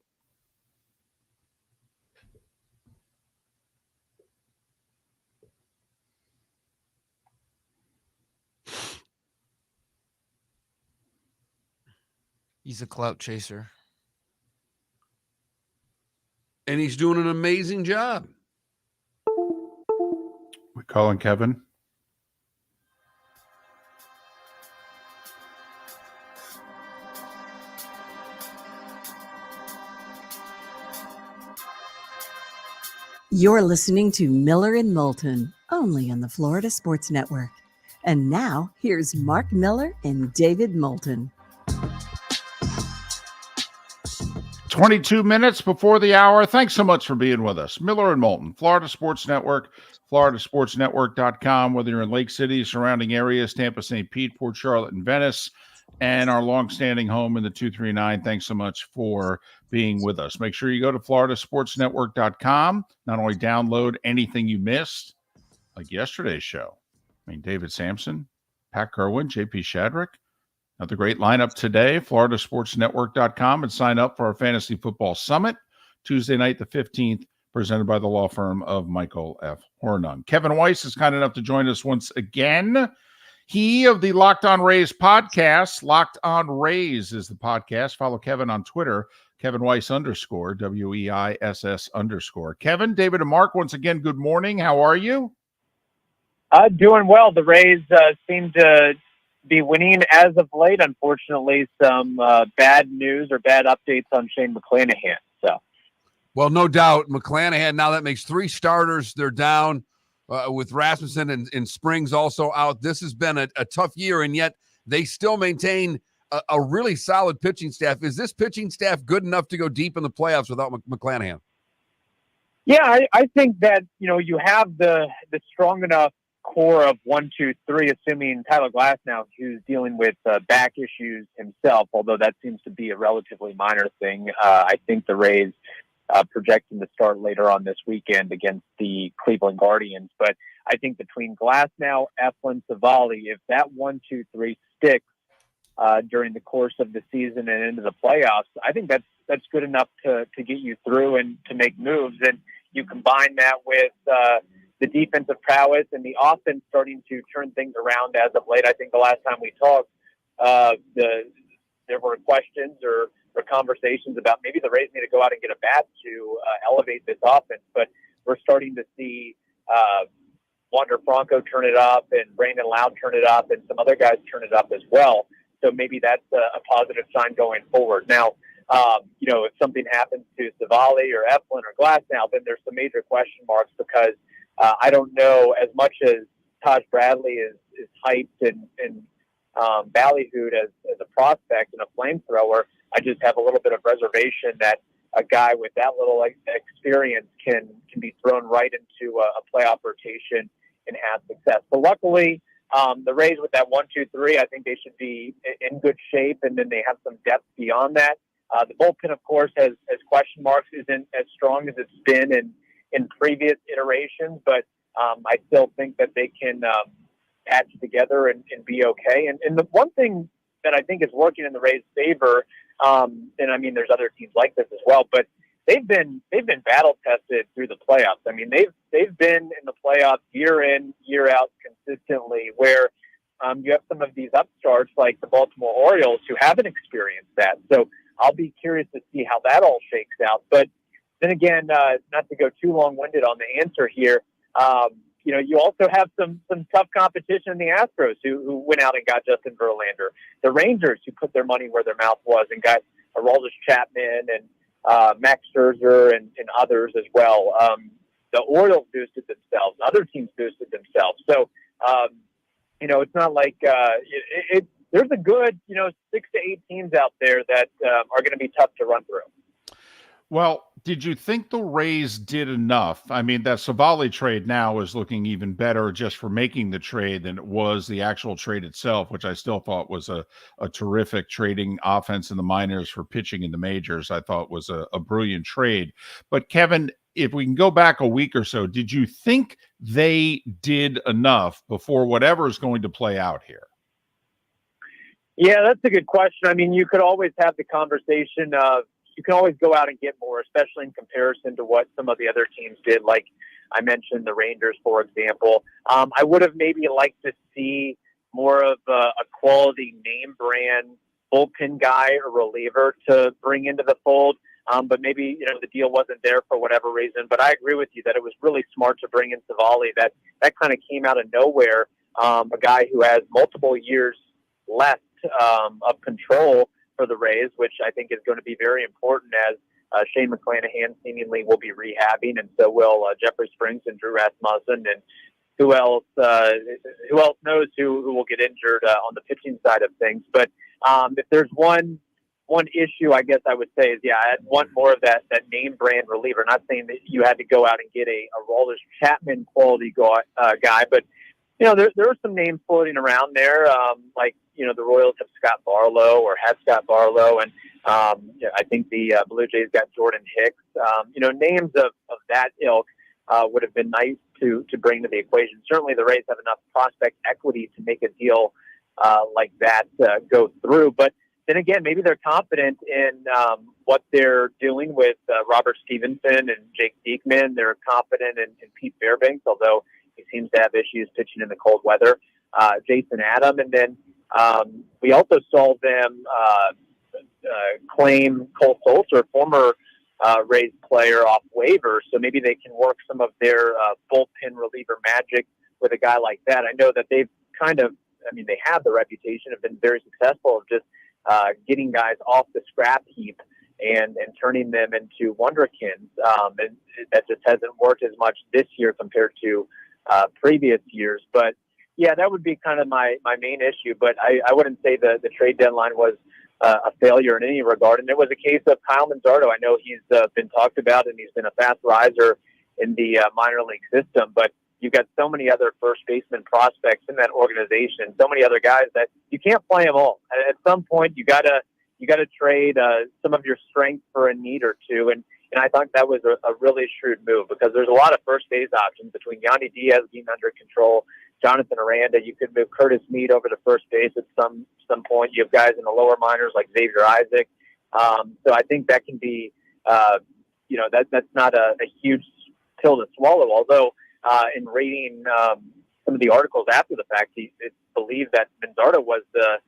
S4: He's a clout chaser.
S3: And he's doing an amazing job.
S1: We calling Kevin?
S2: You're listening to Miller and Moulton, only on the Florida Sports Network. And now, here's Mark Miller and David Moulton.
S1: 22 minutes before the hour. Thanks so much for being with us. Miller and Moulton, Florida Sports Network, floridasportsnetwork.com, whether you're in Lake City, surrounding areas, Tampa, St. Pete, Port Charlotte, and Venice, and our longstanding home in the 239. Thanks so much for being with us. Make sure you go to floridasportsnetwork.com. Not only download anything you missed, like yesterday's show. I mean, David Sampson, Pat Kerwin, JP Shadrick. Another great lineup today, floridasportsnetwork.com, and sign up for our Fantasy Football Summit, Tuesday night, the 15th, presented by the law firm of Michael F. Hornung. Kevin Weiss is kind enough to join us once again. He of the Locked On Rays podcast. Locked On Rays is the podcast. Follow Kevin on Twitter, Kevin Weiss _ WEISS_. Kevin, David, and Mark, once again, good morning. How are you?
S16: Doing well. The Rays seem to be winning as of late. Unfortunately, some bad news or bad updates on Shane McClanahan.
S3: Well, no doubt. McClanahan, now that makes 3 starters. They're down with Rasmussen and Springs also out. This has been a tough year, and yet they still maintain a really solid pitching staff. Is this pitching staff good enough to go deep in the playoffs without McClanahan?
S16: Yeah, I think that, you have the strong enough core of 1, 2, 3, assuming Tyler Glasnow, who's dealing with back issues himself, although that seems to be a relatively minor thing. I think the Rays projecting to start later on this weekend against the Cleveland Guardians. But I think between Glasnow, Eflin, Savali, if that 1, 2, 3 sticks during the course of the season and into the playoffs, I think that's good enough to get you through and to make moves. And you combine that with the defensive prowess and the offense starting to turn things around as of late. I think the last time we talked, there were questions or conversations about maybe the Rays need to go out and get a bat to elevate this offense. But we're starting to see Wander Franco turn it up and Brandon Loud turn it up and some other guys turn it up as well. So maybe that's a positive sign going forward. Now, if something happens to Savali or Eflin or Glasnow, then there's some major question marks because I don't know, as much as Taj Bradley is hyped and ballyhooed as a prospect and a flamethrower, I just have a little bit of reservation that a guy with that little experience can be thrown right into a playoff rotation and have success. But luckily, the Rays with that 1, 2, 3, I think they should be in good shape, and then they have some depth beyond that. The bullpen, of course, has question marks, isn't as strong as it's been in previous iterations, but I still think that they can patch together and be okay. And the one thing that I think is working in the Rays' favor, and I mean, there's other teams like this as well, but they've been battle tested through the playoffs. I mean, they've been in the playoffs year in, year out consistently, where you have some of these upstarts like the Baltimore Orioles who haven't experienced that. So I'll be curious to see how that all shakes out. But then again, not to go too long-winded on the answer here, you also have some tough competition in the Astros who went out and got Justin Verlander. The Rangers who put their money where their mouth was and got Aroldis Chapman and Max Scherzer and others as well. The Orioles boosted themselves. Other teams boosted themselves. So, it's not like there's a good, 6 to 8 teams out there that are going to be tough to run through.
S1: Well, did you think the Rays did enough? I mean, that Savali trade now is looking even better just for making the trade than it was the actual trade itself, which I still thought was a terrific trading offense in the minors for pitching in the majors. I thought was a brilliant trade. But Kevin, if we can go back a week or so, did you think they did enough before whatever is going to play out here?
S16: Yeah, that's a good question. I mean, you could always have the conversation of, you can always go out and get more, especially in comparison to what some of the other teams did. Like I mentioned, the Rangers, for example. I would have maybe liked to see more of a quality name brand bullpen guy or reliever to bring into the fold. But maybe, the deal wasn't there for whatever reason. But I agree with you that it was really smart to bring in Savali. That kind of came out of nowhere. A guy who has multiple years left of control for the Rays, which I think is going to be very important as Shane McClanahan seemingly will be rehabbing, and so will Jeffrey Springs and Drew Rasmussen, and who else knows who will get injured on the pitching side of things. But if there's one issue, I guess I would say is, I'd want more of that name brand reliever. Not saying that you had to go out and get a Aroldis Chapman quality guy, but there are some names floating around there, like the Royals have Scott Barlow or had Scott Barlow, and I think the Blue Jays got Jordan Hicks. Names of that ilk would have been nice to bring to the equation. Certainly, the Rays have enough prospect equity to make a deal like that go through. But then again, maybe they're confident in what they're doing with Robert Stevenson and Jake Diekman. They're confident in Pete Fairbanks, although he seems to have issues pitching in the cold weather. Jason Adam, and then we also saw them claim Cole Sulser, former Rays player, off waivers. So maybe they can work some of their bullpen reliever magic with a guy like that. I know that they've they have the reputation, have been very successful of just getting guys off the scrap heap and turning them into wonderkins. And that just hasn't worked as much this year compared to previous years. But yeah, that would be kind of my main issue. But I wouldn't say the trade deadline was a failure in any regard. And it was a case of Kyle Manzardo. I know he's been talked about and he's been a fast riser in the minor league system, but you've got so many other first baseman prospects in that organization, so many other guys that you can't play them all. At some point, you gotta trade some of your strength for a need or two. And I thought that was a really shrewd move, because there's a lot of first base options between Yandy Diaz being under control, Jonathan Aranda. You could move Curtis Mead over to first base at some point. You have guys in the lower minors like Xavier Isaac. So I think that can be, that's not a huge pill to swallow. Although in reading some of the articles after the fact, it's believed that Manzardo was the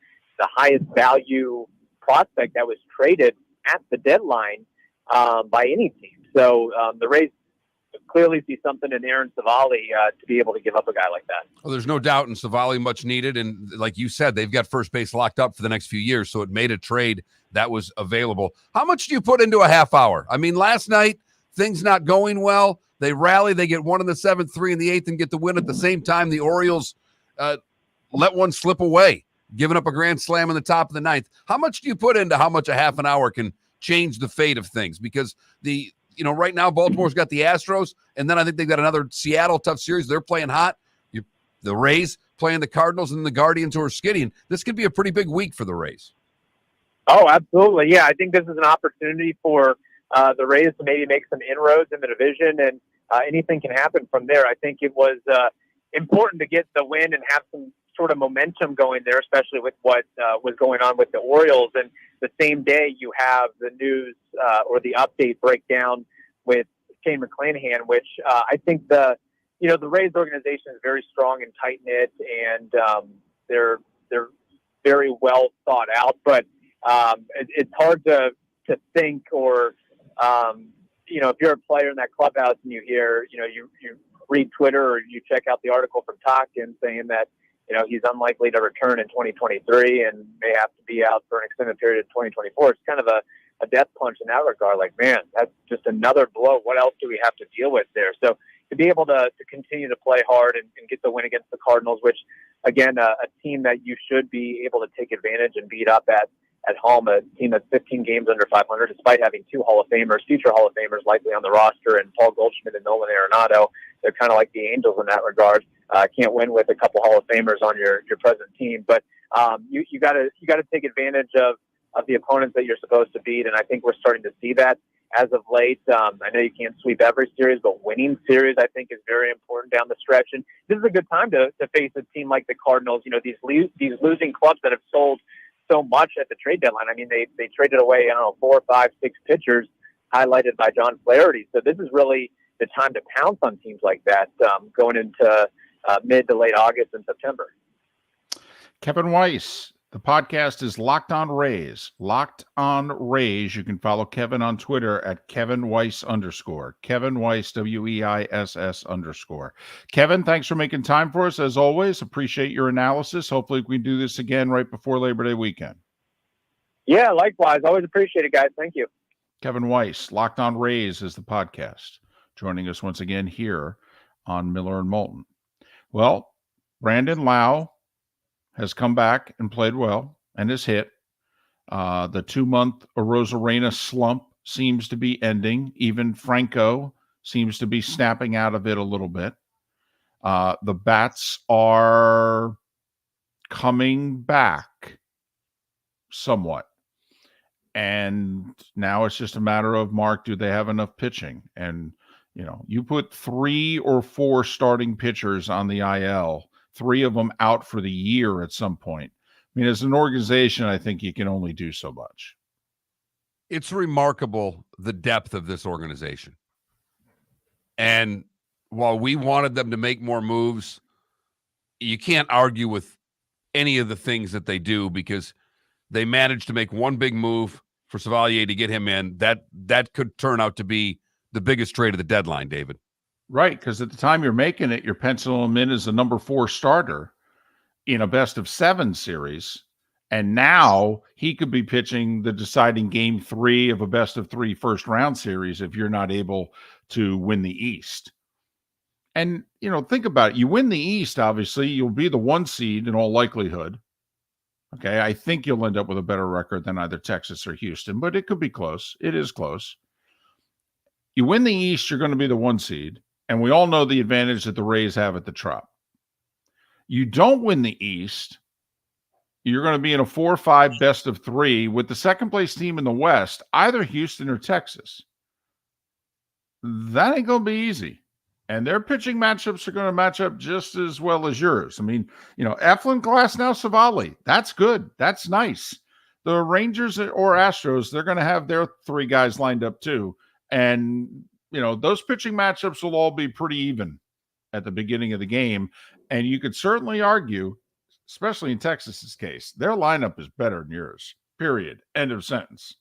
S16: highest value prospect that was traded at the deadline by any team. So the Rays clearly see something in Aaron Savali to be able to give up a guy like that.
S3: Well, there's no doubt in Savali, much needed. And like you said, they've got first base locked up for the next few years. So it made a trade that was available. How much do you put into a half hour? I mean, last night, things not going well. They rally, they get 1 in the 7th, 3 in the 8th, and get the win at the same time. The Orioles let one slip away, giving up a grand slam in the top of the 9th. How much do you put into how much a half an hour can change the fate of things? Because right now Baltimore's got the Astros, and then I think they've got another Seattle tough series. They're playing hot. The Rays playing the Cardinals and the Guardians, who are skidding. This could be a pretty big week for the Rays.
S16: Oh, absolutely. Yeah, I think this is an opportunity for the Rays to maybe make some inroads in the division, and anything can happen from there. I think it was important to get the win and have some sort of momentum going there, especially with what was going on with the Orioles. And the same day you have the news or the update breakdown with Shane McClanahan, which I think the Rays organization is very strong and tight knit, and they're very well thought out. But it's hard to think or if you're a player in that clubhouse and you hear, you read Twitter or you check out the article from Tompkins saying that, he's unlikely to return in 2023 and may have to be out for an extended period in 2024. It's kind of a death punch in that regard. Like, man, that's just another blow. What else do we have to deal with there? So to be able to continue to play hard and get the win against the Cardinals, which, again, a team that you should be able to take advantage and beat up at home, a team that's 15 games under 500, despite having two Hall of Famers, future Hall of Famers likely on the roster, and Paul Goldschmidt and Nolan Arenado. They're kind of like the Angels in that regard. Can't win with a couple Hall of Famers on your present team, but you got to take advantage of the opponents that you're supposed to beat, and I think we're starting to see that as of late. I know you can't sweep every series, but winning series I think is very important down the stretch, and this is a good time to face a team like the Cardinals. These losing clubs that have sold so much at the trade deadline. I mean, they traded away 4, 5, 6 pitchers, highlighted by John Flaherty. So this is really the time to pounce on teams like that going into mid to late August and September.
S1: Kevin Weiss, the podcast is Locked On Rays. Locked On Rays. You can follow Kevin on Twitter at @KevinWeiss_. Kevin Weiss, WEISS_. Kevin, thanks for making time for us as always. Appreciate your analysis. Hopefully we can do this again right before Labor Day weekend.
S16: Yeah, likewise. Always appreciate it, guys. Thank you.
S1: Kevin Weiss, Locked On Rays is the podcast. Joining us once again here on Miller and Moulton. Well, Brandon Lau has come back and played well and has hit. The 2-month Arozarena slump seems to be ending. Even Franco seems to be snapping out of it a little bit. The bats are coming back somewhat. And now it's just a matter of, Mark, do they have enough pitching? And, you put 3 or 4 starting pitchers on the IL, 3 of them out for the year at some point. I mean, as an organization, I think you can only do so much.
S3: It's remarkable, the depth of this organization. And while we wanted them to make more moves, you can't argue with any of the things that they do, because they managed to make one big move for Chevalier to get him in. That could turn out to be the biggest trade of the deadline, David.
S1: Right, because at the time you're making it, you're penciling him in as a number 4 starter in a best-of-7 series, and now he could be pitching the deciding game 3 of a best-of-3 first-round series if you're not able to win the East. And, think about it. You win the East, obviously, you'll be the 1 seed in all likelihood. Okay, I think you'll end up with a better record than either Texas or Houston, but it could be close. It is close. You win the East, you're going to be the 1 seed. And we all know the advantage that the Rays have at the Trop. You don't win the East, you're going to be in a 4-5 best-of-3 with the second-place team in the West, either Houston or Texas. That ain't going to be easy. And their pitching matchups are going to match up just as well as yours. I mean, Eflin, Glasnow, Savali, that's good. That's nice. The Rangers or Astros, they're going to have their 3 guys lined up too. And those pitching matchups will all be pretty even at the beginning of the game. And you could certainly argue, especially in Texas's case, their lineup is better than yours, period. End of sentence.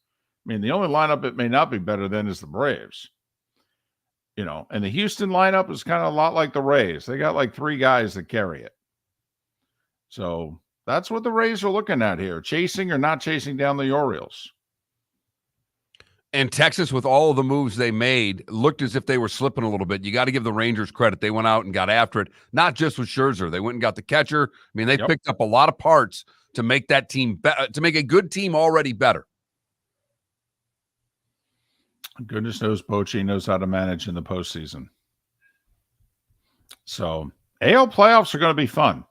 S1: I mean, the only lineup it may not be better than is the Braves. And the Houston lineup is kind of a lot like the Rays. They got like 3 guys that carry it. So that's what the Rays are looking at here, chasing or not chasing down the Orioles.
S3: And Texas, with all of the moves they made, looked as if they were slipping a little bit. You got to give the Rangers credit. They went out and got after it, not just with Scherzer. They went and got the catcher. I mean, they picked up a lot of parts to make that team to make a good team already better.
S1: Goodness knows Bochy knows how to manage in the postseason. So AL playoffs are going to be fun.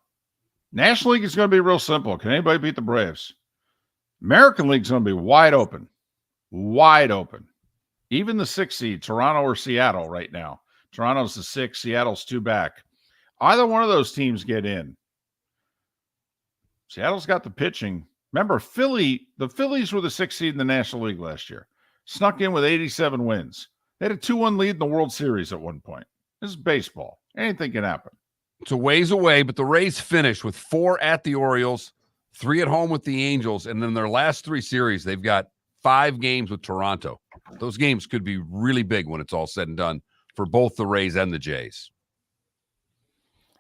S1: National League is going to be real simple. Can anybody beat the Braves? American League is going to be wide open. Wide open. Even the 6th seed, Toronto or Seattle right now. Toronto's the 6, Seattle's 2 back. Either one of those teams get in. Seattle's got the pitching. Remember, the Phillies were the 6th seed in the National League last year. Snuck in with 87 wins. They had a 2-1 lead in the World Series at one point. This is baseball. Anything can happen.
S3: It's a ways away, but the Rays finished with 4 at the Orioles, 3 at home with the Angels, and then their last 3 series, they've got 5 games with Toronto. Those games could be really big when it's all said and done for both the Rays and the Jays.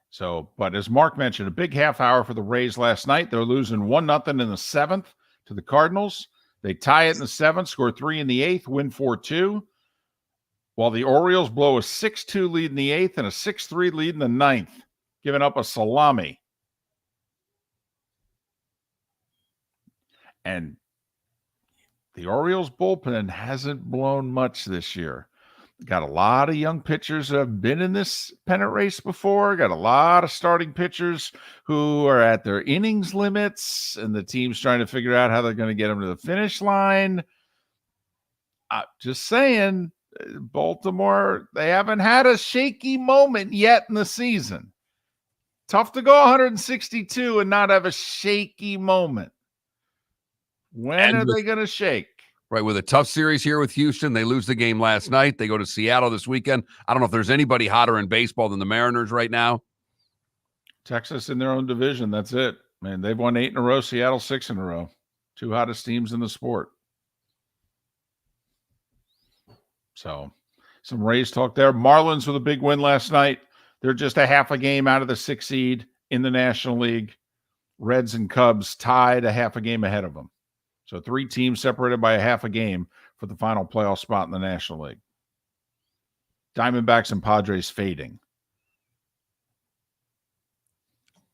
S1: So, but as Mark mentioned, a big half hour for the Rays last night. They're losing 1-0 in the 7th to the Cardinals. They tie it in the 7th, score 3 in the 8th, win 4-2. While the Orioles blow a 6-2 lead in the 8th and a 6-3 lead in the 9th, giving up a salami. And the Orioles bullpen hasn't blown much this year. Got a lot of young pitchers that have been in this pennant race before. Got a lot of starting pitchers who are at their innings limits, and the team's trying to figure out how they're going to get them to the finish line. Just saying, Baltimore, they haven't had a shaky moment yet in the season. Tough to go 162 and not have a shaky moment. When are they going to shake?
S3: Right, with a tough series here with Houston. They lose the game last night. They go to Seattle this weekend. I don't know if there's anybody hotter in baseball than the Mariners right now.
S1: Texas in their own division. That's it. Man, they've won 8 in a row. Seattle 6 in a row. 2 hottest teams in the sport. So, some Rays talk there. Marlins with a big win last night. They're just a half a game out of the 6th seed in the National League. Reds and Cubs tied a half a game ahead of them. So 3 teams separated by a half a game for the final playoff spot in the National League. Diamondbacks and Padres fading.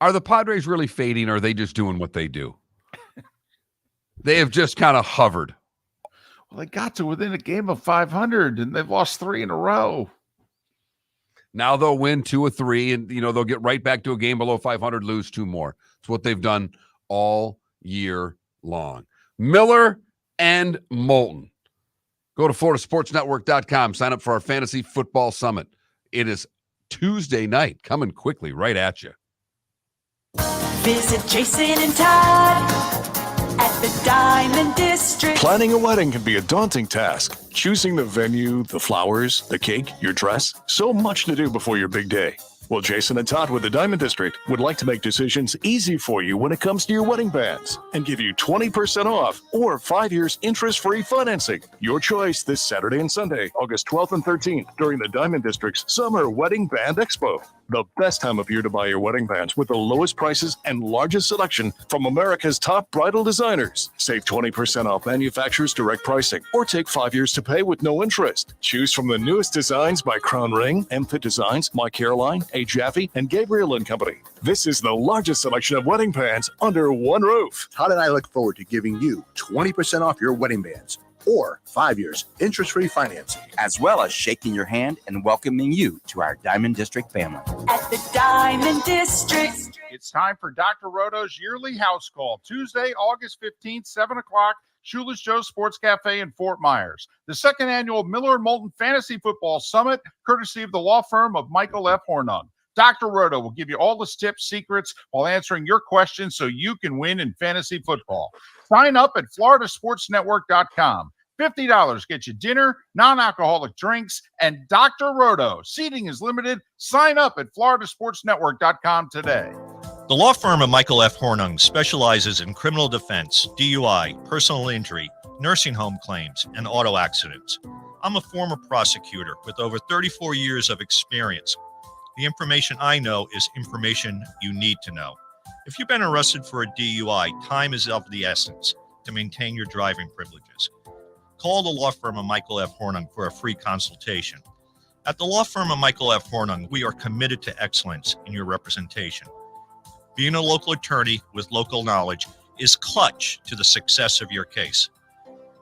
S3: Are the Padres really fading, or are they just doing what they do? They have just kind of hovered.
S1: Well, they got to within a game of 500, and they've lost 3 in a row.
S3: Now they'll win 2 or 3, and they'll get right back to a game below 500, lose 2 more. It's what they've done all year long. Miller and Moulton. Go to FloridaSportsNetwork.com. Sign up for our Fantasy Football Summit. It is Tuesday night, coming quickly right at you.
S11: Visit Jason and Todd at the Diamond District.
S17: Planning a wedding can be a daunting task. Choosing the venue, the flowers, the cake, your dress. So much to do before your big day. Well, Jason and Todd with the Diamond District would like to make decisions easy for you when it comes to your wedding bands and give you 20% off or 5 years interest-free financing. Your choice this Saturday and Sunday, August 12th and 13th, during the Diamond District's Summer Wedding Band Expo. The best time of year to buy your wedding bands with the lowest prices and largest selection from America's top bridal designers. Save 20% off manufacturer's direct pricing or take 5 years to pay with no interest. Choose from the newest designs by Crown Ring, M-Fit Designs, My Caroline, A. Jaffe, and Gabriel & Company. This is the largest selection of wedding bands under one roof.
S13: Todd and I look forward to giving you 20% off your wedding bands or 5 years interest-free financing,
S12: as well as shaking your hand and welcoming you to our Diamond District family.
S11: At the Diamond District.
S1: It's time for Dr. Roto's yearly house call. Tuesday, August 15th, 7 o'clock, Shoeless Joe's Sports Cafe in Fort Myers. The second annual Miller and Moulton Fantasy Football Summit, courtesy of the law firm of Michael F. Hornung. Dr. Roto will give you all the tips, secrets, while answering your questions so you can win in fantasy football. Sign up at FloridaSportsNetwork.com. $50 gets you dinner, non-alcoholic drinks, and Dr. Roto. Seating is limited. Sign up at FloridaSportsNetwork.com today.
S5: The law firm of Michael F. Hornung specializes in criminal defense, DUI, personal injury, nursing home claims, and auto accidents. I'm a former prosecutor with over 34 years of experience. The information I know is information you need to know. If you've been arrested for a DUI, time is of the essence to maintain your driving privileges. Call the law firm of Michael F. Hornung for a free consultation. At the law firm of Michael F. Hornung, we are committed to excellence in your representation. Being a local attorney with local knowledge is clutch to the success of your case.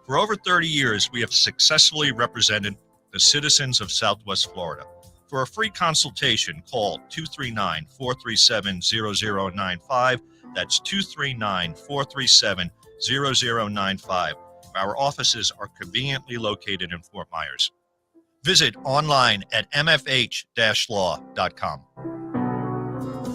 S5: For over 30 years, we have successfully represented the citizens of Southwest Florida. For a free consultation, call 239-437-0095. That's 239-437-0095. Our offices are conveniently located in Fort Myers. Visit online at mfh-law.com.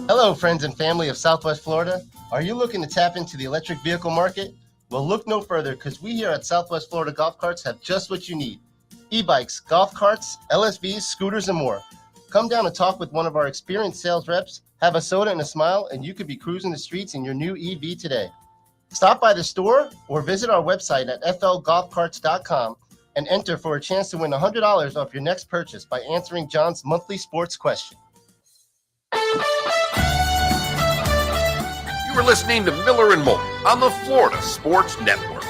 S7: Hello, friends and family of Southwest Florida. Are you looking to tap into the electric vehicle market? Well, look no further, because we here at Southwest Florida Golf Carts have just what you need. E-bikes, golf carts, LSVs, scooters, and more. Come down and talk with one of our experienced sales reps, have a soda and a smile, and you could be cruising the streets in your new EV today. Stop by the store or visit our website at flgolfcarts.com and enter for a chance to win $100 off your next purchase by answering John's monthly sports question.
S8: You are listening to Miller and Moulton on the Florida Sports Network.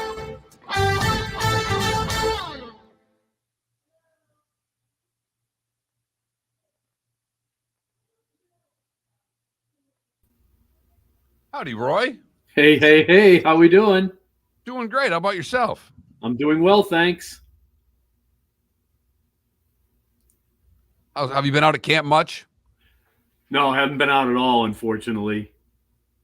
S3: Howdy, Roy.
S18: Hey, how we doing?
S3: Doing great. How about yourself?
S18: I'm doing well, thanks.
S3: Have you been out at camp much?
S18: No, I haven't been out at all, unfortunately.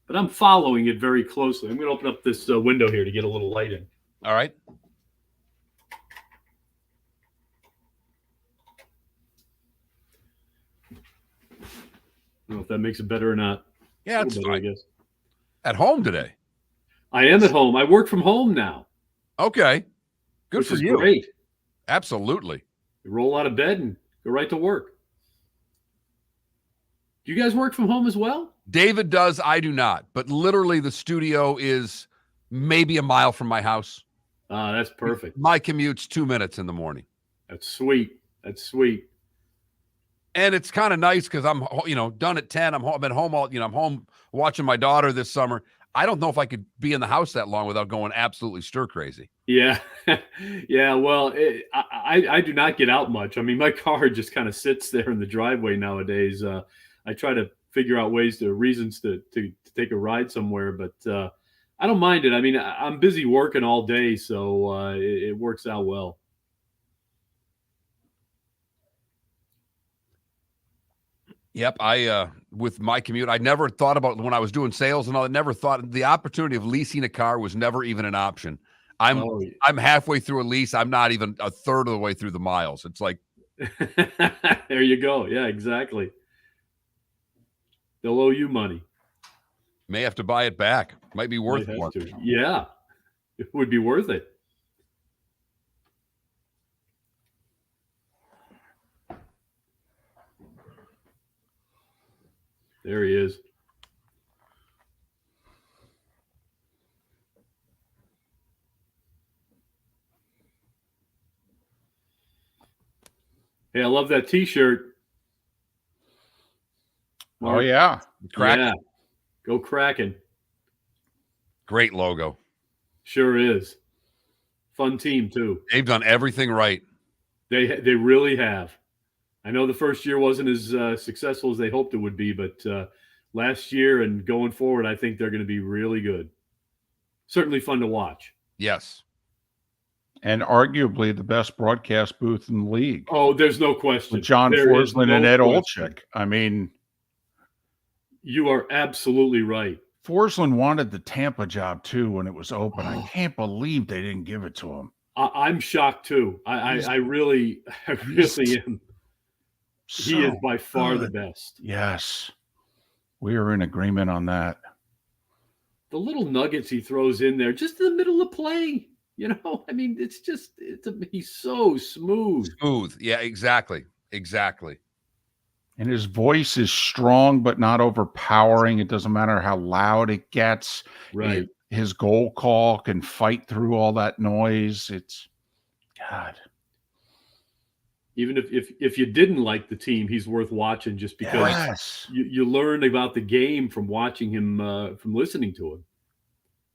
S18: But I'm following it very closely. I'm going to open up this window here to get a little light in.
S3: All right.
S18: I don't know if that makes it better or not.
S3: Yeah, it's
S18: better, I guess.
S3: At home today.
S18: I am at home. I work from home now.
S3: Okay. Good
S18: which
S3: for
S18: is
S3: you.
S18: Great.
S3: Absolutely.
S18: You roll out of bed and go right to work. Do you guys work from home as well?
S3: David does. I do not. But literally the studio is maybe a mile from my house.
S18: That's perfect.
S3: My commute's 2 minutes in the morning.
S18: That's sweet. That's sweet.
S3: And it's kind of nice because I'm, done at 10. I've been home I'm home watching my daughter this summer. I don't know if I could be in the house that long without going absolutely stir crazy.
S18: Yeah. Yeah. Well, I do not get out much. I mean, my car just kind of sits there in the driveway nowadays. I try to figure out reasons to take a ride somewhere, but I don't mind it. I mean, I'm busy working all day, so it works out well.
S3: Yep. With my commute, I never thought about when I was doing sales and all. I never thought the opportunity of leasing a car was never even an option. I'm halfway through a lease. I'm not even a third of the way through the miles. It's like,
S18: there you go. Yeah, exactly. They'll owe you money.
S3: May have to buy it back. Might be worth more.
S18: Yeah, it would be worth it. There he is. Hey, I love that T-shirt.
S1: Oh, yeah.
S3: Kraken.
S18: Yeah. Go Kraken.
S3: Great logo.
S18: Sure is. Fun team, too.
S3: They've done everything right.
S18: They really have. I know the first year wasn't as successful as they hoped it would be, but last year and going forward, I think they're going to be really good. Certainly fun to watch.
S3: Yes.
S1: And arguably the best broadcast booth in the league.
S18: Oh, there's no question.
S1: With John Forsland and Ed Olczyk. I mean,
S18: you are absolutely right.
S1: Forsland wanted the Tampa job too when it was open. I can't believe they didn't give it to him.
S18: I'm shocked too. I really am. He is by far the best.
S1: Yes. We are in agreement on that.
S18: The little nuggets he throws in there, just in the middle of play. I mean, he's so smooth.
S3: Smooth. Yeah, exactly. Exactly.
S1: And his voice is strong, but not overpowering. It doesn't matter how loud it gets.
S18: Right.
S1: His goal call can fight through all that noise. It's God.
S18: Even if you didn't like the team, he's worth watching just because you learn about the game from watching him, from listening to him.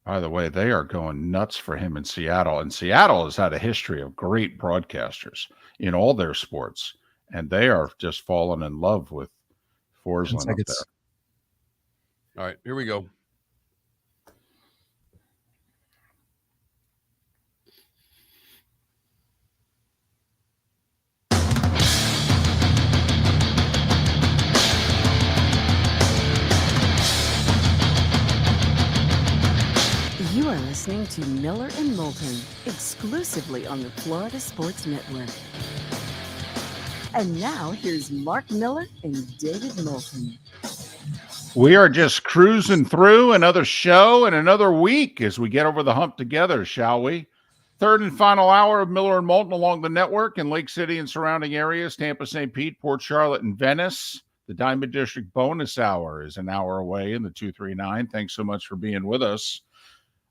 S1: By the way, they are going nuts for him in Seattle. And Seattle has had a history of great broadcasters in all their sports. And they are just falling in love with Forsland up there.
S3: All right, here we go.
S2: You are listening to Miller and Moulton, exclusively on the Florida Sports Network. And now here's Mark Miller and David Moulton.
S1: We are just cruising through another show and another week as we get over the hump together, shall we? Third and final hour of Miller and Moulton along the network in Lake City and surrounding areas, Tampa, St. Pete, Port Charlotte, and Venice. The Diamond District bonus hour is an hour away in the 239. Thanks so much for being with us.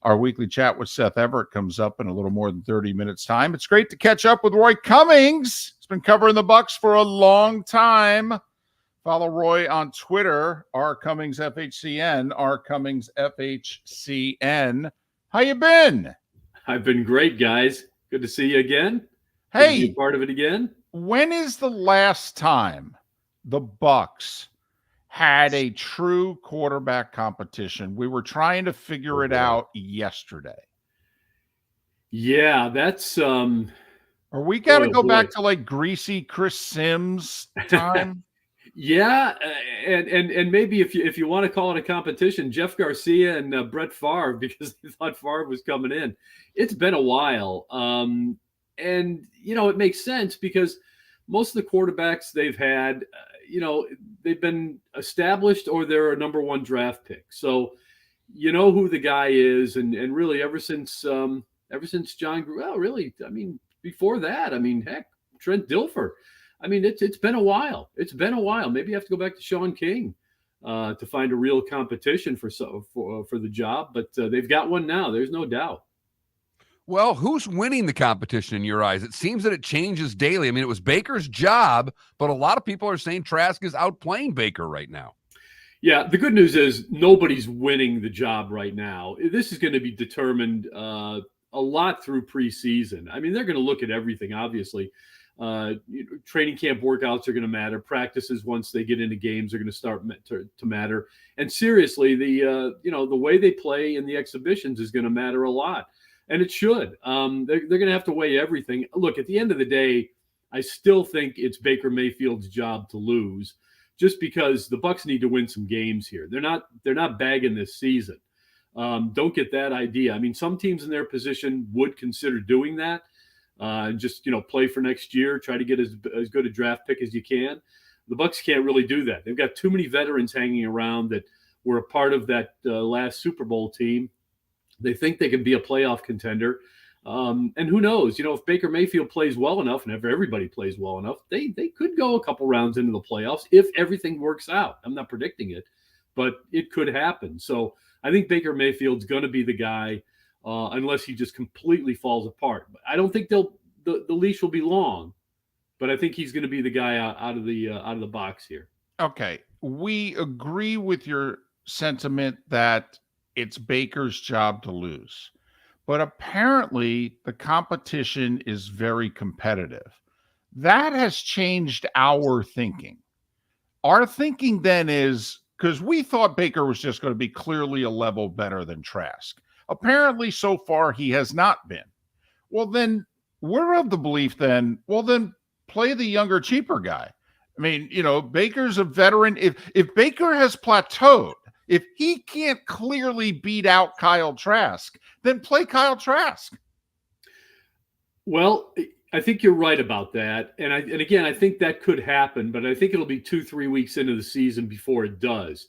S1: Our weekly chat with Seth Everett comes up in a little more than 30 minutes time. It's great to catch up with Roy Cummings. He's been covering the Bucs for a long time. Follow Roy on Twitter, rcummingsfhcn, rcummingsfhcn. How you been?
S18: I've been great, guys. Good to see you again.
S1: Hey,
S18: good to be a part of it again.
S1: When is the last time the Bucs had a true quarterback competition? We were trying to figure it out yesterday.
S18: Yeah, that's
S1: or we got to go back to like greasy Chris Sims time.
S18: Yeah, and maybe if you want to call it a competition, Jeff Garcia and Brett Favre, because they thought Favre was coming in. It's been a while, and it makes sense because most of the quarterbacks they've had, they've been established or they're a number one draft pick. So you know who the guy is, and really ever since John grew, well, really, I mean, before that, I mean, heck, Trent Dilfer. I mean, it's been a while. It's been a while. Maybe you have to go back to Sean King to find a real competition for the job. But they've got one now. There's no doubt.
S3: Well, who's winning the competition in your eyes? It seems that it changes daily. I mean, it was Baker's job, but a lot of people are saying Trask is outplaying Baker right now.
S18: Yeah, the good news is nobody's winning the job right now. This is going to be determined a lot through preseason. I mean, they're going to look at everything, obviously. Training camp workouts are going to matter. Practices once they get into games are going to start to matter. And seriously, the way they play in the exhibitions is going to matter a lot, and it should. They're going to have to weigh everything. Look, at the end of the day, I still think it's Baker Mayfield's job to lose, just because the Bucs need to win some games here. They're not bagging this season. Don't get that idea. I mean, some teams in their position would consider doing that. Just play for next year, try to get as good a draft pick as you can. The Bucs can't really do that. They've got too many veterans hanging around that were a part of that last Super Bowl team. They think they can be a playoff contender, and who knows? If Baker Mayfield plays well enough, and if everybody plays well enough, they could go a couple rounds into the playoffs if everything works out. I'm not predicting it, but it could happen. So I think Baker Mayfield's going to be the guy. Unless he just completely falls apart. But I don't think the leash will be long, but I think he's going to be the guy out of the box here.
S1: Okay, we agree with your sentiment that it's Baker's job to lose, but apparently the competition is very competitive. That has changed our thinking. Our thinking then is, because we thought Baker was just going to be clearly a level better than Trask. Apparently, so far, he has not been. Well, then we're of the belief then play the younger, cheaper guy. I mean, Baker's a veteran. If Baker has plateaued, if he can't clearly beat out Kyle Trask, then play Kyle Trask.
S18: Well, I think you're right about that. And again, I think that could happen, but I think it'll be 2-3 weeks into the season before it does.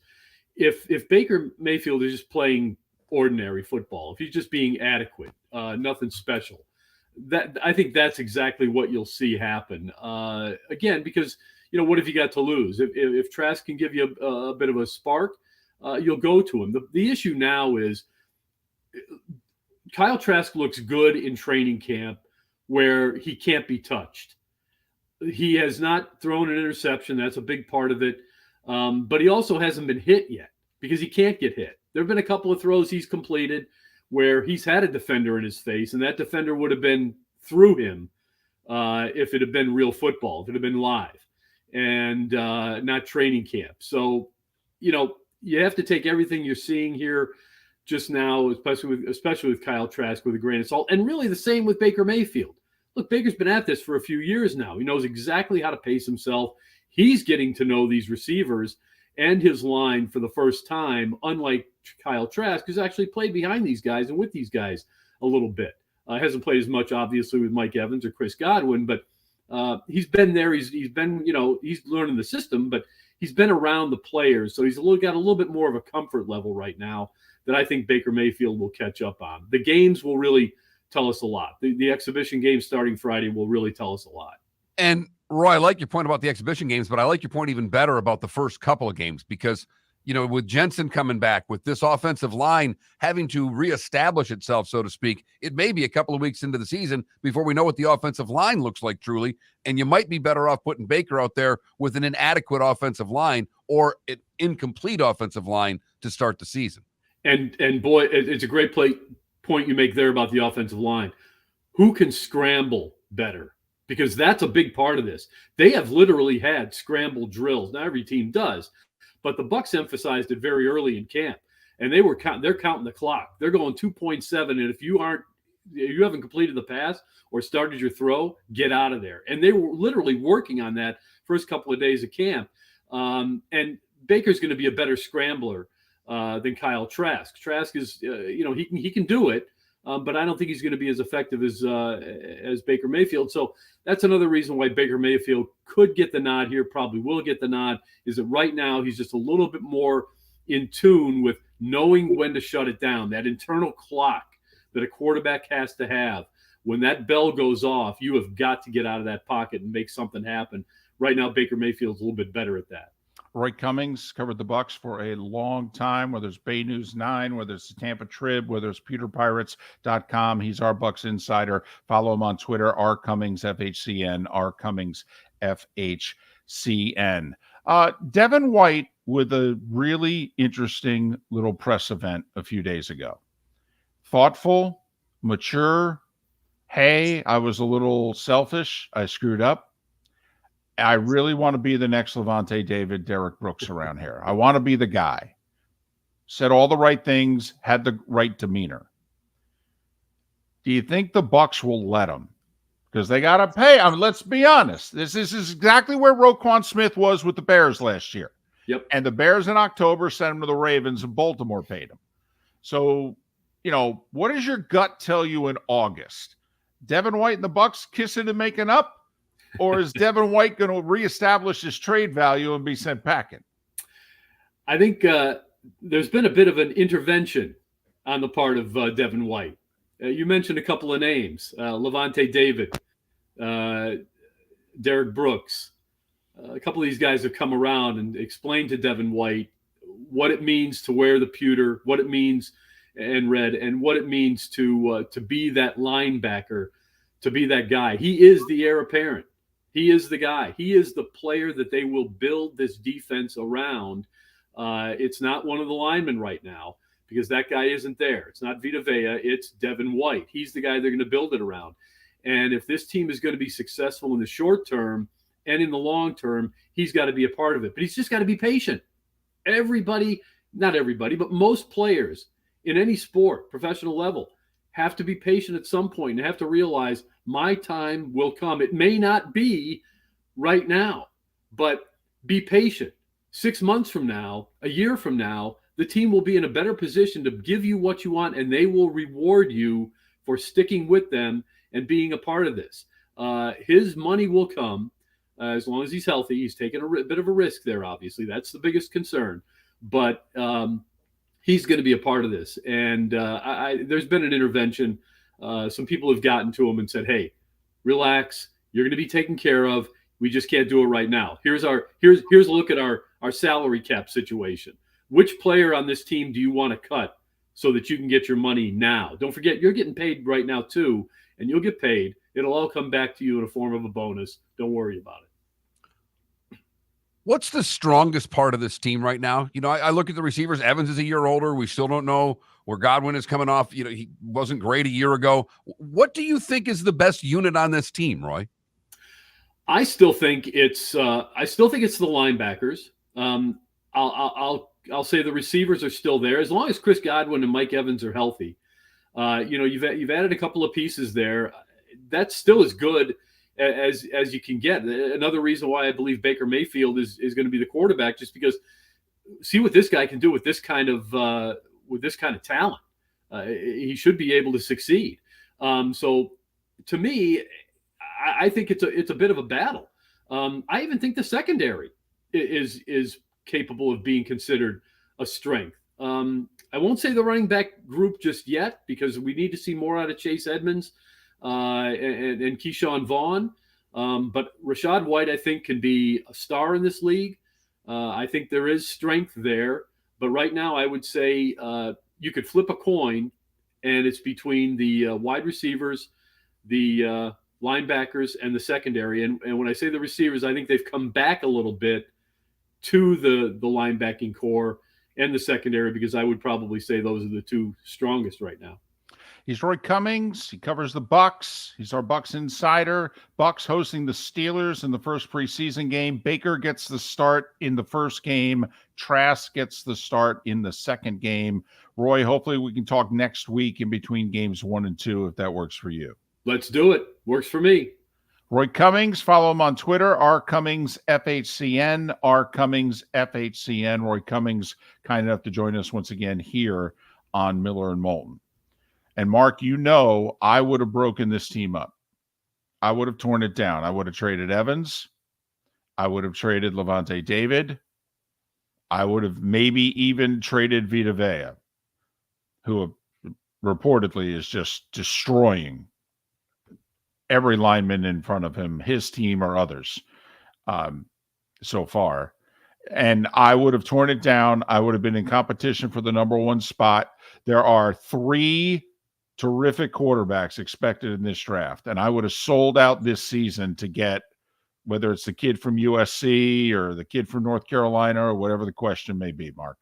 S18: If Baker Mayfield is just playing ordinary football, if he's just being adequate, nothing special, that I think that's exactly what you'll see happen. Again, because what have you got to lose? If Trask can give you a bit of a spark, you'll go to him. The issue now is Kyle Trask looks good in training camp where he can't be touched. He has not thrown an interception. That's a big part of it. But he also hasn't been hit yet because he can't get hit. There have been a couple of throws he's completed where he's had a defender in his face, and that defender would have been through him if it had been real football, if it had been live and not training camp. So, you have to take everything you're seeing here just now, especially with Kyle Trask, with a grain of salt, and really the same with Baker Mayfield. Look, Baker's been at this for a few years now. He knows exactly how to pace himself. He's getting to know these receivers and his line for the first time, unlike Kyle Trask, who's actually played behind these guys and with these guys a little bit. Hasn't played as much, obviously, with Mike Evans or Chris Godwin, but he's been there. He's been, he's learning the system, but he's been around the players. So he's got a little bit more of a comfort level right now that I think Baker Mayfield will catch up on. The games will really tell us a lot. The exhibition games starting Friday will really tell us a lot.
S3: And Roy, I like your point about the exhibition games, but I like your point even better about the first couple of games, because with Jensen coming back, with this offensive line having to reestablish itself, so to speak, it may be a couple of weeks into the season before we know what the offensive line looks like truly. And you might be better off putting Baker out there with an inadequate offensive line or an incomplete offensive line to start the season.
S18: And boy, it's a great point you make there about the offensive line. Who can scramble better? Because that's a big part of this. They have literally had scramble drills. Not every team does. But the Bucs emphasized it very early in camp, and they're counting the clock. They're going 2.7, and if you haven't completed the pass or started your throw, get out of there. And they were literally working on that first couple of days of camp. And Baker's going to be a better scrambler than Kyle Trask. Trask is, he can do it, but I don't think he's going to be as effective as Baker Mayfield. So that's another reason why Baker Mayfield could get the nod here, probably will get the nod, is that right now he's just a little bit more in tune with knowing when to shut it down, that internal clock that a quarterback has to have. When that bell goes off, you have got to get out of that pocket and make something happen. Right now, Baker Mayfield's a little bit better at that.
S1: Roy Cummings covered the Bucs for a long time, whether it's Bay News 9, whether it's the Tampa Trib, whether it's PeterPirates.com. He's our Bucs insider. Follow him on Twitter, rcummings, FHCN, rcummings, FHCN. Devin White with a really interesting little press event a few days ago. Thoughtful, mature. Hey, I was a little selfish. I screwed up. I really want to be the next Levante David, Derek Brooks around here. I want to be the guy. Said all the right things, had the right demeanor. Do you think the Bucs will let him? Because they got to pay. I mean, let's be honest. This is exactly where Roquan Smith was with the Bears last year.
S18: Yep.
S1: And the Bears in October sent him to the Ravens, and Baltimore paid him. So, what does your gut tell you in August? Devin White and the Bucs kissing and making up? Or is Devin White going to reestablish his trade value and be sent packing?
S18: I think there's been a bit of an intervention on the part of Devin White. You mentioned a couple of names, Levante David, Derek Brooks. A couple of these guys have come around and explained to Devin White what it means to wear the pewter, what it means and red, and what it means to be that linebacker, to be that guy. He is the heir apparent. He is the guy. He is the player that they will build this defense around. It's not one of the linemen right now because that guy isn't there. It's not Vita Vea. It's Devin White. He's the guy they're going to build it around. And if this team is going to be successful in the short term and in the long term, he's got to be a part of it. But he's just got to be patient. Not everybody, but most players in any sport, professional level, have to be patient at some point and have to realize my time will come. It may not be right now, but be patient. 6 months from now, a year from now, the team will be in a better position to give you what you want, and they will reward you for sticking with them and being a part of this. His money will come as long as he's healthy. He's taking a bit of a risk there, obviously. That's the biggest concern. But he's going to be a part of this. And there's been an intervention. Some people have gotten to him and said, hey, relax. You're going to be taken care of. We just can't do it right now. Here's a look at our salary cap situation. Which player on this team do you want to cut so that you can get your money now? Don't forget, you're getting paid right now too, and you'll get paid. It'll all come back to you in a form of a bonus. Don't worry about it.
S3: What's the strongest part of this team right now? I look at the receivers. Evans is a year older. We still don't know where Godwin is coming off. He wasn't great a year ago. What do you think is the best unit on this team, Roy?
S18: I still think it's the linebackers. I'll say the receivers are still there as long as Chris Godwin and Mike Evans are healthy. You've added a couple of pieces there. That's still as good as you can get. Another reason why I believe Baker Mayfield is going to be the quarterback, just because see what this guy can do with this kind of talent. He should be able to succeed. So to me, I think it's a bit of a battle. I even think the secondary is capable of being considered a strength. I won't say the running back group just yet because we need to see more out of Chase Edmonds and Keyshawn Vaughn. But Rachaad White, I think, can be a star in this league. I think there is strength there. But right now, I would say you could flip a coin, and it's between the wide receivers, the linebackers, and the secondary. And when I say the receivers, I think they've come back a little bit to the linebacking core and the secondary, because I would probably say those are the two strongest right now.
S1: He's Roy Cummings. He covers the Bucs. He's our Bucs insider. Bucs hosting the Steelers in the first preseason game. Baker gets the start in the first game. Trask gets the start in the second game. Roy, hopefully we can talk next week in between games 1 and 2 if that works for you.
S18: Let's do it. Works for me.
S1: Roy Cummings, follow him on Twitter, rcummingsfhcn, rcummingsfhcn. Roy Cummings, kind enough to join us once again here on Miller and Moulton. And Mark, I would have broken this team up. I would have torn it down. I would have traded Evans. I would have traded Levante David. I would have maybe even traded Vita Vea, who reportedly is just destroying every lineman in front of him, his team or others, so far. And I would have torn it down. I would have been in competition for the number 1 spot. There are 3 terrific quarterbacks expected in this draft, and I would have sold out this season to get, whether it's the kid from USC or the kid from North Carolina or whatever the question may be, Mark.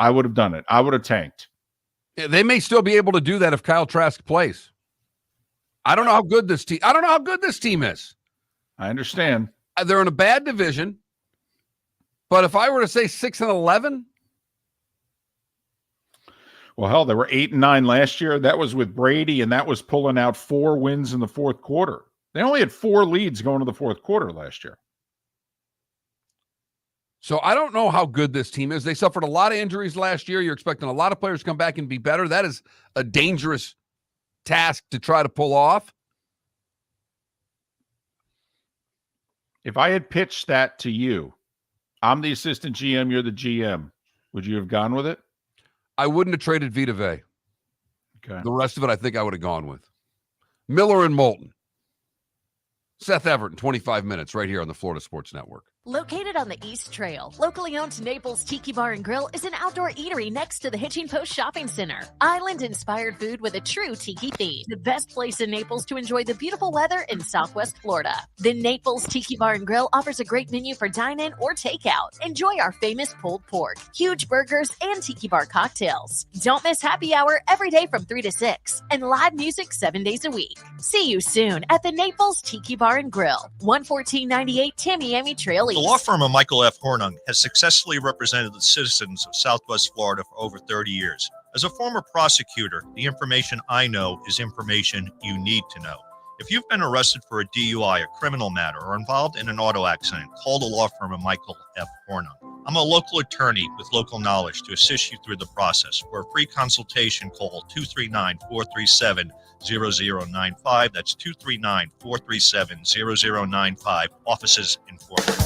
S1: I would have done it. I would have tanked.
S3: Yeah, they may still be able to do that if Kyle Trask plays. I don't know how good this team is.
S1: I understand.
S3: They're in a bad division, but if I were to say 6-11,
S1: well, hell, they were 8-9 last year. That was with Brady, and that was pulling out 4 wins in the fourth quarter. They only had 4 leads going to the fourth quarter last year.
S3: So I don't know how good this team is. They suffered a lot of injuries last year. You're expecting a lot of players to come back and be better. That is a dangerous task to try to pull off.
S1: If I had pitched that to you, I'm the assistant GM, you're the GM, would you have gone with it?
S3: I wouldn't have traded Vita Vea.
S1: Okay.
S3: The rest of it, I think I would have gone with Miller and Moulton. Seth Everett in 25 minutes right here on the Florida Sports Network.
S6: Located on the East Trail, locally owned Naples Tiki Bar and Grill is an outdoor eatery next to the Hitching Post Shopping Center. Island-inspired food with a true tiki theme. The best place in Naples to enjoy the beautiful weather in Southwest Florida. The Naples Tiki Bar and Grill offers a great menu for dine-in or takeout. Enjoy our famous pulled pork, huge burgers, and tiki bar cocktails. Don't miss happy hour every day from 3 to 6 and live music 7 days a week. See you soon at the Naples Tiki Bar and Grill, 11498 Tamiami Trail East.
S5: The law firm of Michael F. Hornung has successfully represented the citizens of Southwest Florida for over 30 years. As a former prosecutor, the information I know is information you need to know. If you've been arrested for a DUI, a criminal matter, or involved in an auto accident, call the law firm of Michael F. Hornung. I'm a local attorney with local knowledge to assist you through the process. For a free consultation, call 239-437-0095. That's 239-437-0095. Offices in Fort Worth.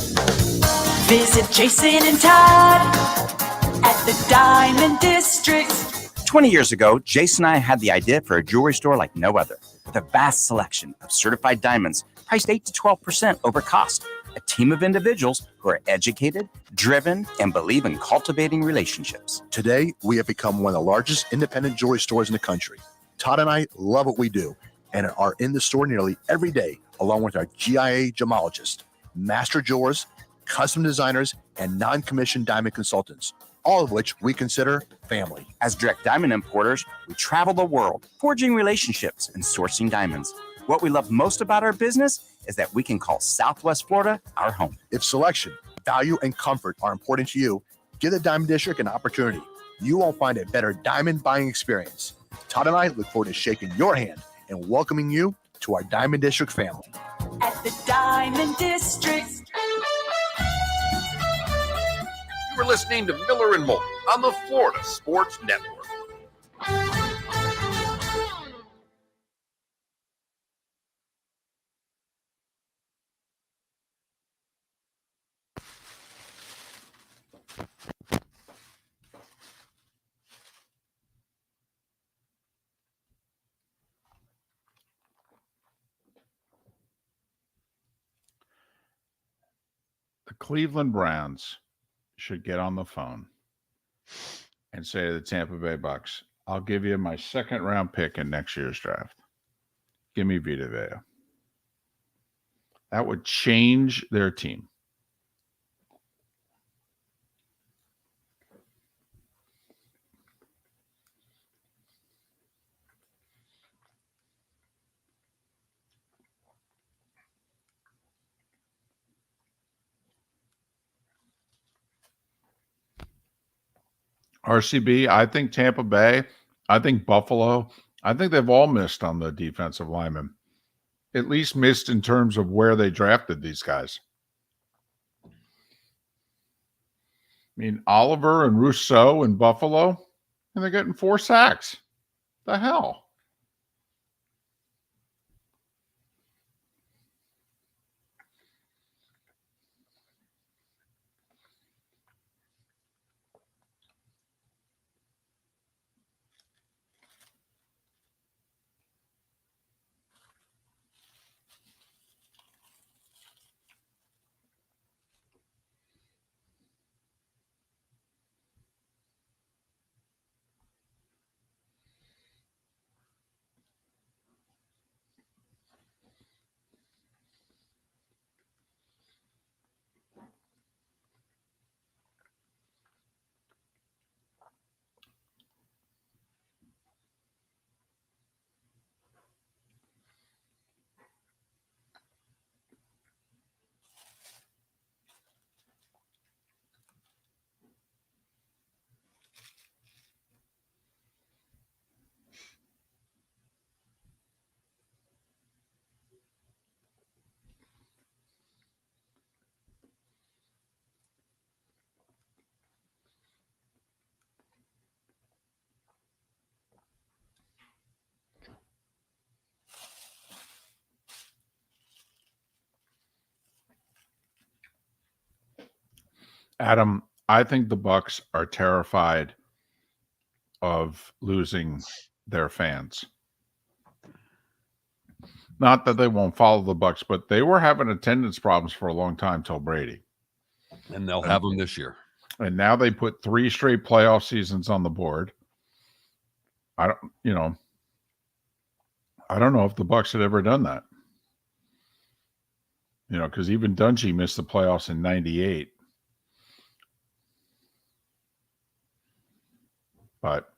S11: Visit Jason and Todd at the Diamond District.
S12: 20 years ago, Jason and I had the idea for a jewelry store like no other, with a vast selection of certified diamonds priced 8 to 12% over cost. A team of individuals who are educated, driven, and believe in cultivating relationships.
S13: Today, we have become one of the largest independent jewelry stores in the country. Todd and I love what we do and are in the store nearly every day, along with our GIA gemologists, master jewelers, custom designers, and non-commissioned diamond consultants, all of which we consider family.
S12: As direct diamond importers, we travel the world, forging relationships and sourcing diamonds. What we love most about our business is that we can call Southwest Florida our home.
S13: If selection, value, and comfort are important to you, give the Diamond District an opportunity. You won't find a better diamond buying experience. Todd and I look forward to shaking your hand and welcoming you to our Diamond District family.
S11: At the Diamond District.
S8: You were listening to Miller and Moulton on the Florida Sports Network.
S1: The Cleveland Browns should get on the phone and say to the Tampa Bay Bucs, I'll give you my second round pick in next year's draft. Give me Vita Vea. That would change their team. RCB, I think Tampa Bay, I think Buffalo, I think they've all missed on the defensive linemen. At least missed in terms of where they drafted these guys. I mean, Oliver and Rousseau in Buffalo, and they're getting 4 sacks. The hell? Adam, I think the Bucs are terrified of losing their fans. Not that they won't follow the Bucs, but they were having attendance problems for a long time till Brady.
S3: And they'll have them this year.
S1: And now they put 3 straight playoff seasons on the board. I don't know if the Bucs had ever done that. Because even Dungy missed the playoffs in 98. But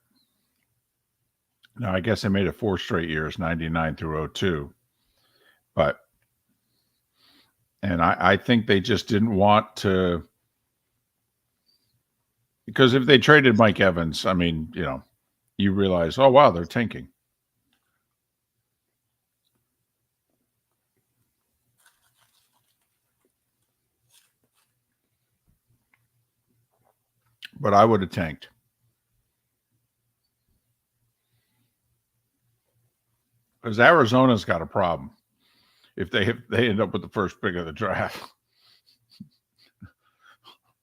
S1: now I guess they made it 4 straight years, 99 through 02. And I think they just didn't want to, because if they traded Mike Evans, I mean, you realize, oh, wow, they're tanking. But I would have tanked. Because Arizona's got a problem. If they end up with the first pick of the draft,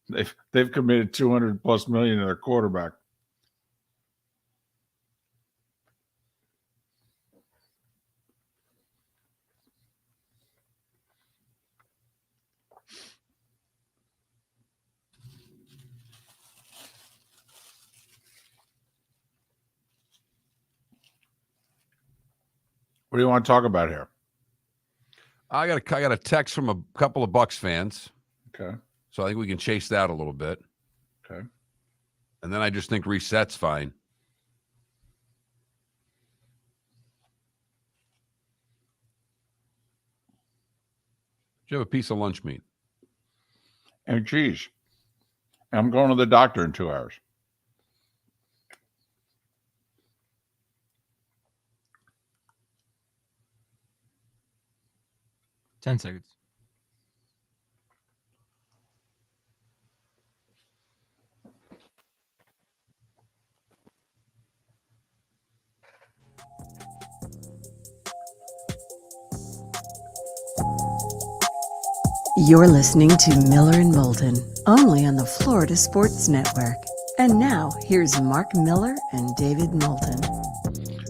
S1: they've committed $200+ million to their quarterback. What do you want to talk about here?
S3: I got a text from a couple of Bucs fans.
S1: Okay.
S3: So I think we can chase that a little bit.
S1: Okay.
S3: And then I just think reset's fine. Do you have a piece of lunch meat?
S1: And cheese. I'm going to the doctor in 2 hours.
S4: Ten seconds.
S2: You're listening to Miller and Moulton, only on the Florida Sports Network. And now, here's Mark Miller and David Moulton.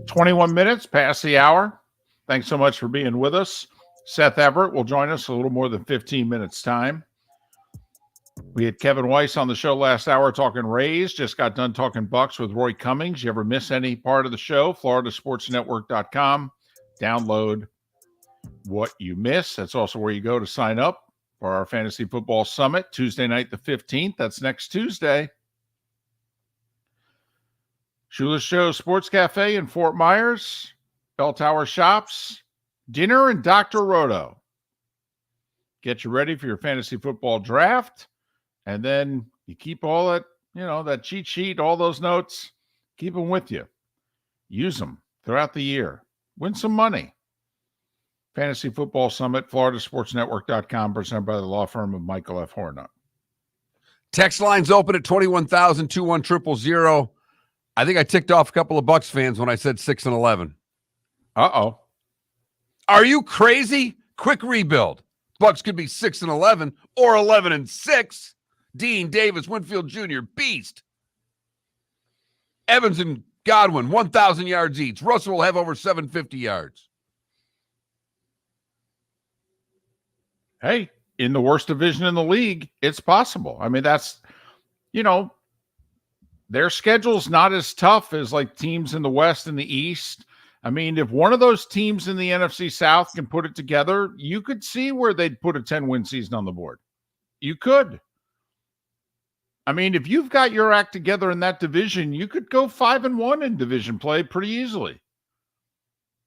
S1: 21 minutes past the hour. Thanks so much for being with us. Seth Everett will join us a little more than 15 minutes time. We had Kevin Weiss on the show last hour talking Rays. Just got done talking Bucs with Roy Cummings. You ever miss any part of the show? FloridaSportsNetwork.com. Download what you miss. That's also where you go to sign up for our Fantasy Football Summit, Tuesday night the 15th. That's next Tuesday. Shula's Show Sports Cafe in Fort Myers. Bell Tower Shops. Dinner and Dr. Roto. Get you ready for your fantasy football draft. And then you keep all that, that cheat sheet, all those notes, keep them with you. Use them throughout the year. Win some money. Fantasy Football Summit, FloridaSportsNetwork.com, presented by the law firm of Michael F. Hornung.
S3: Text lines open at 21,000, 21,000. I think I ticked off a couple of Bucs fans when I said 6-11.
S1: Uh-oh.
S3: Are you crazy? Quick rebuild. Bucs could be 6-11 or 11-6. Dean Davis, Winfield Jr., beast. Evans and Godwin, 1,000 yards each. Russell will have over 750 yards.
S1: Hey, in the worst division in the league, it's possible. I mean, that's, their schedule's not as tough as like teams in the West and the East. I mean, if one of those teams in the NFC South can put it together, you could see where they'd put a 10-win season on the board. You could. I mean, if you've got your act together in that division, you could go 5-1 in division play pretty easily.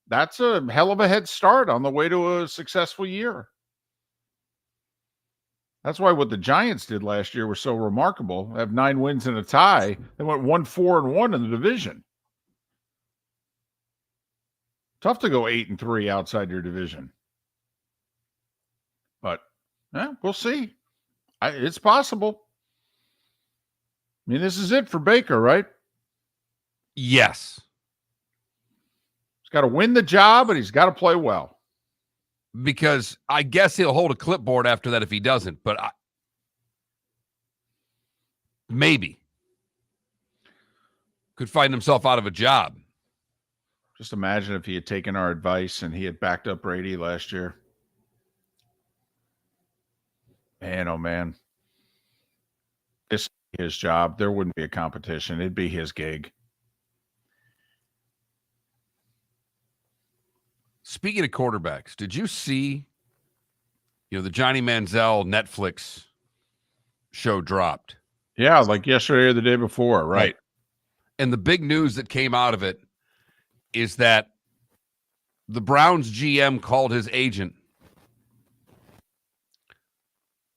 S1: That's a hell of a head start on the way to a successful year. That's why what the Giants did last year was so remarkable. They have 9 wins and a tie. They went 1-4-1 in the division. Tough to go 8-3 outside your division. But we'll see. It's possible. I mean, this is it for Baker, right?
S3: Yes.
S1: He's got to win the job, and he's got to play well.
S3: Because I guess he'll hold a clipboard after that if he doesn't. But maybe. Could find himself out of a job.
S1: Just imagine if he had taken our advice and he had backed up Brady last year. Man, oh man. This is his job. There wouldn't be a competition. It'd be his gig.
S3: Speaking of quarterbacks, did you see, the Johnny Manziel Netflix show dropped?
S1: Yeah, like yesterday or the day before, right?
S3: And the big news that came out of it is that the Browns GM called his agent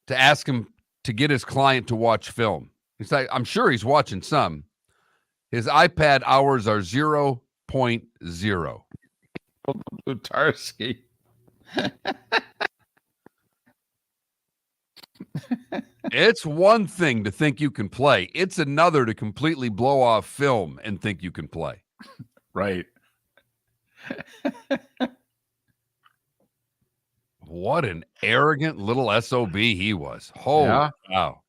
S3: to ask him to get his client to watch film. He's like, I'm sure he's watching some. His iPad hours are 0.0.
S1: Tarski.
S3: It's one thing to think you can play. It's another to completely blow off film and think you can play.
S1: Right.
S3: What an arrogant little SOB he was. Holy cow.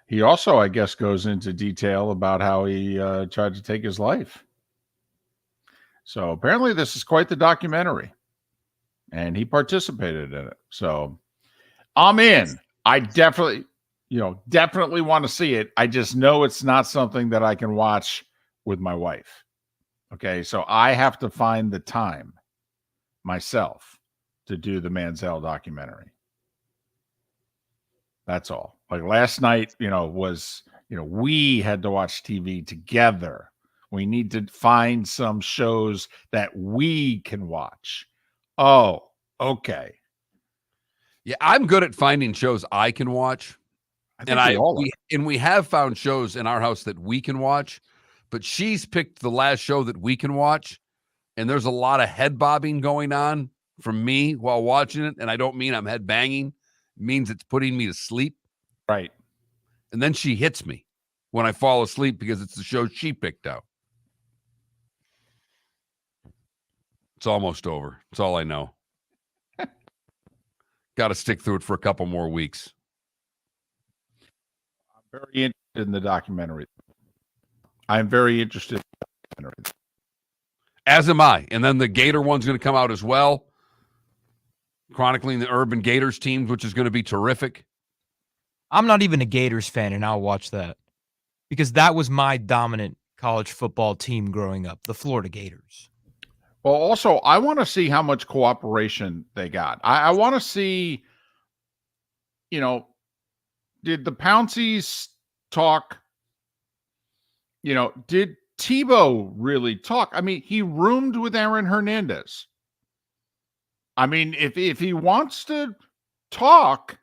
S1: He also, I guess, goes into detail about how he tried to take his life. So apparently this is quite the documentary. And he participated in it. So I'm in. I definitely want to see it. I just know it's not something that I can watch with my wife. Okay, so I have to find the time myself to do the Manziel documentary. That's all. Like last night, we had to watch TV together. We need to find some shows that we can watch. Oh, okay.
S3: Yeah, I'm good at finding shows I can watch. We have found shows in our house that we can watch, but she's picked the last show that we can watch, and there's a lot of head bobbing going on from me while watching it, and I don't mean I'm head banging. It means it's putting me to sleep.
S1: Right.
S3: And then she hits me when I fall asleep because it's the show she picked out. It's almost over. That's all I know. Got to stick through it for a couple more weeks.
S1: I'm very interested in the documentary. I'm very interested in the documentary.
S3: As am I. And then the Gator one's going to come out as well, chronicling the Urban Gators teams, which is going to be terrific.
S4: I'm not even a Gators fan, and I'll watch that because that was my dominant college football team growing up, the Florida Gators.
S1: Well, also, I want to see how much cooperation they got. I want to see, did the Pounceys talk? Did Tebow really talk? I mean, he roomed with Aaron Hernandez. I mean, if he wants to talk,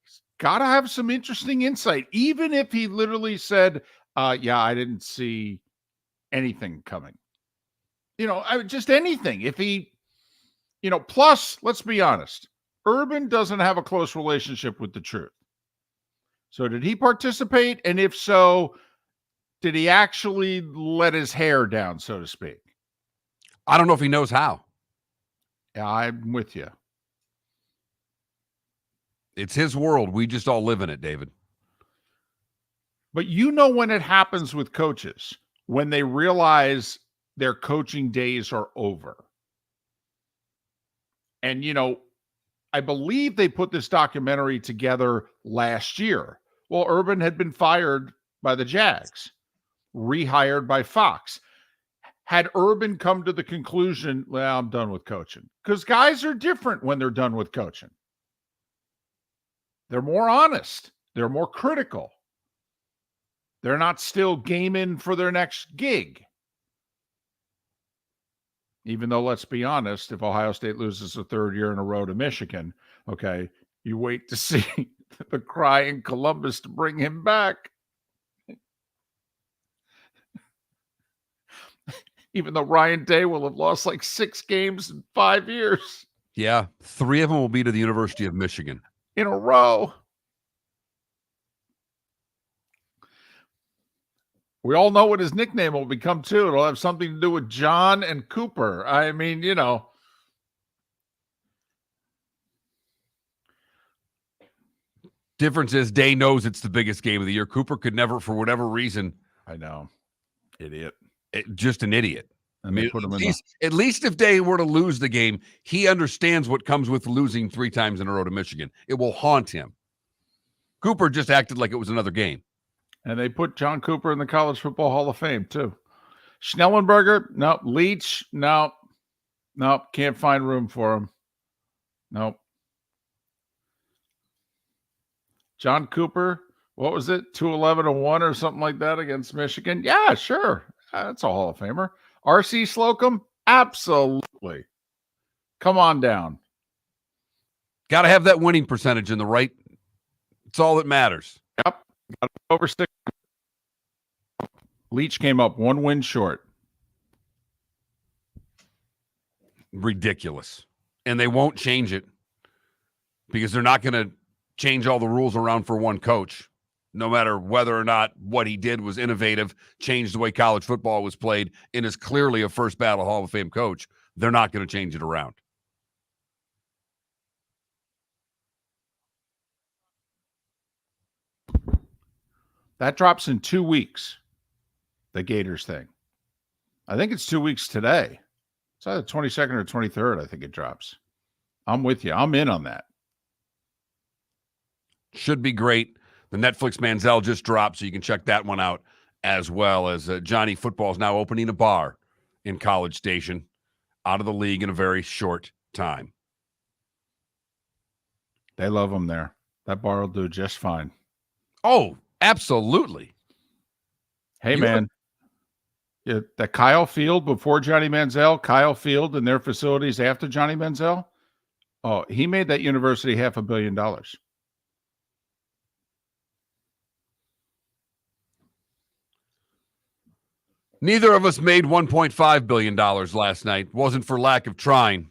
S1: he's got to have some interesting insight, even if he literally said, yeah, I didn't see anything coming. Just anything. If he, plus, let's be honest, Urban doesn't have a close relationship with the truth. So did he participate? And if so, did he actually let his hair down, so to speak?
S3: I don't know if he knows how.
S1: Yeah, I'm with you.
S3: It's his world. We just all live in it, David.
S1: But when it happens with coaches, when they realize their coaching days are over. And, I believe they put this documentary together last year. Well, Urban had been fired by the Jags, rehired by Fox. Had Urban come to the conclusion, well, I'm done with coaching? Because guys are different when they're done with coaching. They're more honest. They're more critical. They're not still gaming for their next gig. Even though, let's be honest, if Ohio State loses a third year in a row to Michigan, okay, you wait to see the cry in Columbus to bring him back. Even though Ryan Day will have lost like 6 games in 5 years.
S3: Yeah, 3 of them will be to the University of Michigan.
S1: In a row. We all know what his nickname will become, too. It'll have something to do with John and Cooper. I mean,
S3: Difference is Day knows it's the biggest game of the year. Cooper could never, for whatever reason.
S1: I know. Idiot.
S3: Just an idiot.
S1: And
S3: I mean, at least if Day were to lose the game, he understands what comes with losing 3 times in a row to Michigan. It will haunt him. Cooper just acted like it was another game.
S1: And they put John Cooper in the College Football Hall of Fame, too. Schnellenberger, nope. Leach, nope. Nope. Can't find room for him. Nope. John Cooper, what was it? 211-1 or something like that against Michigan? Yeah, sure. That's a Hall of Famer. R.C. Slocum? Absolutely. Come on down.
S3: Got to have that winning percentage in the right. It's all that matters.
S1: Yep. Got over 6. Leach came up 1 win short.
S3: Ridiculous. And they won't change it because they're not going to change all the rules around for one coach, no matter whether or not what he did was innovative, changed the way college football was played, and is clearly a first ballot Hall of Fame coach. They're not going to change it around.
S1: That drops in 2 weeks, the Gators thing. I think it's 2 weeks today. It's either 22nd or 23rd, I think it drops. I'm with you. I'm in on that.
S3: Should be great. The Netflix Manziel just dropped, so you can check that one out, as well as Johnny Football is now opening a bar in College Station, out of the league in a very short time.
S1: They love him there. That bar will do just fine.
S3: Oh, absolutely.
S1: Hey, man. That Kyle Field before Johnny Manziel, Kyle Field and their facilities after Johnny Manziel, oh, he made that university $500 million.
S3: Neither of us made $1.5 billion last night. Wasn't for lack of trying.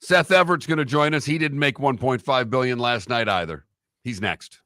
S3: Seth Everett's going to join us. He didn't make $1.5 billion last night either. He's next.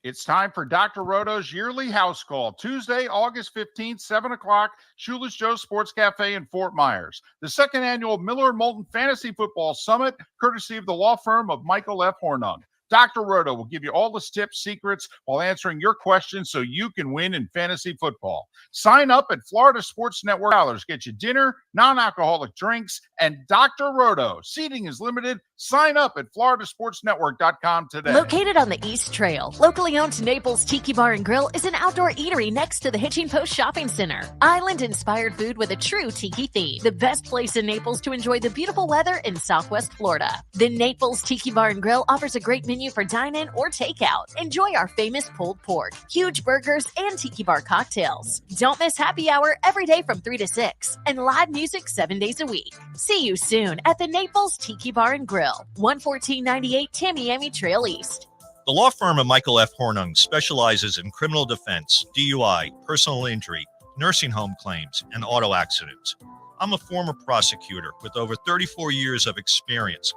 S1: It's time for Dr. Roto's yearly house call. Tuesday, August 15th, 7 o'clock, Shoeless Joe's Sports Cafe in Fort Myers. The second annual Miller & Moulton Fantasy Football Summit, courtesy of the law firm of Michael F. Hornung. Dr. Roto will give you all the tips, secrets, while answering your questions so you can win in fantasy football. Sign up at Florida Sports Network. Get you dinner, non-alcoholic drinks, and Dr. Roto. Seating is limited. Sign up at floridasportsnetwork.com today.
S6: Located on the East Trail, locally owned Naples Tiki Bar and Grill is an outdoor eatery next to the Hitching Post Shopping Center. Island-inspired food with a true tiki theme. The best place in Naples to enjoy the beautiful weather in Southwest Florida. The Naples Tiki Bar and Grill offers a great menu for dine-in or takeout. Enjoy our famous pulled pork, huge burgers, and tiki bar cocktails. Don't miss happy hour every day from 3 to 6 and live music 7 days a week. See you soon at the Naples Tiki Bar and Grill, 11498 Tamiami Trail East.
S5: The law firm of Michael F. Hornung specializes in criminal defense, DUI, personal injury, nursing home claims, and auto accidents. I'm a former prosecutor with over 34 years of experience.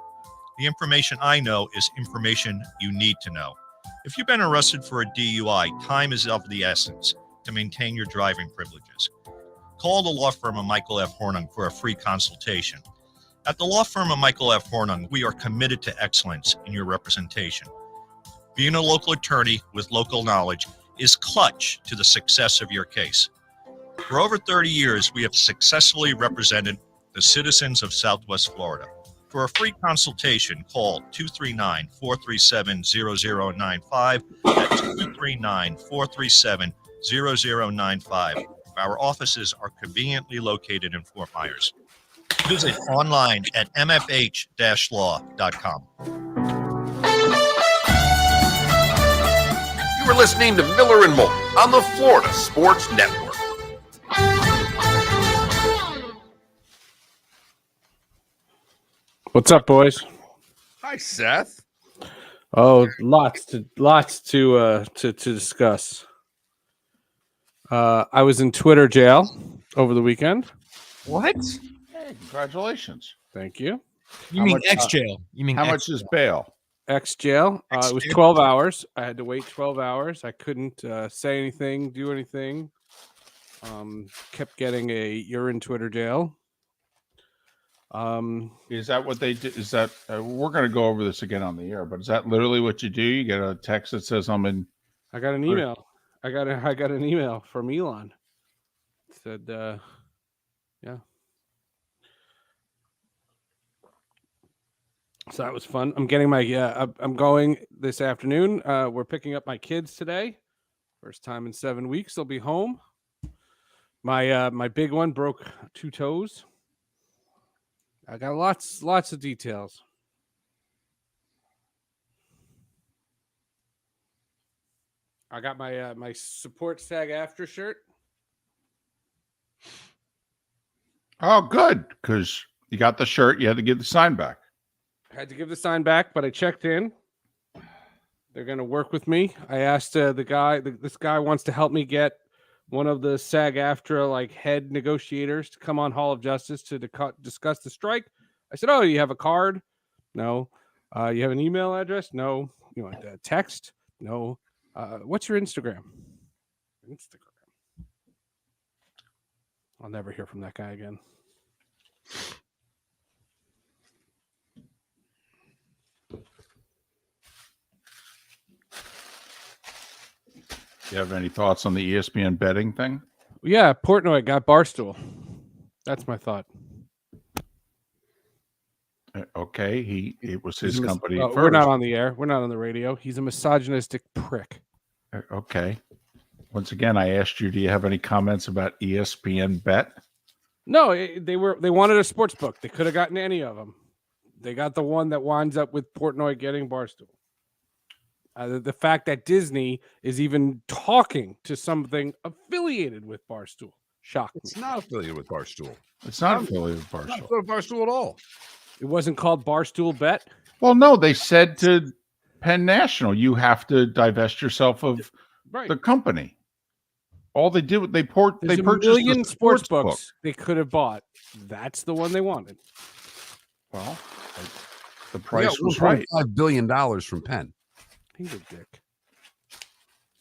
S5: The information I know is information you need to know. If you've been arrested for a DUI, time is of the essence to maintain your driving privileges. Call the law firm of Michael F. Hornung for a free consultation. At the law firm of Michael F. Hornung, we are committed to excellence in your representation. Being a local attorney with local knowledge is clutch to the success of your case. For over 30 years, we have successfully represented the citizens of Southwest Florida. For a free consultation, call 239-437-0095. That's 239-437-0095. Our offices are conveniently located in Fort Myers. Visit online at mfh-law.com.
S8: You are listening to Miller and Moulton on the Florida Sports Network.
S19: What's up, boys?
S3: Hi, Seth.
S19: Oh, lots to discuss. I was in Twitter jail over the weekend.
S3: What?
S1: Hey, congratulations.
S19: Thank you.
S4: You mean X jail? You mean
S1: how much is bail?
S19: X jail. It was 12 hours. I had to wait 12 hours. I couldn't say anything, do anything. Kept getting you're in Twitter jail.
S1: Is that what they do? Is that we're going to go over this again on the air? But is that literally what you do? You get a text that says I'm in.
S19: I got an email. I got an email from Elon. It said, yeah. So that was fun. I'm getting my I'm going this afternoon. We're picking up my kids today. First time in 7 weeks. They'll be home. My big one broke 2 toes. I got lots of details. I got my my support SAG after shirt.
S1: Oh, good, because you got the shirt. You had to give the sign back.
S19: I had to give the sign back, but I checked in. They're going to work with me. I asked the guy. This guy wants to help me get one of the SAG-AFTRA head negotiators to come on Hall of Justice to discuss the strike. I said, "Oh, you have a card? No. You have an email address? No. You want a text? No. What's your Instagram?" Instagram. I'll never hear from that guy again.
S1: Do you have any thoughts on the ESPN betting thing?
S19: Yeah, Portnoy got Barstool. That's my thought.
S1: Okay, it was his company.
S19: We're not on the air. We're not on the radio. He's a misogynistic prick.
S1: Okay. Once again, I asked you, do you have any comments about ESPN Bet?
S19: No, they wanted a sports book. They could have gotten any of them. They got the one that winds up with Portnoy getting Barstool. The fact that Disney is even talking to something affiliated with Barstool shocked me.
S3: It's not affiliated with Barstool.
S1: It's not affiliated with Barstool.
S3: Not affiliated with Barstool at all.
S19: It wasn't called Barstool Bet?
S1: Well, no, they said to Penn National, you have to divest yourself of the company. All they did, they purchased
S19: a million sports books they could have bought. That's the one they wanted.
S1: Well, the price was
S3: $1.5
S1: right.
S3: billion from Penn.
S19: He's a dick.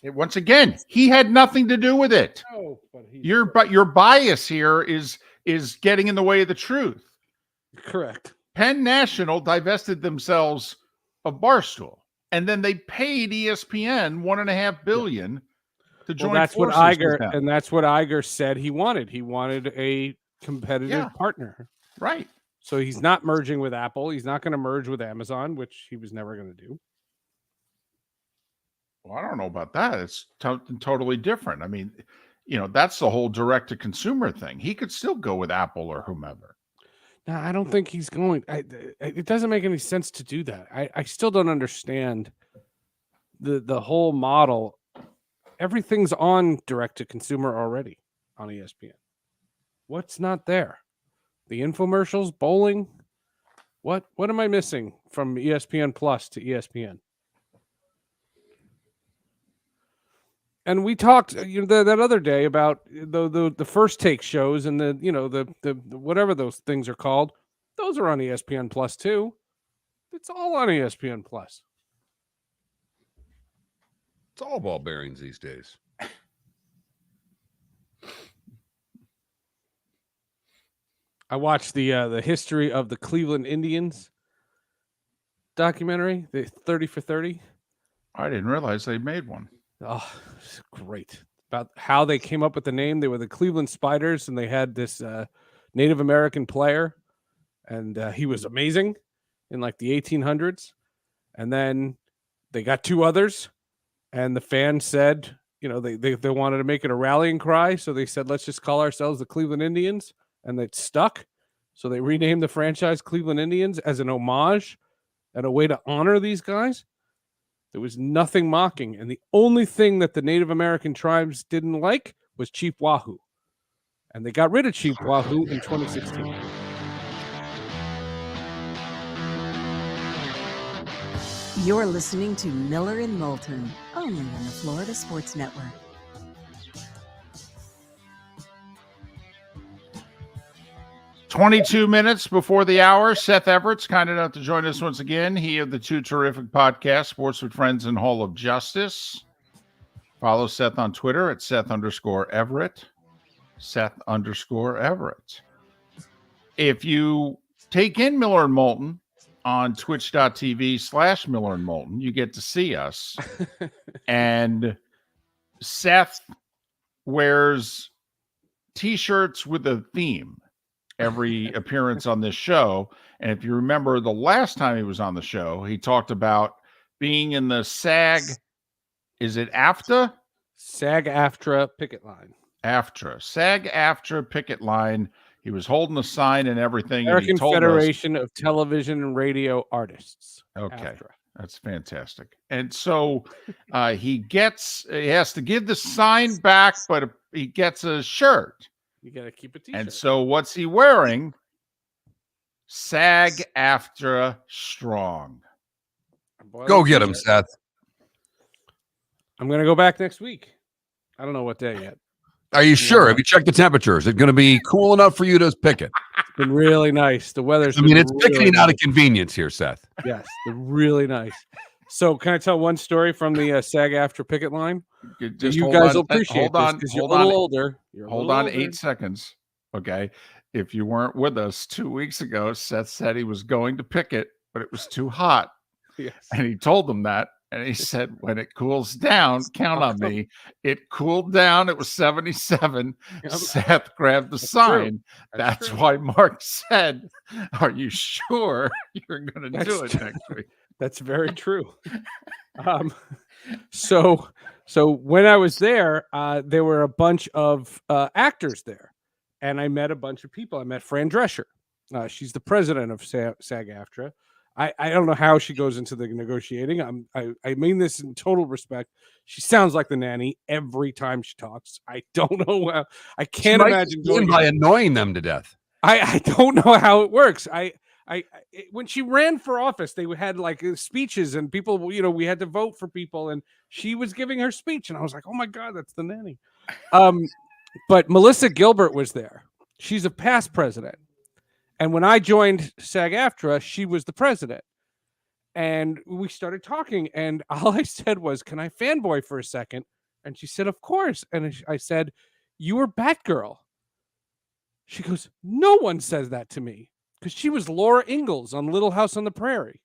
S1: Once again, he had nothing to do with it.
S19: No, but
S1: your bias here is getting in the way of the truth.
S19: Correct.
S1: Penn National divested themselves of Barstool, and then they paid ESPN $1.5 billion to join.
S19: That's what
S1: forces with
S19: Iger
S1: them.
S19: and that's what Iger said he wanted. He wanted a competitive partner.
S1: Right.
S19: So he's not merging with Apple. He's not going to merge with Amazon, which he was never going to do.
S1: Well, I don't know about that. It's totally different. I mean, that's the whole direct-to-consumer thing. He could still go with Apple or whomever.
S19: No, I don't think he's going. It doesn't make any sense to do that. I still don't understand the whole model. Everything's on direct-to-consumer already on ESPN. What's not there? The infomercials, bowling. What am I missing from ESPN Plus to ESPN? And we talked that other day about the first take shows and the whatever those things are called. Those are on ESPN Plus too. It's all on ESPN Plus.
S3: It's all ball bearings these days.
S19: I watched the history of the Cleveland Indians documentary, the 30 for 30.
S1: I didn't realize they made one.
S19: Oh, it's great. About how they came up with the name. They were the Cleveland Spiders, and they had this Native American player, and he was amazing in like the 1800s. And then they got two others, and the fans said, they wanted to make it a rallying cry, so they said, let's just call ourselves the Cleveland Indians. And it stuck. So they renamed the franchise Cleveland Indians as an homage and a way to honor these guys. There was nothing mocking. And the only thing that the Native American tribes didn't like was Chief Wahoo. And they got rid of Chief Wahoo in 2016.
S2: You're listening to Miller and Moulton, only on the Florida Sports Network.
S1: 22 minutes before the hour, Seth Everett's kind enough to join us once again. He of the two terrific podcasts, Sports with Friends and Hall of Justice. Follow Seth on Twitter at Seth_Everett. Seth_Everett. If you take in Miller and Moulton on twitch.tv/Miller and Moulton, you get to see us. And Seth wears T-shirts with a theme every appearance on this show. And if you remember the last time he was on the show, he talked about being in the SAG-AFTRA
S19: picket line.
S1: SAG-AFTRA picket line. He was holding a sign and everything.
S19: American
S1: and he told
S19: Federation of Television and Radio Artists.
S1: Okay.
S19: AFTRA.
S1: That's fantastic. And so he has to give the sign back, but he gets a shirt.
S19: You got to keep a T-shirt.
S1: And so what's he wearing? SAG-AFTRA strong.
S3: Go get him, Seth.
S19: I'm going to go back next week. I don't know what day yet.
S3: Are you sure? Have you checked the temperature? Is it going to be cool enough for you to pick it?
S19: It's been really nice. The weather's
S3: it's picketing
S19: nice.
S3: out of convenience here, Seth.
S19: Yes, they're really nice. So can I tell one story from the SAG-AFTRA picket line? You guys will appreciate this because you're a little older.
S1: Hold on 8 seconds. Okay. If you weren't with us 2 weeks ago, Seth said he was going to picket, but it was too hot.
S19: Yes.
S1: And he told them that. And he said, when it cools down, count on me. It cooled down. It was 77. Seth grabbed the sign. That's why Mark said, are you sure you're going to do it next week?
S19: That's very true. So when I was there were a bunch of actors there, and I met a bunch of people. I met Fran Drescher. She's the president of SAG-AFTRA. I don't know how she goes into the negotiating. I mean this in total respect. She sounds like the nanny every time she talks. I don't know how. I can't imagine
S3: doing by annoying them to death.
S19: I don't know how it works. When she ran for office, they had like speeches and people, we had to vote for people, and she was giving her speech, and I was like, oh my God, that's the nanny. But Melissa Gilbert was there. She's a past president. And when I joined SAG-AFTRA, she was the president. And we started talking, and all I said was, can I fanboy for a second? And she said, of course. And I said, you were Batgirl. She goes, no one says that to me. Because she was Laura Ingalls on Little House on the Prairie.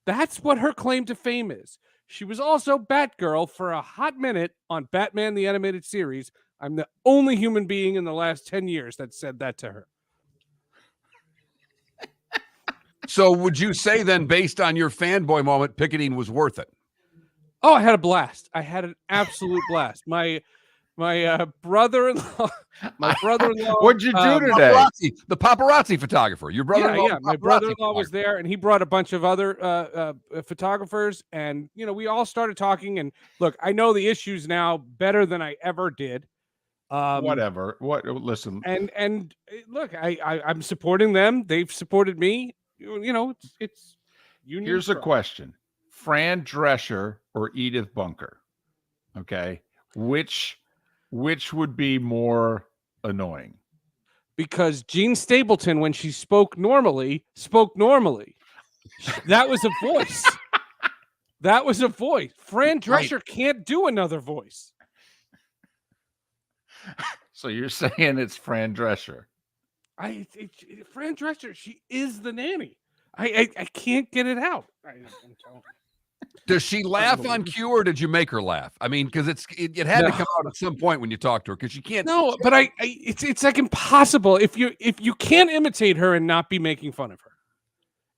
S19: That's what her claim to fame is. She was also Batgirl for a hot minute on Batman the Animated Series. I'm the only human being in the last 10 years that said that to her.
S3: So would you say then, based on your fanboy moment, picketing was worth it?
S19: Oh, I had a blast. I had an absolute blast. My brother-in-law.
S1: What'd you do today?
S3: The paparazzi photographer. Your brother-in-law.
S19: Yeah. My brother-in-law was there, and he brought a bunch of other photographers, and we all started talking. And look, I know the issues now better than I ever did.
S1: Whatever. Listen.
S19: And look, I'm supporting them. They've supported me. It's union.
S1: Here's a question: Fran Drescher or Edith Bunker? Okay, which would be more annoying?
S19: Because Jean Stapleton, when she spoke normally. That was a voice. That was a voice. Fran Drescher can't do another voice.
S1: So you're saying it's Fran Drescher?
S19: Fran Drescher, she is the nanny. I can't get it out.
S3: Does she laugh on cue, or did you make her laugh? I mean, because it had to come out at some point when you talk to her, because she can't.
S19: No, but it's like impossible if you can't imitate her and not be making fun of her.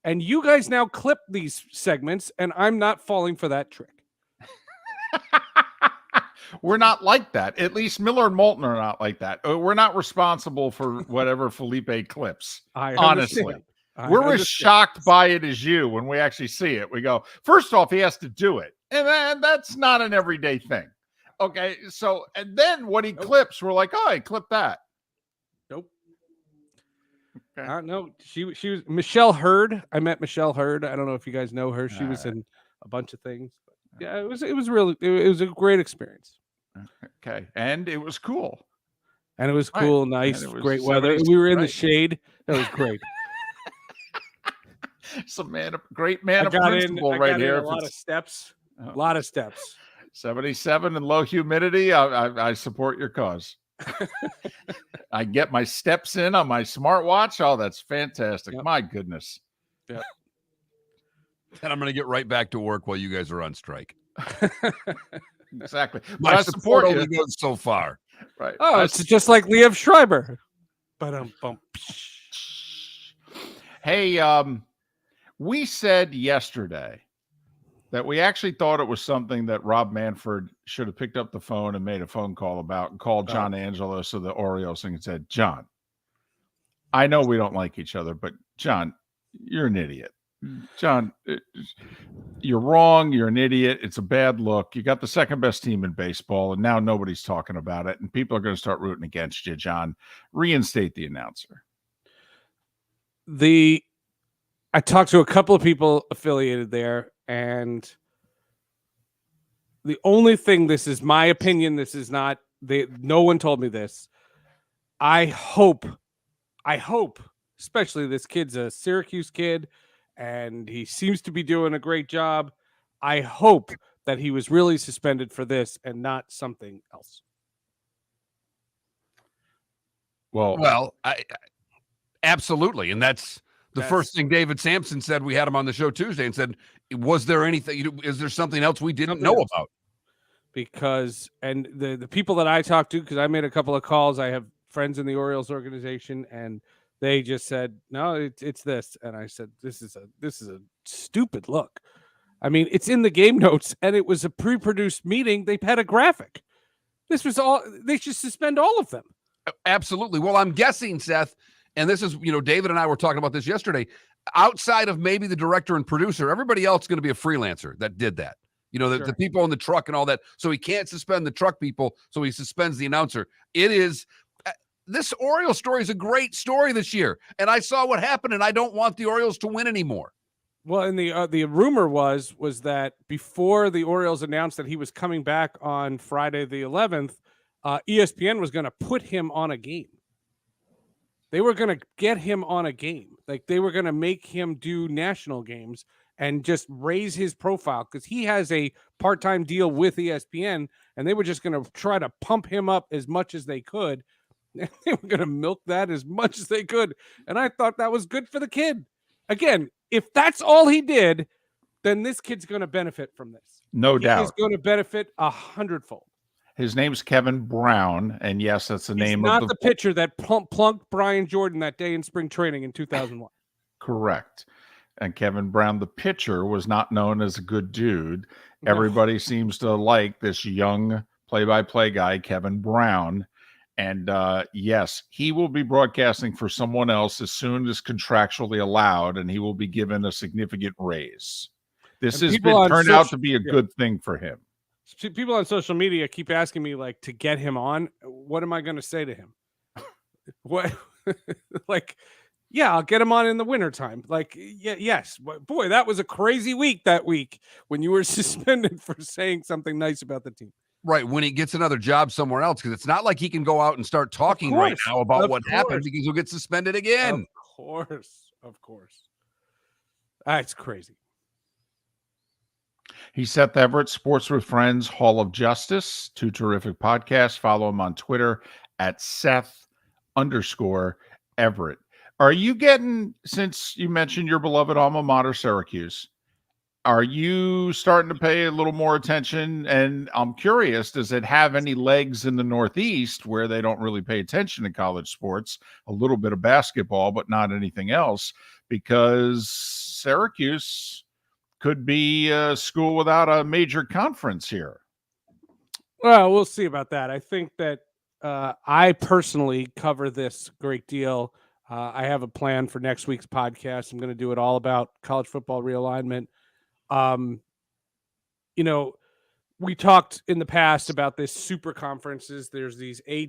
S19: And you guys now clip these segments, and I'm not falling for that trick.
S1: We're not like that. At least Miller and Moulton are not like that. We're not responsible for whatever Felipe clips. Honestly, we're as shocked by it as you when we actually see it. We go, first off, he has to do it, and that's not an everyday thing. Okay, so and then when he clips, we're like, oh, he clipped that.
S19: Nope. Okay. No, she was Michelle Hurd. I met Michelle Hurd. I don't know if you guys know her. She was in a bunch of things. But yeah, it was a great experience.
S1: Okay, and it was cool.
S19: And it was cool, nice, great weather. We were in the shade. That was great.
S1: Great man of principle right here.
S19: A lot of steps. A lot of steps.
S1: 77 and low humidity. I support your cause. I get my steps in on my smartwatch. Oh, that's fantastic. Yep. My goodness.
S19: Yep.
S3: And I'm going to get right back to work while you guys are on strike.
S1: Exactly.
S3: My
S1: but
S3: support only goes so far.
S1: Right.
S19: Oh, it's just like Liev Schreiber.
S1: Hey, we said yesterday that we actually thought it was something that Rob Manfred should have picked up the phone and made a phone call about and called John Angelos of the Orioles and said, John, I know we don't like each other, but John, you're an idiot. John, you're wrong. You're an idiot. It's a bad look. You got the second best team in baseball, and now nobody's talking about it, and people are going to start rooting against you, John. Reinstate the announcer.
S19: I talked to a couple of people affiliated there, and the only thing, this is my opinion, this is not, no one told me this. I hope, especially this kid's a Syracuse kid, and he seems to be doing a great job. I hope that he was really suspended for this and not something else.
S3: Well, I absolutely. And that's the first thing David Sampson said. We had him on the show Tuesday and said, was there anything, is there something else we didn't know about?
S19: Because, and the people that I talked to, because I made a couple of calls, I have friends in the Orioles organization, and they just said, no, it's this. And I said, this is a stupid look. I mean, it's in the game notes, and it was a pre-produced meeting. They've had a graphic. This was all, they should suspend all of them.
S3: Absolutely. Well, I'm guessing, Seth, and this is, David and I were talking about this yesterday, outside of maybe the director and producer, everybody else is going to be a freelancer that did that. The people in the truck and all that. So he can't suspend the truck people, so he suspends the announcer. It is... This Orioles story is a great story this year, and I saw what happened, and I don't want the Orioles to win anymore.
S19: Well, and the rumor was that before the Orioles announced that he was coming back on Friday the 11th, ESPN was going to put him on a game. They were going to get him on a game. Like, they were going to make him do national games and just raise his profile, because he has a part-time deal with ESPN, and they were just going to try to pump him up as much as they could. They were going to milk that as much as they could. And I thought that was good for the kid. Again, if that's all he did, then this kid's going to benefit from this.
S1: No doubt.
S19: He's going to benefit 100-fold.
S1: His name's Kevin Brown. And yes, that's the name
S19: of
S1: the
S19: pitcher that plunked Brian Jordan that day in spring training in 2001.
S1: Correct. and Kevin Brown, the pitcher, was not known as a good dude.
S19: No.
S1: Everybody seems to like this young play-by-play guy, Kevin Brown. And yes, he will be broadcasting for someone else as soon as contractually allowed, and he will be given a significant raise. This
S19: And
S1: has
S19: people on
S1: turned out
S19: social-
S1: to be a
S19: yeah.
S1: good thing for him.
S19: People on social media keep asking me like to get him on. What am I going to say to him? What? Like, yeah, I'll get him on in the wintertime. Like, yes. Boy, that was a crazy week that week when you were suspended for saying something nice about the team.
S3: Right, when he gets another job somewhere else, because it's not like he can go out and start talking right
S19: course,
S3: now about
S19: of
S3: what happened
S19: course.
S3: because he'll get suspended again.
S19: Of course. That's crazy.
S1: He's Seth Everett, Sports with Friends, Hall of Justice, 2 terrific podcasts. Follow him on Twitter at Seth_Everett. Are you getting, since you mentioned your beloved alma mater, Syracuse, are you starting to pay a little more attention? And I'm curious, does it have any legs in the Northeast where they don't really pay attention to college sports? A little bit of basketball, but not anything else, because Syracuse could be a school without a major conference here.
S19: Well, we'll see about that. I think that I personally cover this a great deal. I have a plan for next week's podcast. I'm going to do it all about college football realignment. You know, we talked in the past about this super conferences. There's these A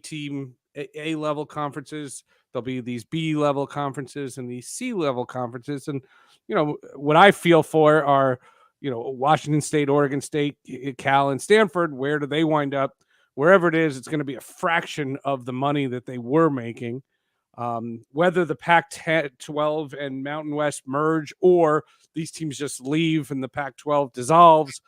S19: level conferences. There'll be these B level conferences and these C level conferences. And, you know, what I feel for are, you know, Washington State, Oregon State, Cal, and Stanford. Where do they wind up? Wherever it is, it's going to be a fraction of the money that they were making. Whether the Pac-12 and Mountain West merge or these teams just leave and the Pac-12 dissolves,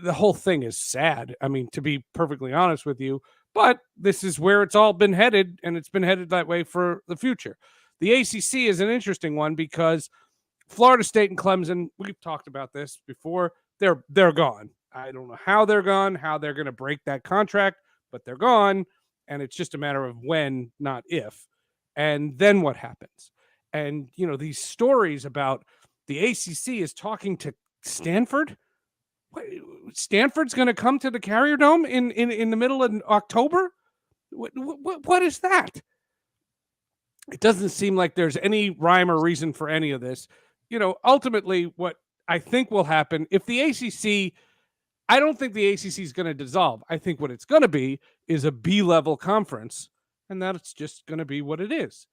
S19: the whole thing is sad. I mean, to be perfectly honest with you, but this is where it's all been headed, and it's been headed that way for the future. The ACC is an interesting one because Florida State and Clemson, we've talked about this before, they're gone. I don't know how they're gone, how they're going to break that contract, but they're gone, and it's just a matter of when, not if. And then what happens? And, you know, these stories about the ACC is talking to Stanford. Stanford's going to come to the Carrier Dome in the middle of October? What is that? It doesn't seem like there's any rhyme or reason for any of this. You know, ultimately, what I think will happen, if the ACC, I don't think the ACC is going to dissolve. I think what it's going to be is a B-level conference, and that's just going to be what it is.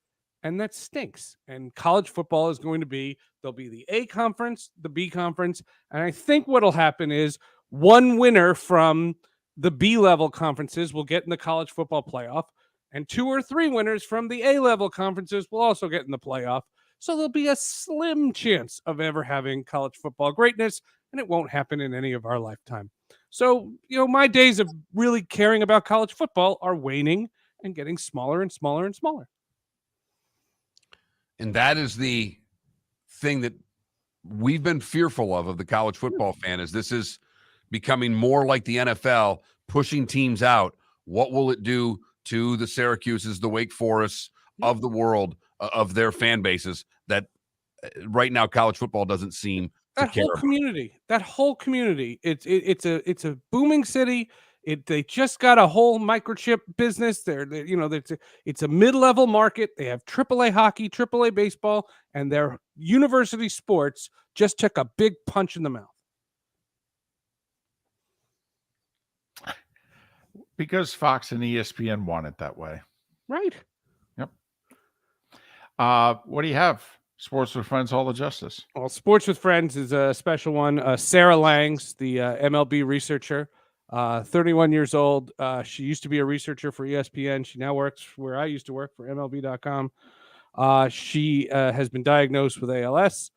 S19: And that stinks. And college football is going to be, there'll be the A conference, the B conference, and I think what'll happen is one winner from the B-level conferences will get in the college football playoff, and 2 or 3 winners from the A-level conferences will also get in the playoff. So there'll be a slim chance of ever having college football greatness, and it won't happen in any of our lifetime. So, you know, my days of really caring about college football are waning and getting smaller and smaller and smaller.
S3: And that is the thing that we've been fearful of the college football fan, is this is becoming more like the NFL, pushing teams out. What will it do to the Syracuses, the Wake Forests of the world, of their fan bases, that right now college football doesn't seem to care about?
S19: That whole community, it's a booming city. They just got a whole microchip business. It's a mid-level market. They have AAA hockey, AAA baseball, and their university sports just took a big punch in the mouth.
S1: Because Fox and ESPN want it that way.
S19: Right.
S1: Yep. What do you have? Sports with Friends, Hall of Justice.
S19: Well, Sports with Friends is a special one. Sarah Langs, the MLB researcher, 31 years old. She used to be a researcher for ESPN. She now works where I used to work, for MLB.com. She has been diagnosed with ALS.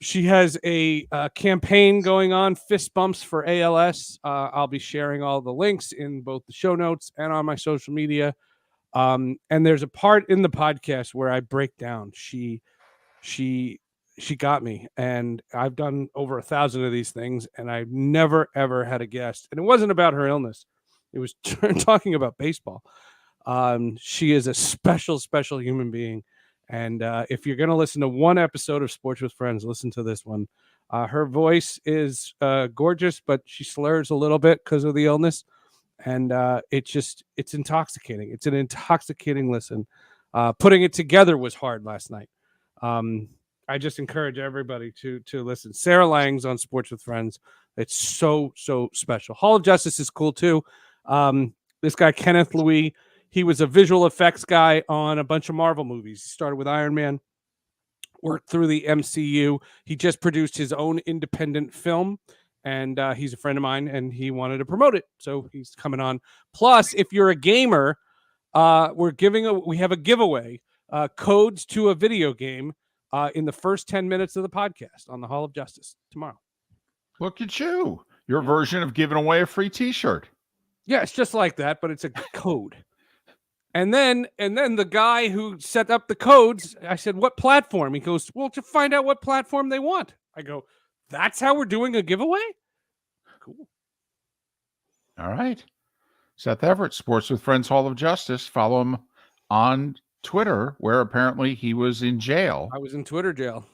S19: She has a campaign going on, Fist Bumps for ALS. I'll be sharing all the links in both the show notes and on my social media. And there's a part in the podcast where I break down. She got me, and I've done over 1,000 of these things, and I've never, ever had a guest. And it wasn't about her illness. It was talking about baseball. She is a special, special human being. And if you're going to listen to one episode of Sports with Friends, listen to this one. Her voice is gorgeous, but she slurs a little bit because of the illness. And it's intoxicating. It's an intoxicating listen. Putting it together was hard last night. I just encourage everybody to listen. Sarah Lang's on Sports with Friends. It's so special. Hall of Justice is cool too. This guy, Kenneth Louis, he was a visual effects guy on a bunch of Marvel movies. He started with Iron Man, worked through the MCU. He just produced his own independent film, and he's a friend of mine, and he wanted to promote it, so he's coming on. Plus, if you're a gamer, we have a giveaway, codes to a video game in the first 10 minutes of the podcast on the Hall of Justice tomorrow.
S1: Look at you. Your version of giving away a free T-shirt.
S19: Yeah, it's just like that, but it's a code. And then the guy who set up the codes, I said, "What platform?" He goes, "Well, to find out what platform they want." I go, "That's how we're doing a giveaway?" Cool.
S1: All right. Seth Everett, Sports with Friends Hall of Justice. Follow him on Twitter, where apparently he was in jail.
S19: I was in Twitter jail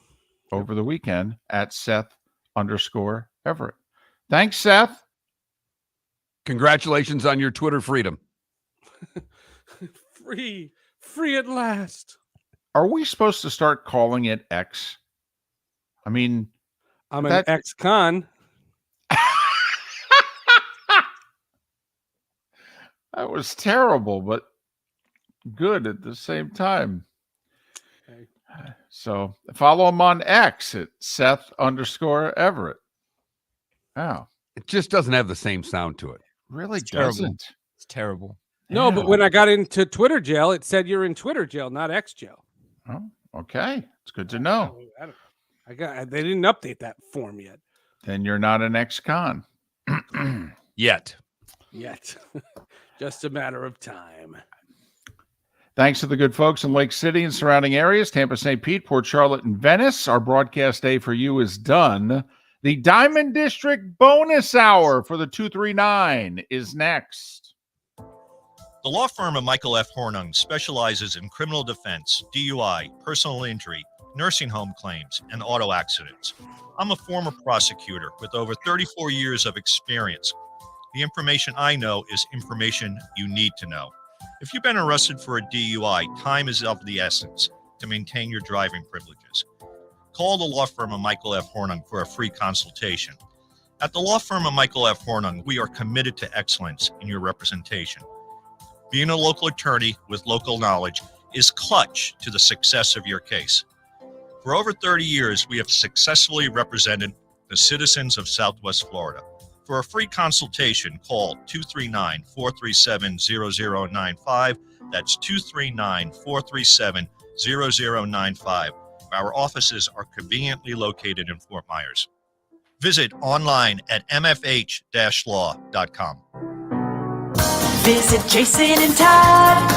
S1: over the weekend at Seth_Everett. Thanks, Seth.
S3: Congratulations on your Twitter freedom.
S19: Free at last.
S1: Are we supposed to start calling it X? I mean,
S19: I'm an ex-con.
S1: That was terrible, but good at the same time.
S19: Okay.
S1: So follow him on X at Seth_Everett. Wow.
S3: It just doesn't have the same sound to it.
S1: Really
S4: It's terrible.
S1: doesn't.
S4: It's terrible.
S19: No, but when I got into Twitter jail, it said you're in Twitter jail, not X jail.
S1: Oh, okay. It's good to know.
S19: They didn't update that form yet.
S1: Then you're not an ex-con.
S3: Yet.
S19: Just a matter of time.
S1: Thanks to the good folks in Lake City and surrounding areas, Tampa, St. Pete, Port Charlotte, and Venice. Our broadcast day for you is done. The Diamond District bonus hour for the 239 is next.
S5: The law firm of Michael F. Hornung specializes in criminal defense, DUI, personal injury, nursing home claims, and auto accidents. I'm a former prosecutor with over 34 years of experience. The information I know is information you need to know. If you've been arrested for a DUI, time is of the essence to maintain your driving privileges. Call the law firm of Michael F. Hornung for a free consultation. At the law firm of Michael F. Hornung, we are committed to excellence in your representation. Being a local attorney with local knowledge is clutch to the success of your case. For over 30 years, we have successfully represented the citizens of Southwest Florida. For a free consultation, call 239-437-0095. That's 239-437-0095. Our offices are conveniently located in Fort Myers. Visit online at mfh-law.com.
S11: Visit Jason and Todd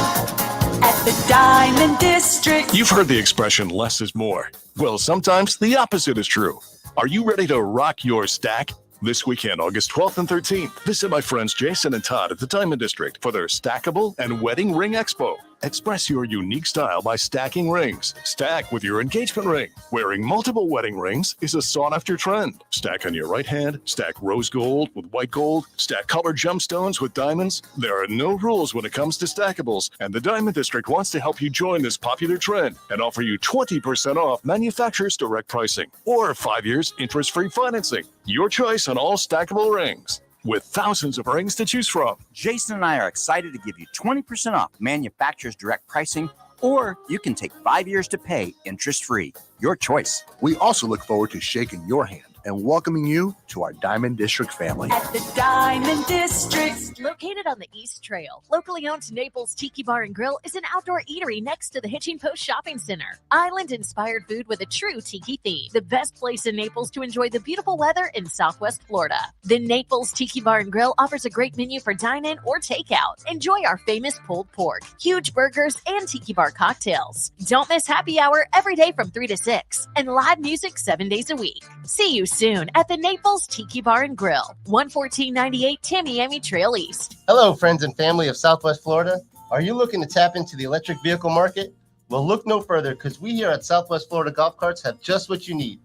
S11: at the Diamond District.
S17: You've heard the expression less is more. Well, sometimes the opposite is true. Are you ready to rock your stack? This weekend, August 12th and 13th, visit my friends Jason and Todd at the Diamond District for their Stackable and Wedding Ring Expo. Express your unique style by stacking rings. Stack with your engagement ring. Wearing multiple wedding rings is a sought-after trend. Stack on your right hand, stack rose gold with white gold, stack colored gemstones with diamonds. There are no rules when it comes to stackables, and the Diamond District wants to help you join this popular trend and offer you 20% off manufacturer's direct pricing or 5 years interest-free financing. Your choice on all stackable rings. With thousands of rings to choose from.
S12: Jason and I are excited to give you 20% off manufacturer's direct pricing, or you can take 5 years to pay interest-free. Your choice.
S13: We also look forward to shaking your hand and welcoming you to our Diamond District family.
S11: At the Diamond District.
S6: Located on the East Trail, locally owned Naples Tiki Bar and Grill is an outdoor eatery next to the Hitching Post Shopping Center. Island-inspired food with a true tiki theme. The best place in Naples to enjoy the beautiful weather in Southwest Florida. The Naples Tiki Bar and Grill offers a great menu for dine-in or takeout. Enjoy our famous pulled pork, huge burgers, and tiki bar cocktails. Don't miss happy hour every day from 3 to 6 and live music 7 days a week. See you soon at the Naples Tiki Bar and Grill, 11498 Tamiami Trail East.
S7: Hello, friends and family of Southwest Florida. Are you looking to tap into the electric vehicle market? Well, look no further because we here at Southwest Florida Golf Carts have just what you need.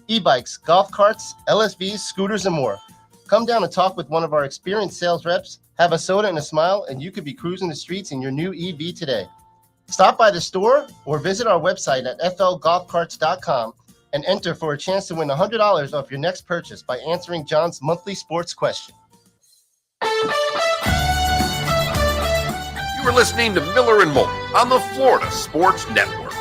S7: E-bikes, golf carts, LSVs, scooters, and more. Come down and talk with one of our experienced sales reps, have a soda and a smile, and you could be cruising the streets in your new EV today. Stop by the store or visit our website at flgolfcarts.com and enter for a chance to win $100 off your next purchase by answering John's monthly sports question.
S8: You are listening to Miller and Moulton on the Florida Sports Network.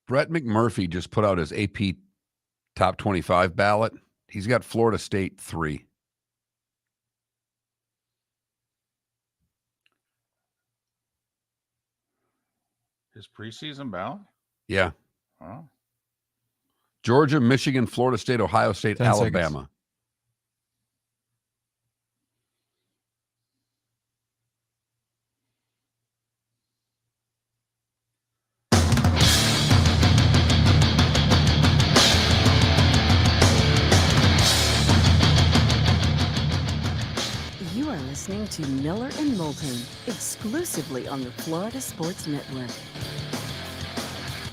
S8: Brett McMurphy just put out his AP top 25 ballot. He's got Florida State 3.
S1: His preseason ballot?
S3: Yeah.
S1: Oh.
S3: Georgia, Michigan, Florida State, Ohio State,
S4: 10 seconds.
S3: Alabama.
S2: You are listening to Miller and Moulton, exclusively on the Florida Sports Network.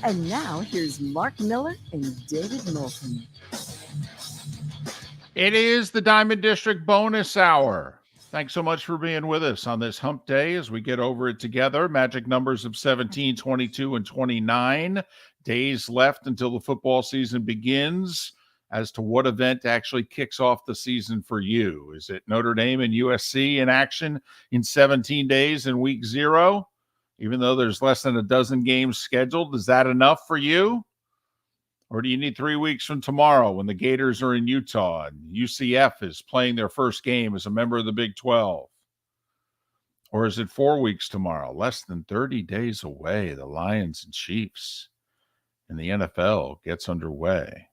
S2: And now here's Mark Miller and David Moulton.
S1: It is the Diamond District bonus hour. Thanks so much for being with us on this hump day as we get over it together. Magic numbers of 17, 22, and 29. Days left until the football season begins. As to what event actually kicks off the season for you. Is it Notre Dame and USC in action in 17 days in week 0? Even though there's less than a dozen games scheduled, is that enough for you? Or do you need 3 weeks from tomorrow when the Gators are in Utah and UCF is playing their first game as a member of the Big 12? Or is it 4 weeks tomorrow? Less than 30 days away. The Lions and Chiefs in the NFL gets underway.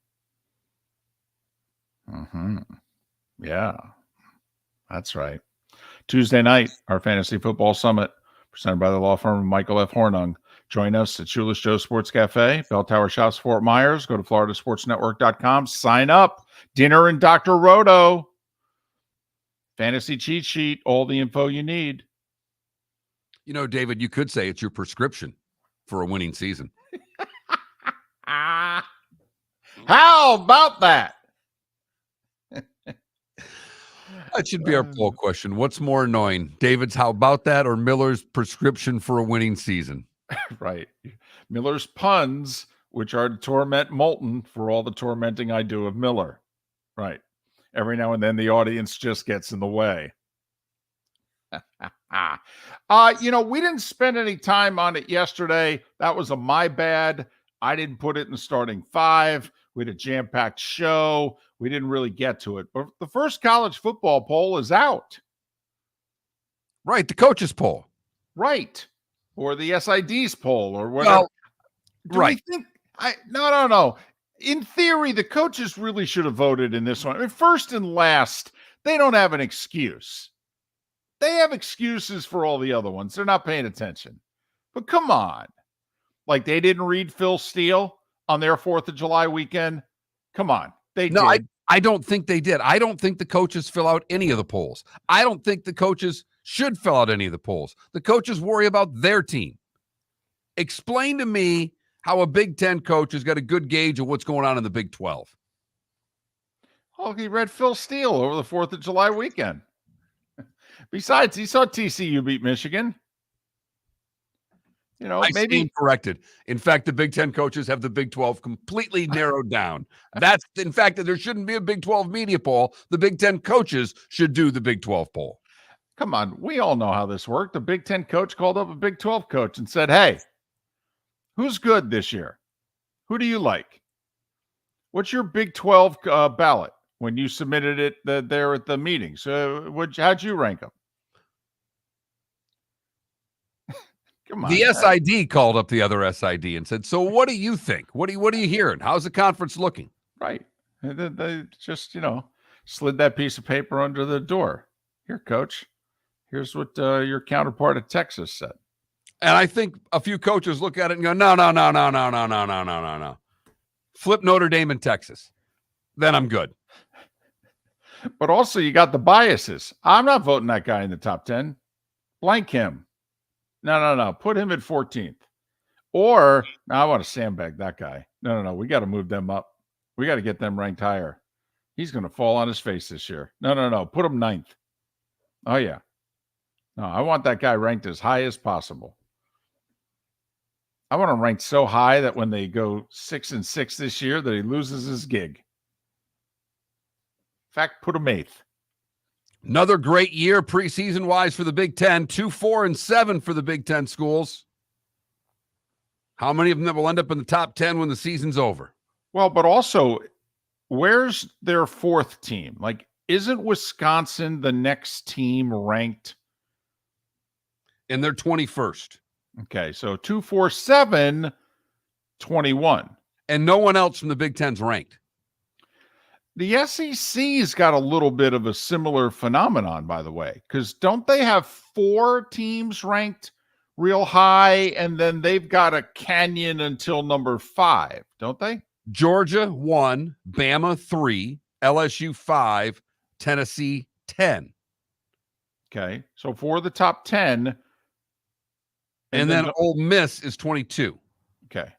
S1: Yeah, that's right. Tuesday night, our Fantasy Football Summit, presented by the law firm of Michael F. Hornung. Join us at Shoeless Joe Sports Cafe, Bell Tower Shops, Fort Myers. Go to floridasportsnetwork.com. Sign up. Dinner and Dr. Roto. Fantasy cheat sheet. All the info you need.
S3: You know, David, you could say it's your prescription for a winning season.
S1: How about that?
S3: That should be our poll question. What's more annoying, David's "how about that" or Miller's prescription for a winning season?
S1: Right. Miller's puns, which are to torment Moulton for all the tormenting I do of Miller. Right. Every now and then the audience just gets in the way. We didn't spend any time on it yesterday. That was my bad. I didn't put it in the starting 5. We had a jam-packed show. We didn't really get to it. But the first college football poll is out.
S3: Right, the coaches poll.
S1: Right. Or the SIDs poll or whatever.
S3: Well,
S1: No. In theory, the coaches really should have voted in this one. I mean, first and last, they don't have an excuse. They have excuses for all the other ones. They're not paying attention. But come on. Like they didn't read Phil Steele on their 4th of July weekend. Come on. They did.
S3: I don't think they did. I don't think the coaches fill out any of the polls. I don't think the coaches should fill out any of the polls. The coaches worry about their team. Explain to me how a Big Ten coach has got a good gauge of what's going on in the Big 12.
S1: Oh, he read Phil Steele over the 4th of July weekend. Besides, he saw TCU beat Michigan.
S3: Maybe stand corrected. In fact, the Big Ten coaches have the Big 12 completely narrowed down. That's in fact that there shouldn't be a Big 12 media poll. The Big Ten coaches should do the Big 12 poll.
S1: Come on, we all know how this worked. The Big Ten coach called up a Big 12 coach and said, "Hey, who's good this year? Who do you like? What's your Big 12 ballot?" When you submitted it there at the meeting, so how'd you rank them? Come on.
S3: The SID called up the other SID and said, "So what do you think? What are you hearing? How's the conference looking?"
S1: Right. They just, slid that piece of paper under the door. Here, coach. Here's what your counterpart at Texas said.
S3: And I think a few coaches look at it and go, no. Flip Notre Dame and Texas. Then I'm good.
S1: But also you got the biases. I'm not voting that guy in the top 10. Blank him. No. Put him at 14th. Or, I want to sandbag that guy. No. We got to move them up. We got to get them ranked higher. He's going to fall on his face this year. No. Put him 9th. Oh, yeah. No, I want that guy ranked as high as possible. I want him ranked so high that when they go 6-6 this year, that he loses his gig. In fact, put him 8th.
S3: Another great year preseason-wise for the Big Ten. 2-4-7 for the Big Ten schools. How many of them will end up in the top 10 when the season's over?
S1: Well, but also, where's their 4th team? Like, isn't Wisconsin the next team ranked?
S3: And they're 21st.
S1: Okay, so 2-4-7, 21.
S3: And no one else from the Big Ten's ranked.
S1: The SEC's got a little bit of a similar phenomenon, by the way, because don't they have 4 teams ranked real high, and then they've got a canyon until number 5, don't they?
S3: Georgia 1, Bama 3, LSU 5, Tennessee 10.
S1: Okay, so for the top 10.
S3: And then Ole Miss is 22.
S1: Okay.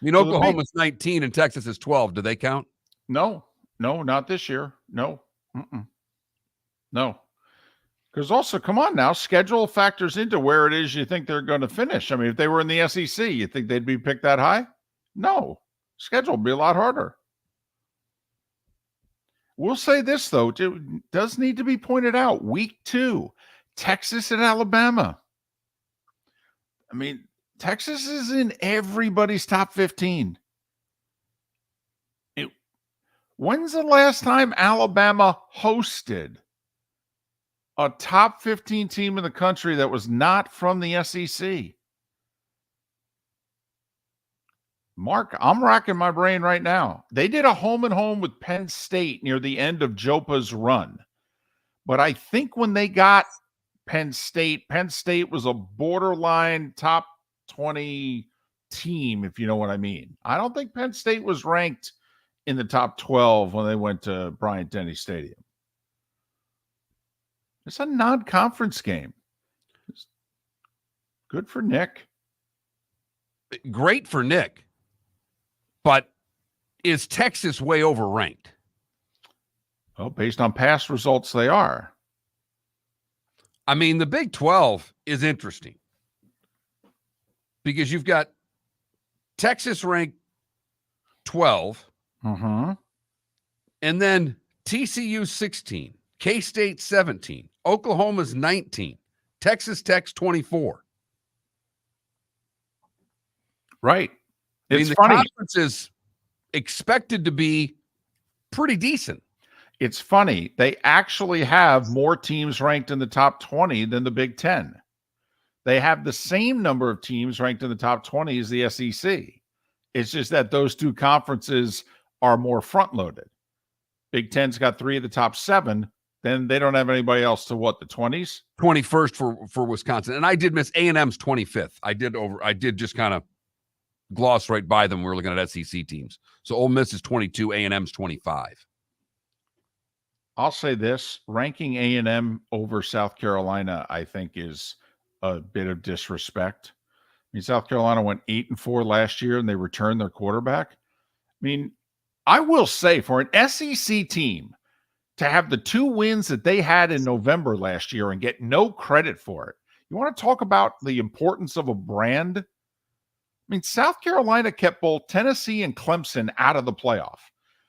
S3: Oklahoma's 19 and Texas is 12. Do they count?
S1: No, not this year. No. No. Because also, come on now, schedule factors into where it is you think they're going to finish. I mean, if they were in the SEC, you think they'd be picked that high? No. Schedule would be a lot harder. We'll say this, though. It does need to be pointed out. Week 2, Texas and Alabama. I mean, Texas is in everybody's top 15. When's the last time Alabama hosted a top 15 team in the country that was not from the SEC? Mark, I'm racking my brain right now. They did a home and home with Penn State near the end of Jopa's run. But I think when they got Penn State was a borderline top 20 team, if you know what I mean. I don't think Penn State was ranked in the top 12 when they went to Bryant-Denny Stadium. It's a non-conference game. It's good for Nick.
S3: Great for Nick. But is Texas way overranked?
S1: Well, based on past results, they are.
S3: I mean, the Big 12 is interesting because you've got Texas ranked 12,
S1: mm-hmm.
S3: and then TCU 16, K-State 17, Oklahoma's 19, Texas Tech's 24.
S1: Right.
S3: I mean,
S1: It's
S3: the
S1: funny.
S3: conference is expected to be pretty decent.
S1: It's funny. They actually have more teams ranked in the top 20 than the Big 10. They have the same number of teams ranked in the top 20 as the SEC. It's just that those two conferences are more front-loaded. Big 10's got 3 of the top 7. Then they don't have anybody else to what, the 20s?
S3: 21st for Wisconsin. And I did miss A&M's 25th. I did just kind of gloss right by them. We were looking at SEC teams. So Ole Miss is 22, A&M's 25.
S1: I'll say this, ranking A&M over South Carolina, I think, is a bit of disrespect. I mean, South Carolina went 8-4 last year, and they returned their quarterback. I mean, I will say, for an SEC team to have the 2 wins that they had in November last year and get no credit for it, you want to talk about the importance of a brand? I mean, South Carolina kept both Tennessee and Clemson out of the playoff.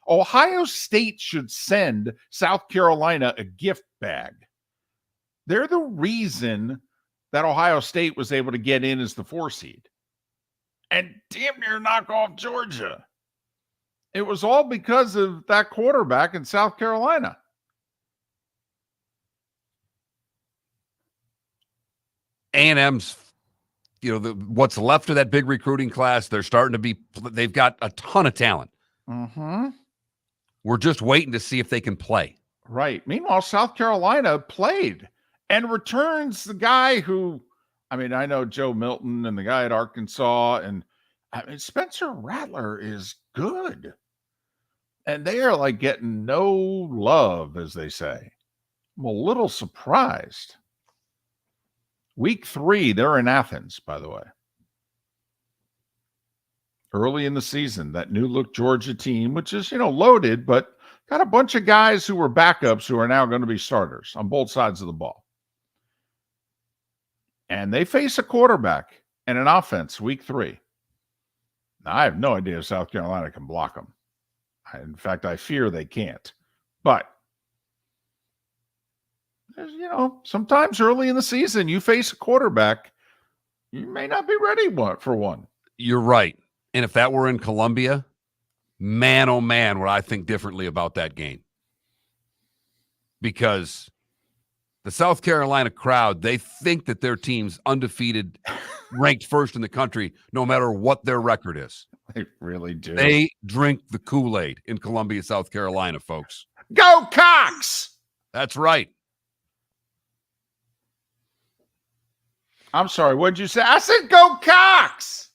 S1: Ohio State should send South Carolina a gift bag. They're the reason that Ohio State was able to get in as the 4 seed and damn near knock off Georgia. It was all because of that quarterback in South Carolina.
S3: A&M's, what's left of that big recruiting class, they've got a ton of talent.
S1: Mm-hmm.
S3: We're just waiting to see if they can play.
S1: Right. Meanwhile, South Carolina played and returns the guy who, I mean, I know Joe Moulton and the guy at Arkansas, and I mean, Spencer Rattler is good. And they are like getting no love, as they say. I'm a little surprised. Week 3, they're in Athens, by the way. Early in the season, that new look Georgia team, which is, loaded, but got a bunch of guys who were backups who are now going to be starters on both sides of the ball. And they face a quarterback and an offense week 3. Now, I have no idea if South Carolina can block them. In fact, I fear they can't. But, sometimes early in the season, you face a quarterback, you may not be ready for one.
S3: You're right. And if that were in Columbia, man, oh man, would I think differently about that game. Because the South Carolina crowd, they think that their team's undefeated, ranked first in the country, no matter what their record is.
S1: They really do.
S3: They drink the Kool-Aid in Columbia, South Carolina, folks.
S1: Go Cox!
S3: That's right.
S1: I'm sorry, what'd you say? I said go Cox!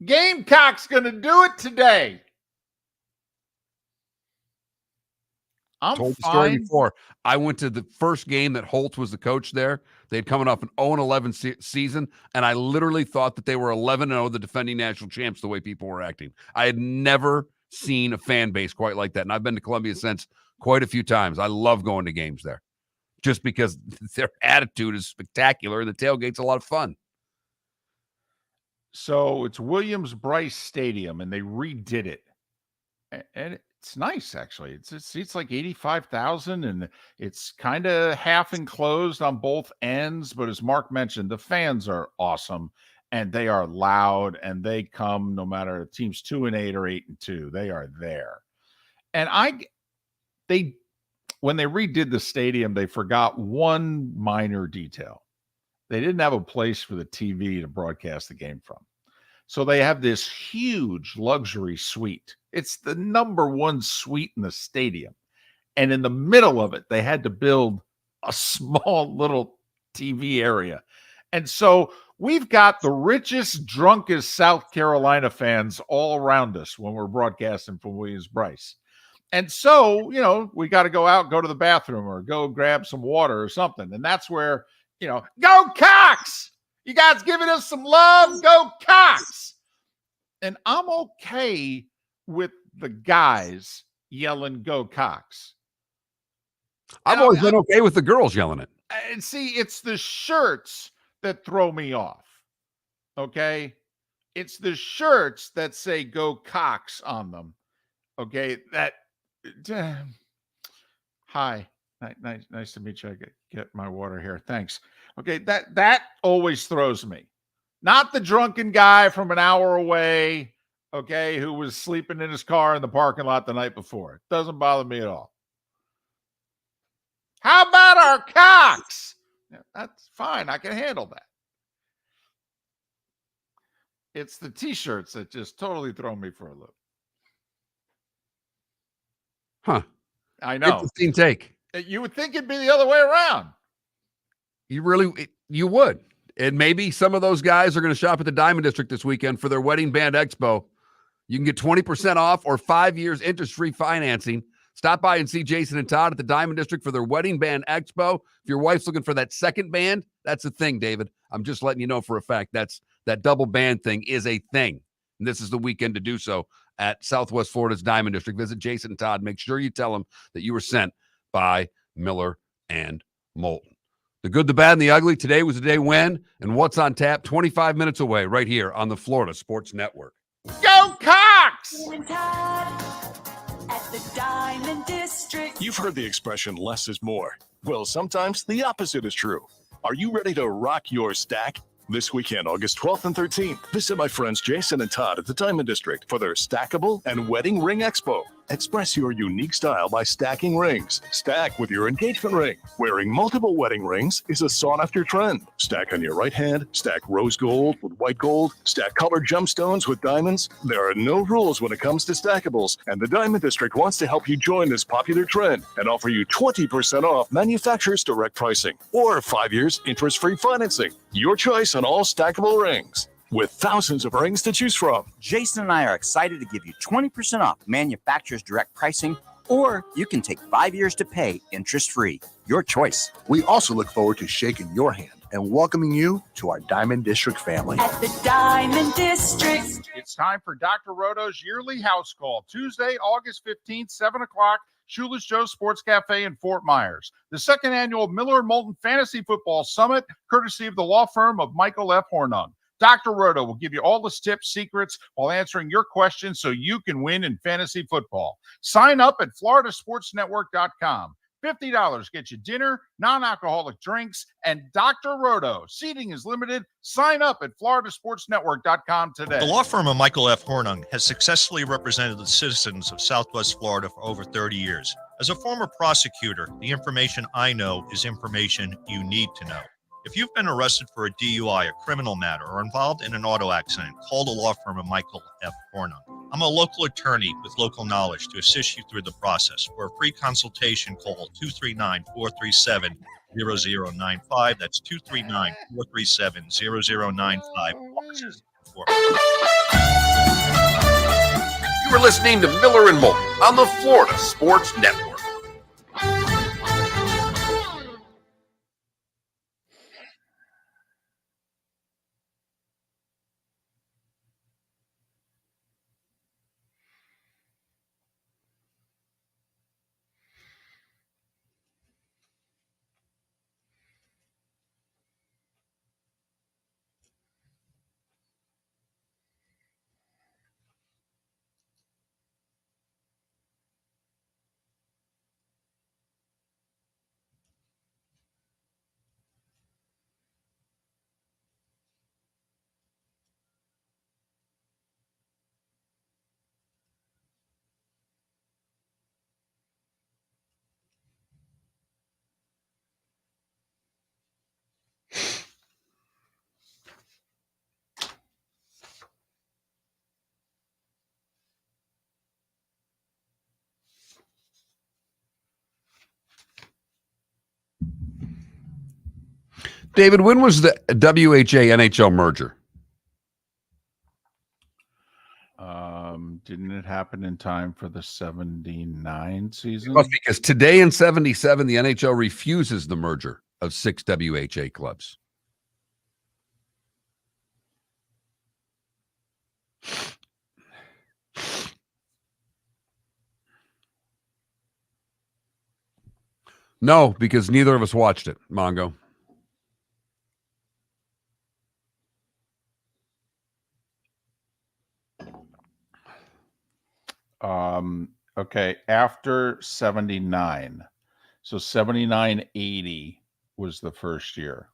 S1: Gamecock's going to do it today. I'm
S3: told the
S1: fine.
S3: story before. I went to the first game that Holt was the coach there. They'd coming off an 0-11 season, and I literally thought that they were 11-0, the defending national champs, the way people were acting. I had never seen a fan base quite like that, and I've been to Columbia since quite a few times. I love going to games there. just because their attitude is spectacular. The tailgate's a lot of fun.
S1: So it's Williams-Brice Stadium, and they redid it. And it's nice, actually. It seats like 85,000, and it's kind of half enclosed on both ends. But as Mark mentioned, the fans are awesome, and they are loud, and they come no matter teams 2-8 or 8-2. They are there. And when they redid the stadium, they forgot one minor detail. They didn't have a place for the TV to broadcast the game from. So they have this huge luxury suite. It's the number one suite in the stadium. And in the middle of it, they had to build a small little TV area. And so we've got the richest, drunkest South Carolina fans all around us when we're broadcasting from Williams-Brice. And so, we got to go out, go to the bathroom, or go grab some water or something. And that's where, go Cox! You guys giving us some love? Go Cox! And I'm okay with the guys yelling, go Cox.
S3: I've always been okay with the girls yelling it.
S1: And see, it's the shirts that throw me off. Okay? It's the shirts that say go Cox on them. Okay? Hi. Nice to meet you. I get my water here. Thanks. Okay, that always throws me. Not the drunken guy from an hour away, okay, who was sleeping in his car in the parking lot the night before. It doesn't bother me at all. How about our Cox? Yeah, that's fine. I can handle that. It's the T-shirts that just totally throw me for a loop.
S3: Huh.
S1: I know.
S3: Interesting take.
S1: You would think it'd be the other way around.
S3: You would. And maybe some of those guys are going to shop at the Diamond District this weekend for their Wedding Band Expo. You can get 20% off or 5 years interest-free financing. Stop by and see Jason and Todd at the Diamond District for their Wedding Band Expo. If your wife's looking for that second band, that's a thing, David. I'm just letting you know for a fact that double band thing is a thing. And this is the weekend to do so at Southwest Florida's Diamond District. Visit Jason and Todd. Make sure you tell them that you were sent by Miller and Moulton. The good, the bad, and the ugly. Today was the day when, and what's on tap 25 minutes away right here on the Florida Sports Network.
S1: Go Cox!
S11: At the Diamond District.
S17: You've heard the expression less is more. Well, sometimes the opposite is true. Are you ready to rock your stack? This weekend, August 12th and 13th, visit my friends Jason and Todd at the Diamond District for their Stackable and Wedding Ring Expo. Express your unique style by stacking rings. Stack with your engagement ring. Wearing multiple wedding rings is a sought-after trend. Stack on your right hand, stack rose gold with white gold, stack colored gemstones with diamonds. There are no rules when it comes to stackables, and the Diamond District wants to help you join this popular trend and offer you 20% off manufacturer's direct pricing or 5 years interest-free financing. Your choice on all stackable rings. With thousands of rings to choose from.
S12: Jason and I are excited to give you 20% off manufacturer's direct pricing, or you can take 5 years to pay interest-free. Your choice.
S13: We also look forward to shaking your hand and welcoming you to our Diamond District family.
S11: At the Diamond District.
S1: It's time for Dr. Roto's yearly house call. Tuesday, August 15th, 7 o'clock, Shoeless Joe's Sports Cafe in Fort Myers. The second annual Miller and Moulton Fantasy Football Summit, courtesy of the law firm of Michael F. Hornung. Dr. Roto will give you all the tips, secrets, while answering your questions so you can win in fantasy football. Sign up at floridasportsnetwork.com. $50 gets you dinner, non-alcoholic drinks, and Dr. Roto. Seating is limited. Sign up at floridasportsnetwork.com today.
S5: The law firm of Michael F. Hornung has successfully represented the citizens of Southwest Florida for over 30 years. As a former prosecutor, the information I know is information you need to know. If you've been arrested for a DUI, a criminal matter, or involved in an auto accident, call the law firm of Michael F. Hornung. I'm a local attorney with local knowledge to assist you through the process. For a free consultation, call 239-437-0095. That's 239-437-0095.
S3: You are listening to Miller and Moulton on the Florida Sports Network. David, when was the WHA NHL merger?
S1: Didn't it happen in time for the 79 season?
S3: Well, because today in 77, the NHL refuses the merger of 6 WHA clubs. No, because neither of us watched it, Mongo.
S1: Okay, after 79. So 79-80 was the first year.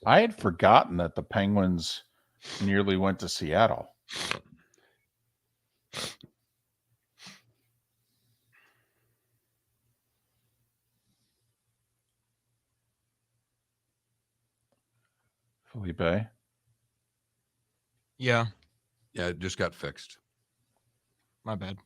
S1: I had forgotten that the Penguins nearly went to Seattle. Felipe?
S4: Yeah.
S3: Yeah, it just got fixed.
S4: My bad.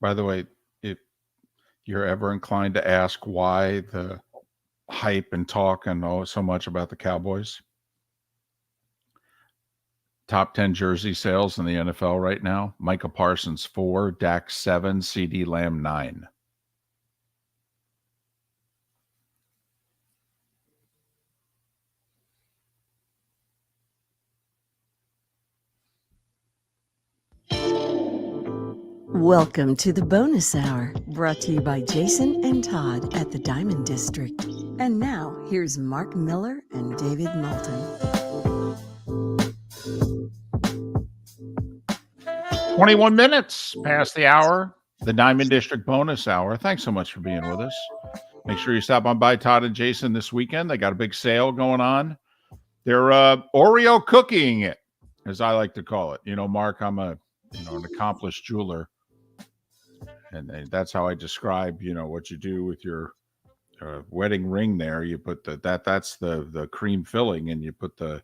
S1: By the way, if you're ever inclined to ask why the hype and talk and so much about the Cowboys, top 10 jersey sales in the NFL right now: Micah Parsons 4, Dak 7, CD Lamb 9.
S2: Welcome to the bonus hour, brought to you by Jason and Todd at the Diamond District. And now, here's Mark Miller and David Moulton.
S1: 21 minutes past the hour, the Diamond District bonus hour. Thanks so much for being with us. Make sure you stop on by Todd and Jason this weekend. They got a big sale going on. They're Oreo cooking it, as I like to call it. You know, Mark, I'm an accomplished jeweler. And that's how I describe, what you do with your wedding ring there. You put that's the cream filling, and you put the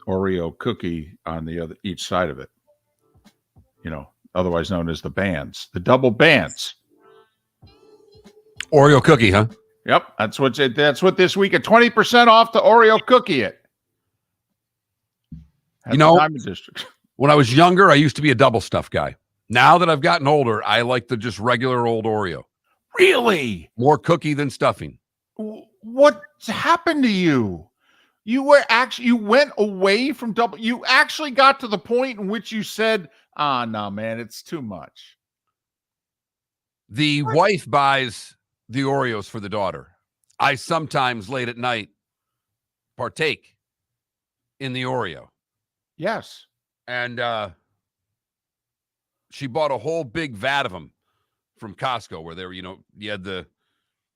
S1: Oreo cookie on each side of it. Otherwise known as the bands, the double bands.
S3: Oreo cookie, huh?
S1: Yep, that's what this week at 20% off the Oreo cookie it. At the Diamond District.
S3: When I was younger, I used to be a double stuff guy. Now that I've gotten older, I like the just regular old Oreo.
S1: Really?
S3: More cookie than stuffing.
S1: What's happened to you? You went away from double. You actually got to the point in which you said, no, man, it's too much.
S3: The wife buys the Oreos for the daughter. I sometimes late at night partake in the Oreo.
S1: Yes.
S3: And she bought a whole big vat of them from Costco where they were, you had the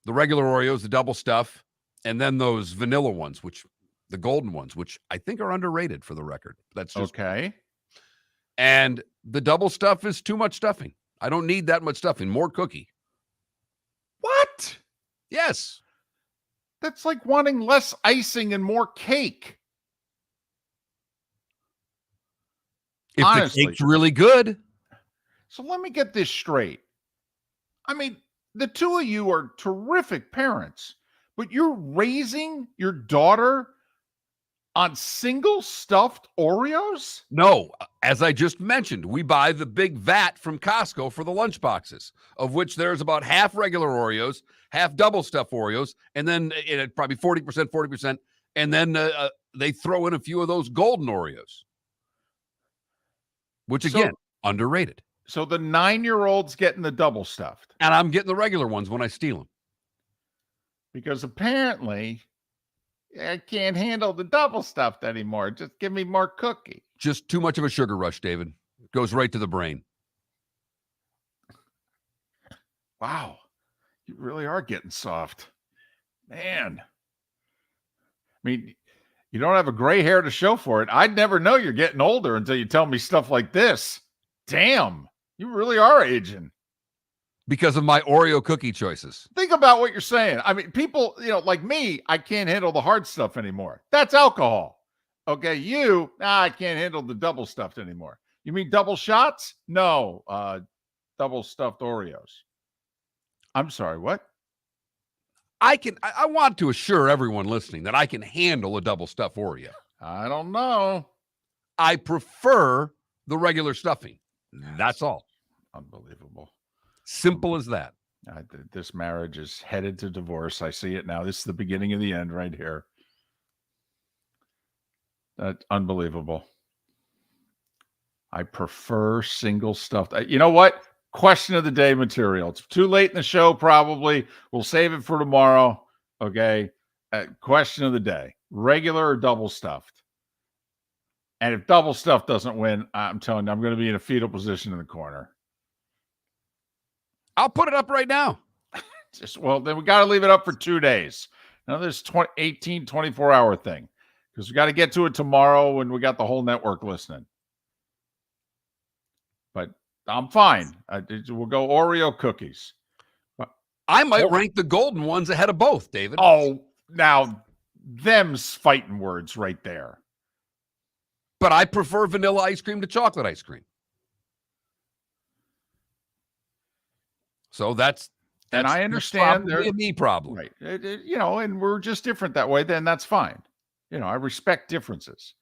S3: regular Oreos, the double stuff, and then those vanilla ones, the golden ones, which I think are underrated for the record. That's just
S1: okay.
S3: And the double stuff is too much stuffing. I don't need that much stuffing. More cookie.
S1: What?
S3: Yes.
S1: That's like wanting less icing and more cake.
S3: If
S1: honestly,
S3: the cake's really good.
S1: So let me get this straight. I mean, the two of you are terrific parents, but you're raising your daughter on single stuffed Oreos?
S3: No, as I just mentioned, we buy the big vat from Costco for the lunch boxes, of which there's about half regular Oreos, half double stuffed Oreos, and then probably 40%, and then they throw in a few of those golden Oreos, which again, underrated.
S1: So the 9-year-old's getting the double stuffed.
S3: And I'm getting the regular ones when I steal them.
S1: Because apparently I can't handle the double stuffed anymore. Just give me more cookie.
S3: Just too much of a sugar rush, David. Goes right to the brain.
S1: Wow. You really are getting soft. Man. I mean, you don't have a gray hair to show for it. I'd never know you're getting older until you tell me stuff like this. Damn. You really are aging.
S3: Because of my Oreo cookie choices.
S1: Think about what you're saying. I mean, people, like me, I can't handle the hard stuff anymore. That's alcohol. Okay, I can't handle the double stuffed anymore. You mean double shots? No, double stuffed Oreos. I'm sorry, what?
S3: I want to assure everyone listening that I can handle a double stuffed Oreo.
S1: I don't know.
S3: I prefer the regular stuffing. That's all.
S1: Unbelievable.
S3: Simple as that.
S1: This marriage is headed to divorce. I see it now. This is the beginning of the end right here. That's unbelievable. I prefer single stuffed. You know what? Question of the day material. It's too late in the show, probably. We'll save it for tomorrow. Okay. Question of the day. Regular or double stuffed? And if double stuffed doesn't win, I'm telling you, I'm going to be in a fetal position in the corner.
S3: I'll put it up right now.
S1: Then we got to leave it up for 2 days. Now this 24-hour thing, because we got to get to it tomorrow when we got the whole network listening. But I'm fine. We'll go Oreo cookies.
S3: I might rank the golden ones ahead of both, David.
S1: Oh, now them's fighting words right there.
S3: But I prefer vanilla ice cream to chocolate ice cream. So that's
S1: and I understand
S3: there's a me problem.
S1: Right. And we're just different that way, then that's fine. I respect differences.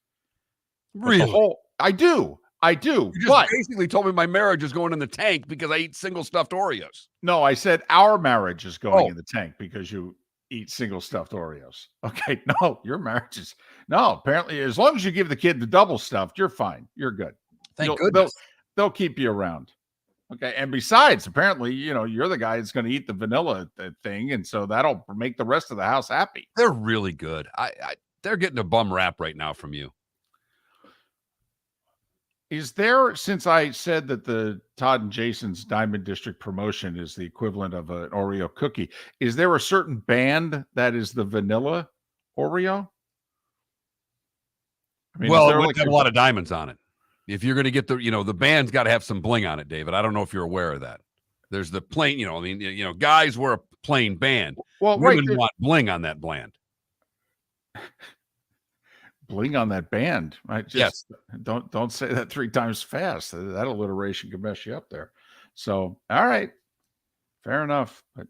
S3: Really?
S1: I do.
S3: You just basically told me my marriage is going in the tank because I eat single stuffed Oreos.
S1: No, I said our marriage is going in the tank because you eat single stuffed Oreos. Okay. No, your marriage is apparently as long as you give the kid the double stuffed, you're fine. You're good.
S3: Thank goodness.
S1: They'll keep you around. Okay. And besides, apparently, you're the guy that's going to eat the vanilla thing. And so that'll make the rest of the house happy.
S3: They're really good. They're getting a bum rap right now from you.
S1: Is there, since I said that the Todd and Jason's Diamond District promotion is the equivalent of an Oreo cookie, is there a certain band that is the vanilla Oreo?
S3: I mean, it would have a lot of diamonds on it. If you're going to get the band's got to have some bling on it, David. I don't know if you're aware of that. There's the plain, guys wear a plain band.
S1: Well,
S3: women want bling on that bland.
S1: Bling on that band.
S3: Yes.
S1: Don't say that 3 times fast. That alliteration can mess you up there. So, all right. Fair enough. But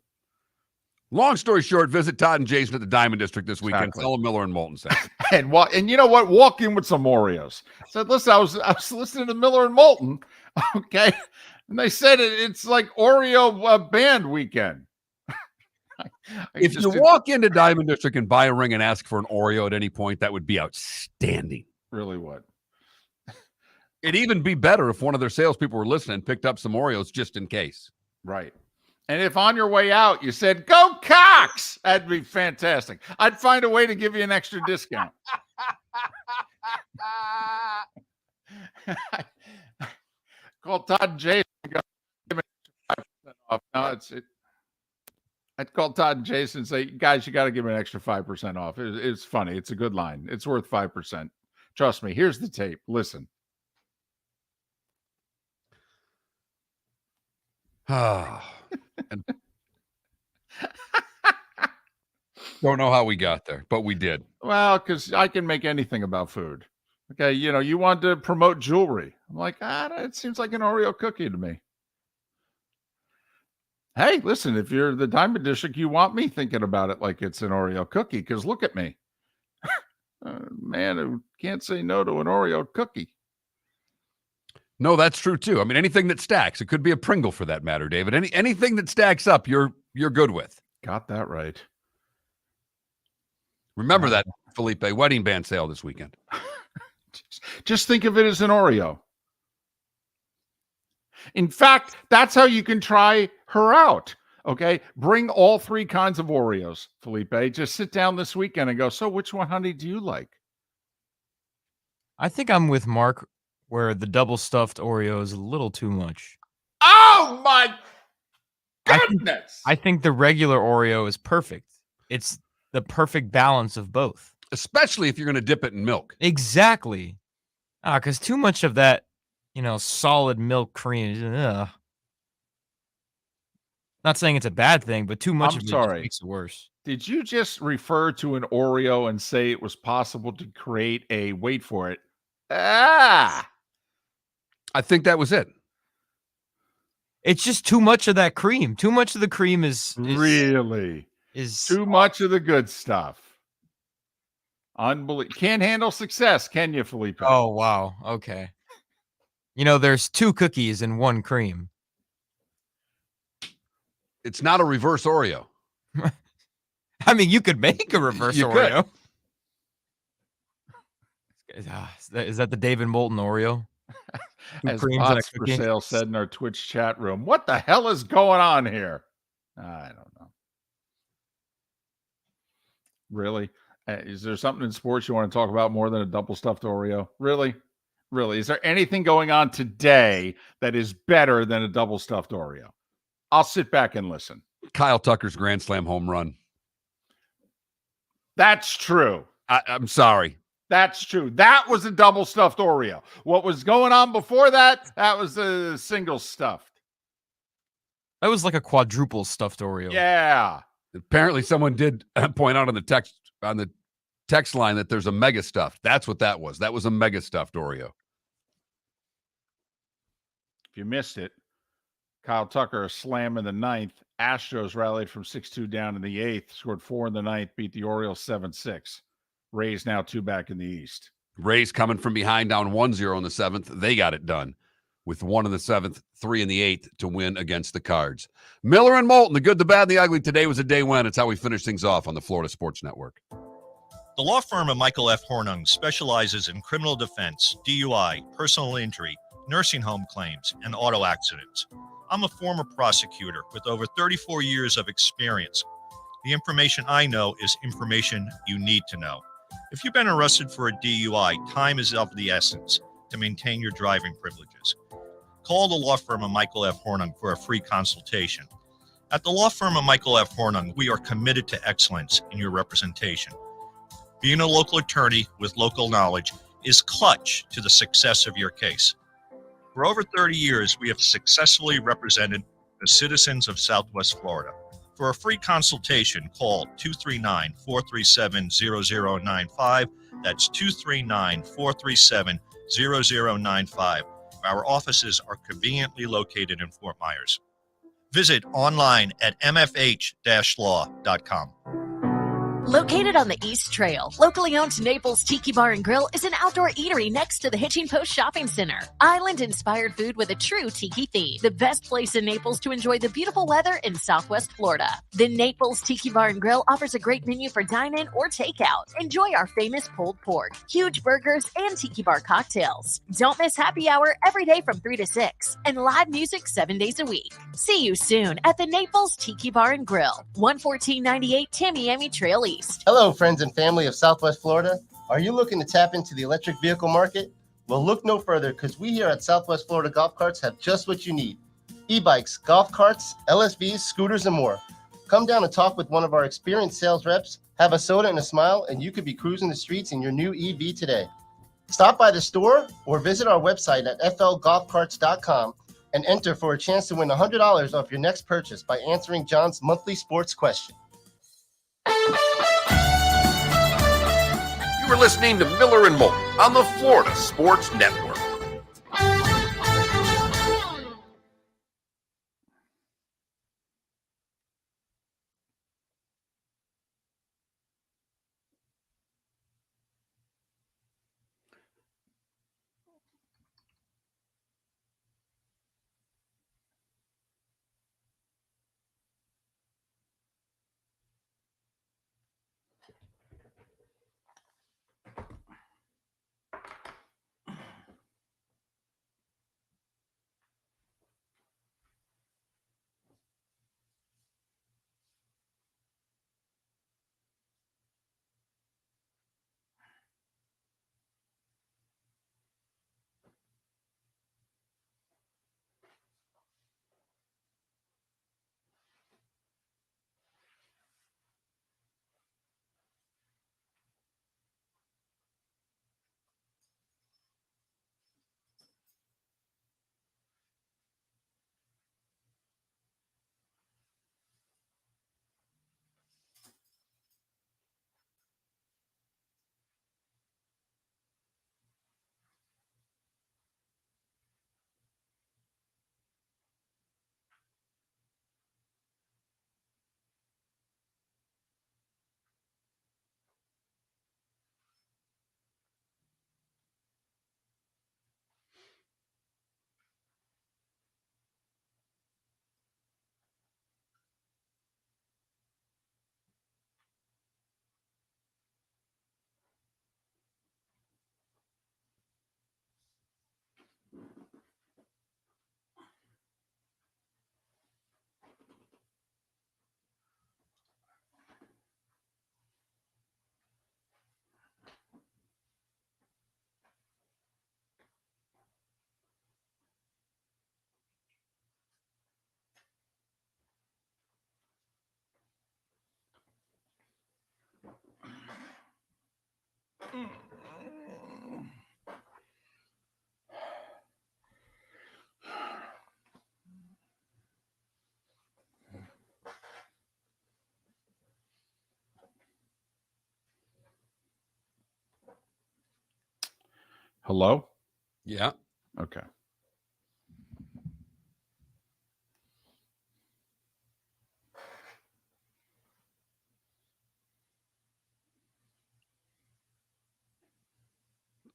S3: long story short, visit Todd and Jason at the Diamond District this weekend.
S1: Exactly.
S3: Tell them Miller and Moulton said.
S1: and you know what? Walk in with some Oreos. Said, listen, I was listening to Miller and Moulton. Okay. And they said it's like Oreo band weekend.
S3: If you walk into Diamond District and buy a ring and ask for an Oreo at any point, that would be outstanding.
S1: Really would.
S3: It'd even be better if one of their salespeople were listening and picked up some Oreos just in case.
S1: Right. And if on your way out you said, "Go Cox," that'd be fantastic. I'd find a way to give you an extra discount. Call Todd and Jason and go, give me 5% off. No, I'd call Todd and Jason and say, "Guys, you got to give me an extra 5% off." It's funny. It's a good line. It's worth 5%. Trust me. Here's the tape. Listen.
S3: And don't know how we got there, but we did.
S1: Well, because I can make anything about food. Okay, you want to promote jewelry. I'm like, it seems like an Oreo cookie to me. Hey, listen, if you're the Diamond District, you want me thinking about it like it's an Oreo cookie, because look at me. Man who can't say no to an Oreo cookie.
S3: No, that's true too. I mean, anything that stacks. It could be a Pringle for that matter, David. Anything that stacks up, you're good with.
S1: Got that right.
S3: Remember that, Felipe, wedding band sale this weekend.
S1: Just think of it as an Oreo. In fact, that's how you can try her out. Okay, bring all 3 kinds of Oreos, Felipe. Just sit down this weekend and go, "So which one, honey, do you like?"
S4: I think I'm with Mark, where the double stuffed Oreo is a little too much.
S1: Oh my goodness!
S4: I think the regular Oreo is perfect. It's the perfect balance of both.
S3: Especially if you're going to dip it in milk.
S4: Exactly. Because too much of that, solid milk cream. Not saying it's a bad thing, but too much of it just makes it worse.
S1: Did you just refer to an Oreo and say it was possible to create a, wait for it,
S3: I think that was it.
S4: It's just too much of that cream. Too much of the cream is
S1: too much of the good stuff. Unbelievable. Can't handle success, can you, Felipe?
S4: Oh, wow. Okay. There's 2 cookies and 1 cream.
S3: It's not a reverse Oreo.
S4: I mean, you could make a reverse Oreo. Is that the David Moulton Oreo?
S1: As Bots for Sale said in our Twitch chat room, what the hell is going on here? I don't know. Really? Is there something in sports you want to talk about more than a double stuffed Oreo? Really? Really? Is there anything going on today that is better than a double stuffed Oreo? I'll sit back and listen.
S3: Kyle Tucker's grand slam home run.
S1: That's true.
S3: I'm sorry.
S1: That's true. That was a double stuffed Oreo. What was going on before that? That was a single stuffed.
S4: That was like a quadruple stuffed Oreo.
S1: Yeah.
S3: Apparently someone did point out on the text line that there's a mega stuffed. That's what that was. That was a mega stuffed Oreo.
S1: If you missed it, Kyle Tucker, a slam in the 9th. Astros rallied from 6-2 down in the 8th, scored 4 in the 9th, beat the Orioles 7-6. Rays now 2 back in the East.
S3: Rays coming from behind down 1-0 in the 7th. They got it done with 1 in the 7th, 3 in the 8th to win against the Cards. Miller and Moulton, the good, the bad, and the ugly. Today was a day when. It's how we finish things off on the Florida Sports Network.
S5: The law firm of Michael F. Hornung specializes in criminal defense, DUI, personal injury, nursing home claims, and auto accidents. I'm a former prosecutor with over 34 years of experience. The information I know is information you need to know. If you've been arrested for a DUI, time is of the essence to maintain your driving privileges. Call the law firm of Michael F. Hornung for a free consultation. At the law firm of Michael F. Hornung, we are committed to excellence in your representation. Being a local attorney with local knowledge is clutch to the success of your case. For over 30 years, we have successfully represented the citizens of Southwest Florida. For a free consultation, call 239-437-0095. That's 239-437-0095. Our offices are conveniently located in Fort Myers. Visit online at mfh-law.com.
S6: Located on the East Trail, locally owned Naples Tiki Bar and Grill is an outdoor eatery next to the Hitching Post Shopping Center. Island-inspired food with a true tiki theme. The best place in Naples to enjoy the beautiful weather in Southwest Florida. The Naples Tiki Bar and Grill offers a great menu for dine-in or takeout. Enjoy our famous pulled pork, huge burgers, and tiki bar cocktails. Don't miss happy hour every day from 3 to 6 and live music 7 days a week. See you soon at the Naples Tiki Bar and Grill, 11498 Tamiami Trail East.
S7: Hello, friends and family of Southwest Florida. Are you looking to tap into the electric vehicle market? Well, look no further because we here at Southwest Florida Golf Carts have just what you need. E-bikes, golf carts, LSVs, scooters, and more. Come down and talk with one of our experienced sales reps, have a soda and a smile, and you could be cruising the streets in your new EV today. Stop by the store or visit our website at flgolfcarts.com and enter for a chance to win $100 off your next purchase by answering John's monthly sports question.
S3: You were listening to Miller and Moulton on the Florida Sports Network.
S1: Hello?
S8: Yeah.
S1: Okay.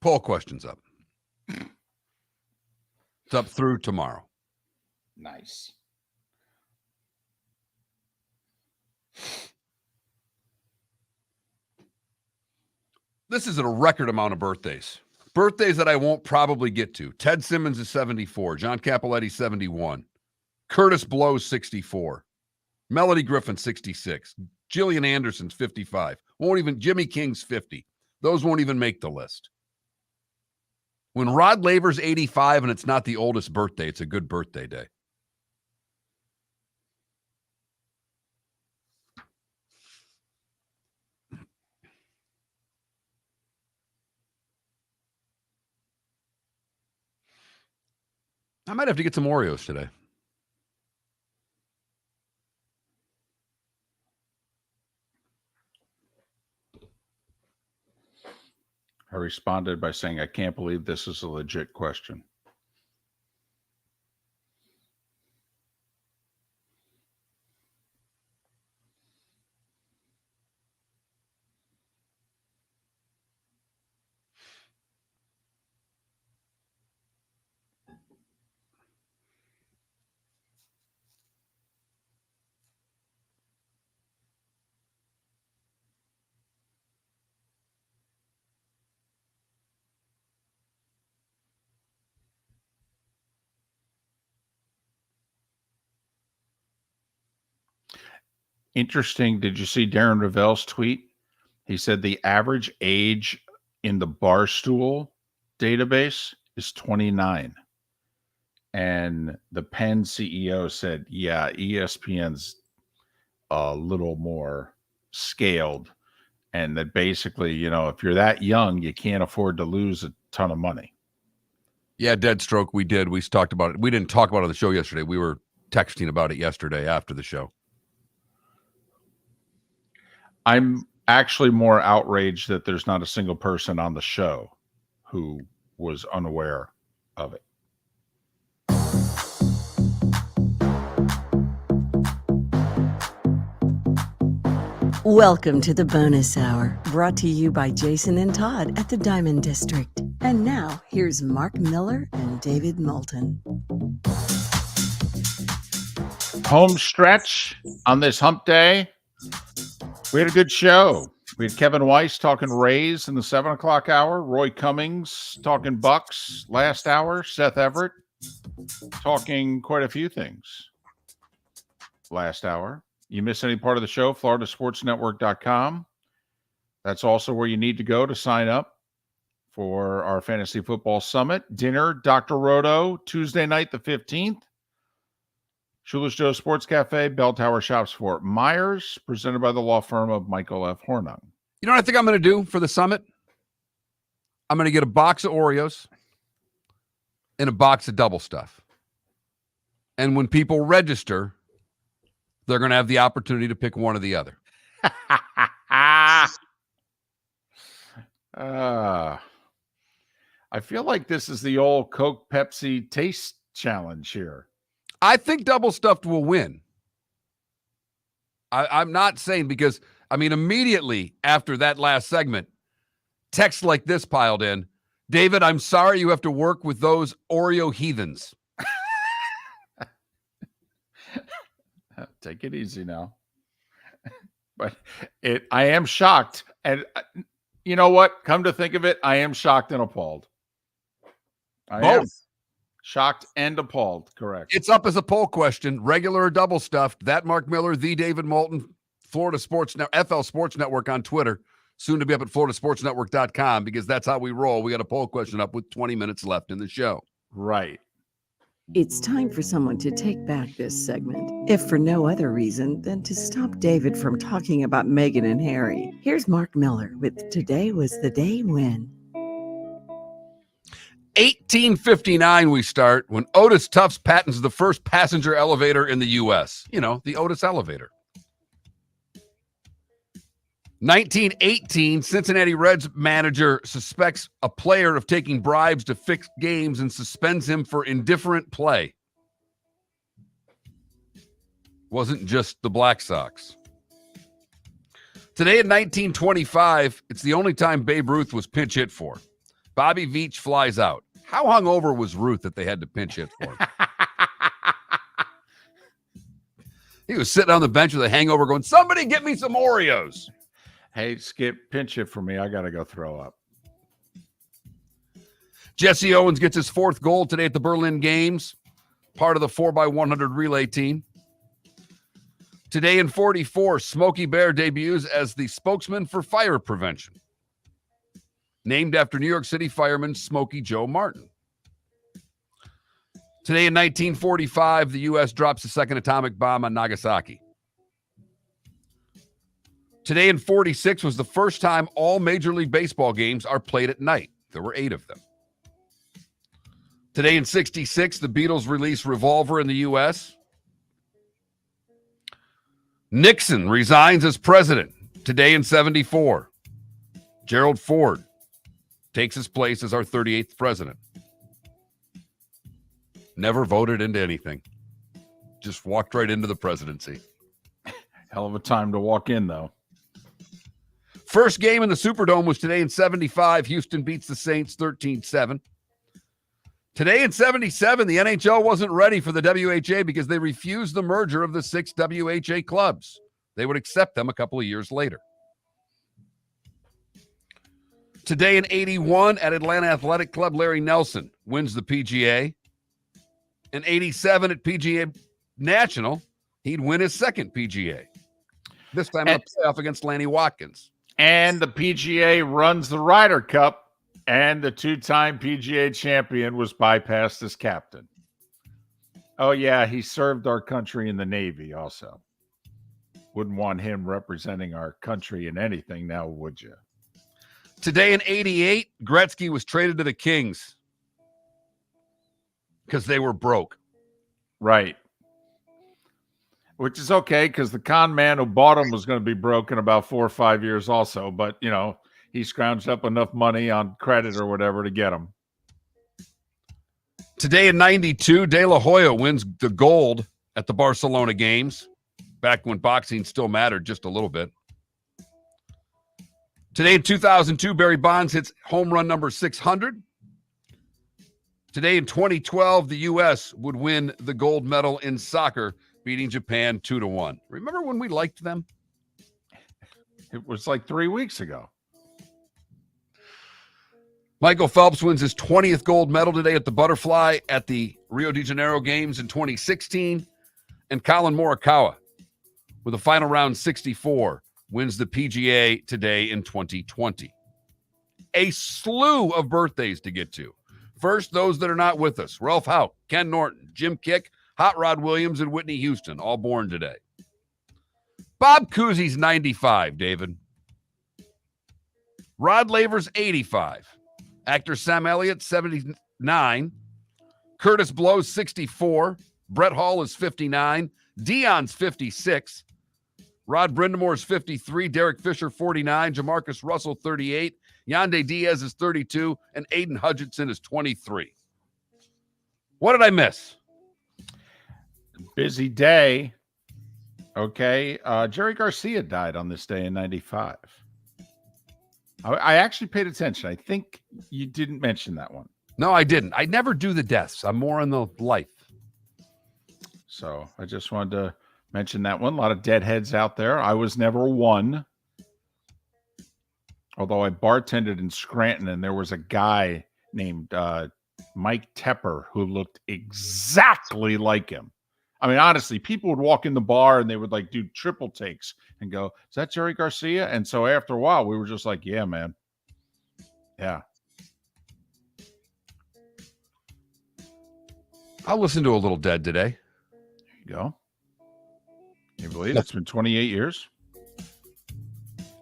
S8: Poll question's up. It's up through tomorrow.
S1: Nice.
S8: This is a record amount of birthdays. Birthdays that I won't probably get to. Ted Simmons is 74. John Capoletti, 71. Curtis Blow, 64. Melody Griffin, 66. Jillian Anderson's 55. Jimmy King's 50. Those won't even make the list. When Rod Laver's 85 and it's not the oldest birthday, it's a good birthday day. I might have to get some Oreos today.
S1: I responded by saying, I can't believe this is a legit question. interesting. Did you see Darren Ravel's tweet? He said the average age in the Barstool database is 29. And the Penn CEO said, yeah, ESPN's a little more scaled. And that basically, you know, if you're that young, you can't afford to lose a ton of money.
S8: Yeah, Deadstroke, we did. We talked about it. We didn't talk about it on the show yesterday. We were texting about it yesterday after the show.
S1: I'm actually more outraged that there's not a single person on the show who was unaware of it.
S2: Welcome to the bonus hour, brought to you by Jason and Todd at the Diamond District. And now, here's Mark Miller and David Moulton.
S1: Home stretch on this hump day. We had a good show. We had Kevin Weiss talking Rays in the 7 o'clock hour. Roy Cummings talking Bucs last hour. Seth Everett talking quite a few things last hour. You miss any part of the show, floridasportsnetwork.com. That's also where you need to go to sign up for our Fantasy Football Summit. Dinner, Dr. Roto, Tuesday night the 15th. Schuler's Joe Sports Cafe, Bell Tower Shops, Fort Myers, presented by the law firm of Michael F. Hornung.
S8: You know what I think I'm going to do for the summit? I'm going to get a box of Oreos and a box of double stuff. And when people register, they're going to have the opportunity to pick one or the other.
S1: I feel like this is the old Coke Pepsi taste challenge here.
S8: I think double stuffed will win. I'm not saying because, I mean, immediately after that last segment, texts like this piled in. David, I'm sorry you have to work with those Oreo heathens.
S1: Take it easy now. But I am shocked. And you know what? Come to think of it, I am shocked and appalled. I am shocked and appalled. Correct.
S8: It's up as a poll question, regular or double stuffed. That Mark Miller, the David Moulton, Florida Sports FL Sports Network on Twitter, soon to be up at floridasportsnetwork.com, because that's how we roll. We got a poll question up with 20 minutes left in the show.
S1: Right.
S2: It's time for someone to take back this segment, if for no other reason than to stop David from talking about Meghan and Harry. Here's Mark Miller with Today Was the Day When.
S8: 1859 we start, when Otis Tufts patents the first passenger elevator in the U.S. You know, the Otis elevator. 1918, Cincinnati Reds manager suspects a player of taking bribes to fix games and suspends him for indifferent play. Wasn't just the Black Sox. Today in 1925, it's the only time Babe Ruth was pinch hit for. Bobby Veach flies out. How hungover was Ruth that they had to pinch hit for him? He was sitting on the bench with a hangover going, somebody get me some Oreos.
S1: Hey, Skip, pinch it for me. I got to go throw up.
S8: Jesse Owens gets his fourth goal today at the Berlin Games, part of the 4x100 relay team. Today in 44, Smokey Bear debuts as the spokesman for fire prevention, named after New York City fireman Smokey Joe Martin. Today in 1945, the U.S. drops the second atomic bomb on Nagasaki. Today in 46 was the first time all Major League Baseball games are played at night. There were 8 of them. Today in 66, the Beatles released Revolver in the U.S. Nixon resigns as president. Today in 74, Gerald Ford takes his place as our 38th president. Never voted into anything. Just walked right into the presidency.
S1: Hell of a time to walk in, though.
S8: First game in the Superdome was today in 75. Houston beats the Saints 13-7. Today in 77, the NHL wasn't ready for the WHA because they refused the merger of the 6 WHA clubs. They would accept them a couple of years later. Today in 81, at Atlanta Athletic Club, Larry Nelson wins the PGA. In 87 at PGA National, he'd win his second PGA. This time in a playoff against Lanny Watkins.
S1: And the PGA runs the Ryder Cup, and the two-time PGA champion was bypassed as captain. Oh, yeah, he served our country in the Navy also. Wouldn't want him representing our country in anything now, would you?
S8: Today in 88, Gretzky was traded to the Kings because they were broke.
S1: Right. Which is okay, because the con man who bought him was going to be broke in about 4 or 5 years also. But, you know, he scrounged up enough money on credit or whatever to get him.
S8: Today in 92, De La Hoya wins the gold at the Barcelona Games, back when boxing still mattered just a little bit. Today in 2002, Barry Bonds hits home run number 600. Today in 2012, the U.S. would win the gold medal in soccer, beating Japan 2-1. Remember when we liked them?
S1: It was like 3 weeks ago.
S8: Michael Phelps wins his 20th gold medal today at the butterfly at the Rio de Janeiro Games in 2016. And Colin Morikawa, with a final round 64, wins the PGA today in 2020. A slew of birthdays to get to. First, those that are not with us. Ralph Houck, Ken Norton, Jim Kick, Hot Rod Williams, and Whitney Houston, all born today. Bob Cousy's 95, David. Rod Laver's 85. Actor Sam Elliott, 79. Curtis Blow's 64. Brett Hall is 59. Dion's 56. Rod Brindamore's 53. Derek Fisher, 49. Jamarcus Russell, 38. Yonde Diaz is 32. And Aiden Hutchinson is 23. What did I miss?
S1: Busy day. Okay. Jerry Garcia died on this day in 95. I actually paid attention. I think you didn't mention that one.
S8: No, I didn't. I never do the deaths. I'm more on the life.
S1: So I just wanted to mention that one. A lot of deadheads out there. I was never one. Although I bartended in Scranton, and there was a guy named Mike Tepper who looked exactly like him. I mean, honestly, people would walk in the bar and they would like do triple takes and go, "Is that Jerry Garcia?" And so after a while, we were just like, "Yeah, man. Yeah."
S8: I'll listen to a little Dead today.
S1: There you go. Can you believe it's been 28 years?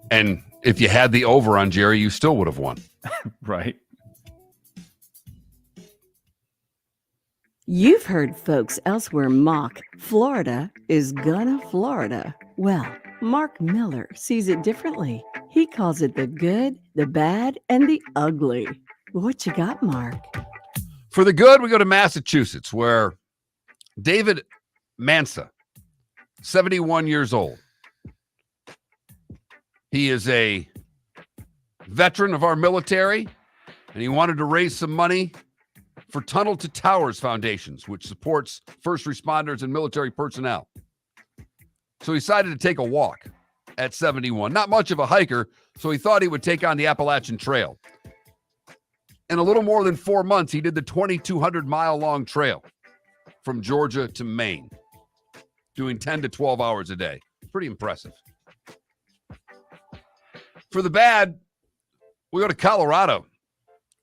S8: And if you had the over on Jerry, you still would have won.
S1: Right.
S2: You've heard folks elsewhere mock Florida is gonna Florida. Well, Mark Miller sees it differently. He calls it the good, the bad, and the ugly. What you got, Mark?
S8: For the good, we go to Massachusetts, where David Mansa, 71 years old. He is a veteran of our military, and he wanted to raise some money for Tunnel to Towers Foundations, which supports first responders and military personnel. So he decided to take a walk at 71. Not much of a hiker, so he thought he would take on the Appalachian Trail. In a little more than 4 months, he did the 2,200-mile-long trail from Georgia to Maine, doing 10 to 12 hours a day. Pretty impressive. For the bad, we go to Colorado,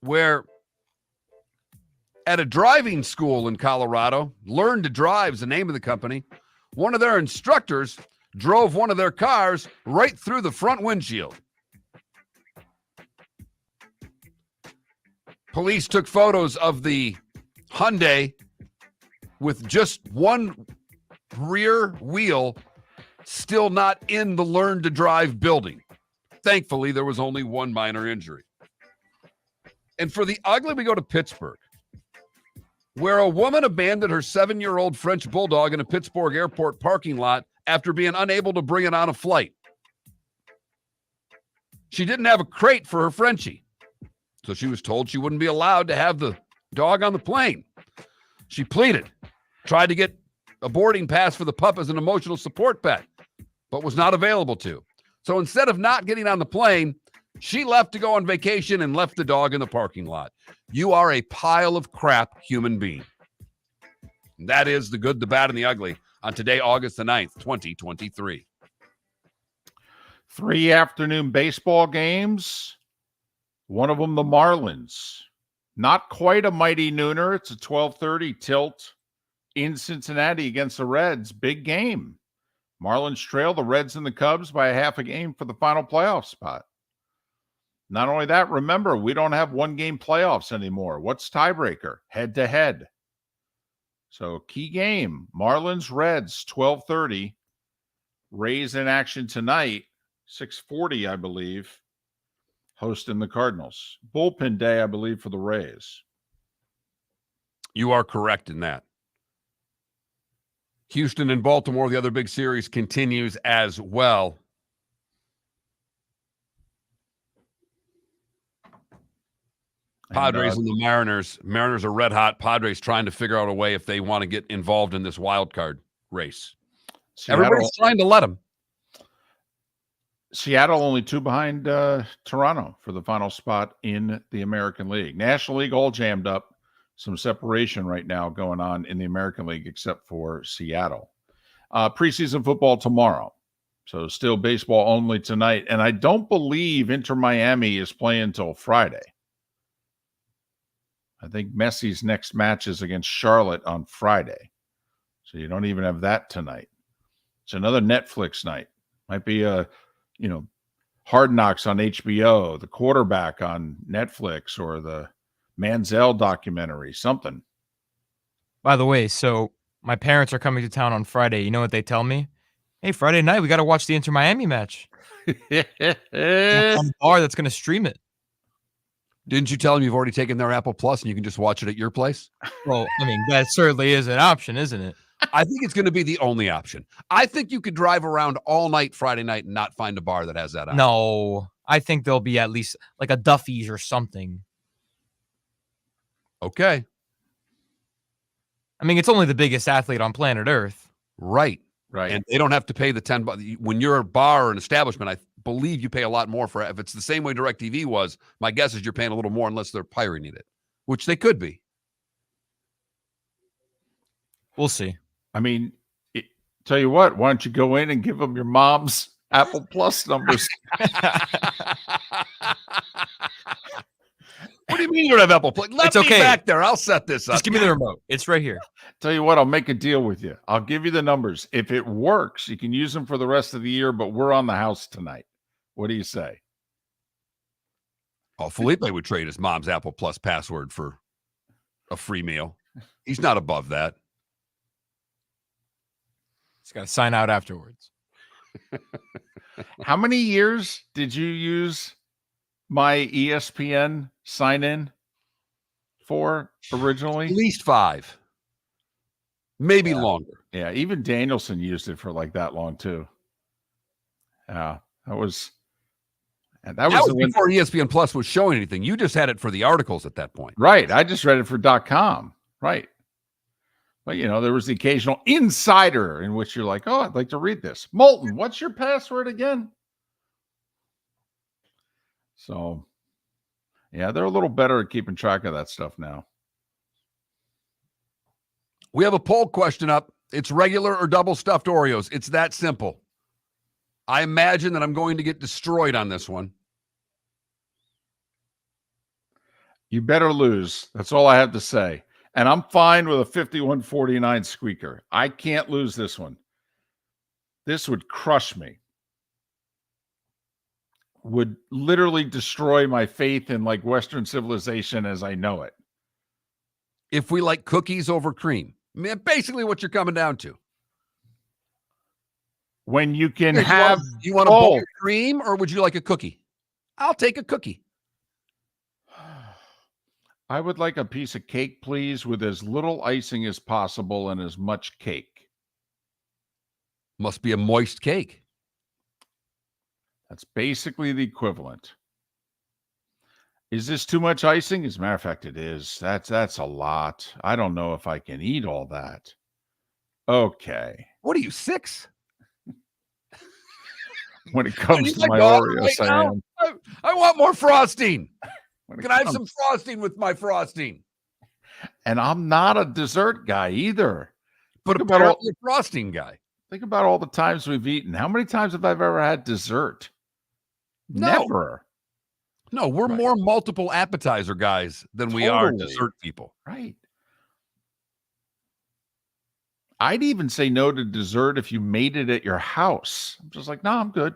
S8: where at a driving school in Colorado, Learn to Drive is the name of the company, one of their instructors drove one of their cars right through the front windshield. Police took photos of the Hyundai with just one rear wheel still not in the Learn to Drive building. Thankfully, there was only one minor injury. And for the ugly, we go to Pittsburgh, where a woman abandoned her 7-year-old French bulldog in a Pittsburgh airport parking lot after being unable to bring it on a flight. She didn't have a crate for her Frenchie, so she was told she wouldn't be allowed to have the dog on the plane. She pleaded, tried to get a boarding pass for the pup as an emotional support pet, but was not available to. So instead of not getting on the plane, she left to go on vacation and left the dog in the parking lot. You are a pile of crap human being. And that is the good, the bad, and the ugly on today, August the 9th, 2023.
S1: 3 afternoon baseball games. One of them, the Marlins. Not quite a mighty nooner. It's a 12:30 tilt in Cincinnati against the Reds. Big game. Marlins trail the Reds and the Cubs by a half a game for the final playoff spot. Not only that, remember, we don't have one-game playoffs anymore. What's tiebreaker? Head-to-head. So key game, Marlins, Reds, 12:30. Rays in action tonight, 6:40, I believe, hosting the Cardinals. Bullpen day, I believe, for the Rays.
S8: You are correct in that. Houston and Baltimore, the other big series, continues as well. Padres and the Mariners. Mariners are red hot. Padres trying to figure out a way if they want to get involved in this wild card race. Everybody's trying to let them.
S1: Seattle only 2 behind Toronto for the final spot in the American League. National League all jammed up. Some separation right now going on in the American League except for Seattle. Preseason football tomorrow. So still baseball only tonight. And I don't believe Inter Miami is playing until Friday. I think Messi's next match is against Charlotte on Friday. So you don't even have that tonight. It's another Netflix night. Might be Hard Knocks on HBO, The Quarterback on Netflix, or the Manziel documentary, something.
S4: By the way, so my parents are coming to town on Friday. You know what they tell me? Hey, Friday night, we got to watch the Inter Miami match. Some bar that's going to stream it.
S8: Didn't you tell them you've already taken their Apple Plus and you can just watch it at your place?
S4: Well, I mean, that certainly is an option, isn't it?
S8: I think it's going to be the only option. I think you could drive around all night Friday night and not find a bar that has that option.
S4: No, I think there'll be at least like a Duffy's or something.
S8: Okay.
S4: I mean, it's only the biggest athlete on planet Earth.
S8: Right.
S1: Right.
S8: And they don't have to pay the $10. When you're a bar or an establishment, I believe you pay a lot more for it. If it's the same way DirecTV was, my guess is you're paying a little more unless they're pirating it, which they could be.
S4: We'll see.
S1: I mean, tell you what, why don't you go in and give them your mom's Apple Plus numbers?
S8: What do you mean you don't have Apple Plus? Let me back there. I'll set this up.
S4: Just give me the remote. It's right here.
S1: Tell you what, I'll make a deal with you. I'll give you the numbers. If it works, you can use them for the rest of the year, but we're on the house tonight. What do you say?
S8: Oh, Felipe would trade his mom's Apple Plus password for a free meal. He's not above that.
S4: He's got to sign out afterwards.
S1: How many years did you use my ESPN sign-in for originally?
S8: At least 5. Maybe longer.
S1: Yeah, even Danielson used it for like that long too. Yeah, that was
S8: before ESPN Plus was showing anything. You just had it for the articles at that point.
S1: Right. I just read it for .com. Right. But, there was the occasional insider in which you're like, oh, I'd like to read this. Moulton, what's your password again? So, yeah, they're a little better at keeping track of that stuff now.
S8: We have a poll question up. It's regular or double stuffed Oreos. It's that simple. I imagine that I'm going to get destroyed on this one.
S1: You better lose. That's all I have to say. And I'm fine with a 51-49 squeaker. I can't lose this one. This would crush me. Would literally destroy my faith in like Western civilization as I know it.
S8: If we like cookies over cream. Basically what you're coming down to.
S1: When you can have...
S8: You want a bowl of cream or would you like a cookie? I'll take a cookie.
S1: I would like a piece of cake, please, with as little icing as possible and as much cake.
S8: Must be a moist cake.
S1: That's basically the equivalent. Is this too much icing? As a matter of fact, it is. That's a lot. I don't know if I can eat all that. Okay.
S8: What are you, 6?
S1: When it comes to my Oreos,
S8: right
S1: I am.
S8: I want more frosting.
S1: When it
S8: Can I have
S1: comes-
S8: some frosting with my frosting?
S1: And I'm not a dessert guy either.
S8: But apparently a frosting guy.
S1: Think about all the times we've eaten. How many times have I ever had dessert? Never.
S8: No, we're more multiple appetizer guys than we are
S1: Totally.
S8: dessert people.
S1: Right. I'd even say no to dessert if you made it at your house. I'm just like, no, I'm good.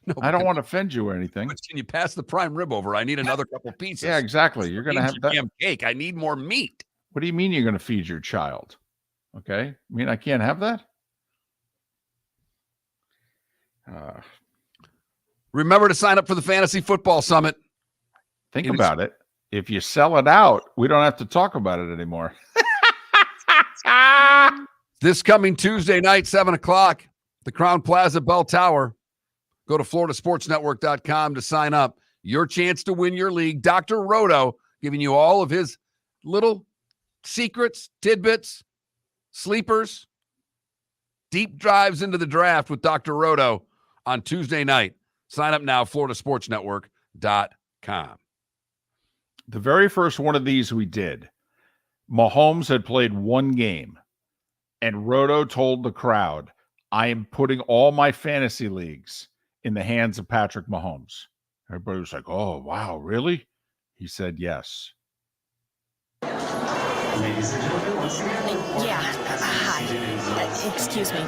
S8: No,
S1: I don't want to offend you or anything.
S8: But can you pass the prime rib over? I need another couple pieces.
S1: Yeah, exactly. You're going to have that
S8: damn cake. I need more meat.
S1: What do you mean you're going to feed your child? Okay. I mean, I can't have that.
S8: Remember to sign up for the Fantasy Football Summit.
S1: Think about it. If you sell it out, we don't have to talk about it anymore.
S8: This coming Tuesday night, 7 o'clock, the Crown Plaza Bell Tower. Go to floridasportsnetwork.com to sign up. Your chance to win your league. Dr. Roto giving you all of his little secrets, tidbits, sleepers, deep dives into the draft with Dr. Roto on Tuesday night. Sign up now, floridasportsnetwork.com.
S1: The very first one of these we did, Mahomes had played one game, and Roto told the crowd, I am putting all my fantasy leagues in the hands of Patrick Mahomes. Everybody was like, oh, wow, really? He said yes.
S11: Ladies and gentlemen, once again. Yeah. Hi. Excuse me.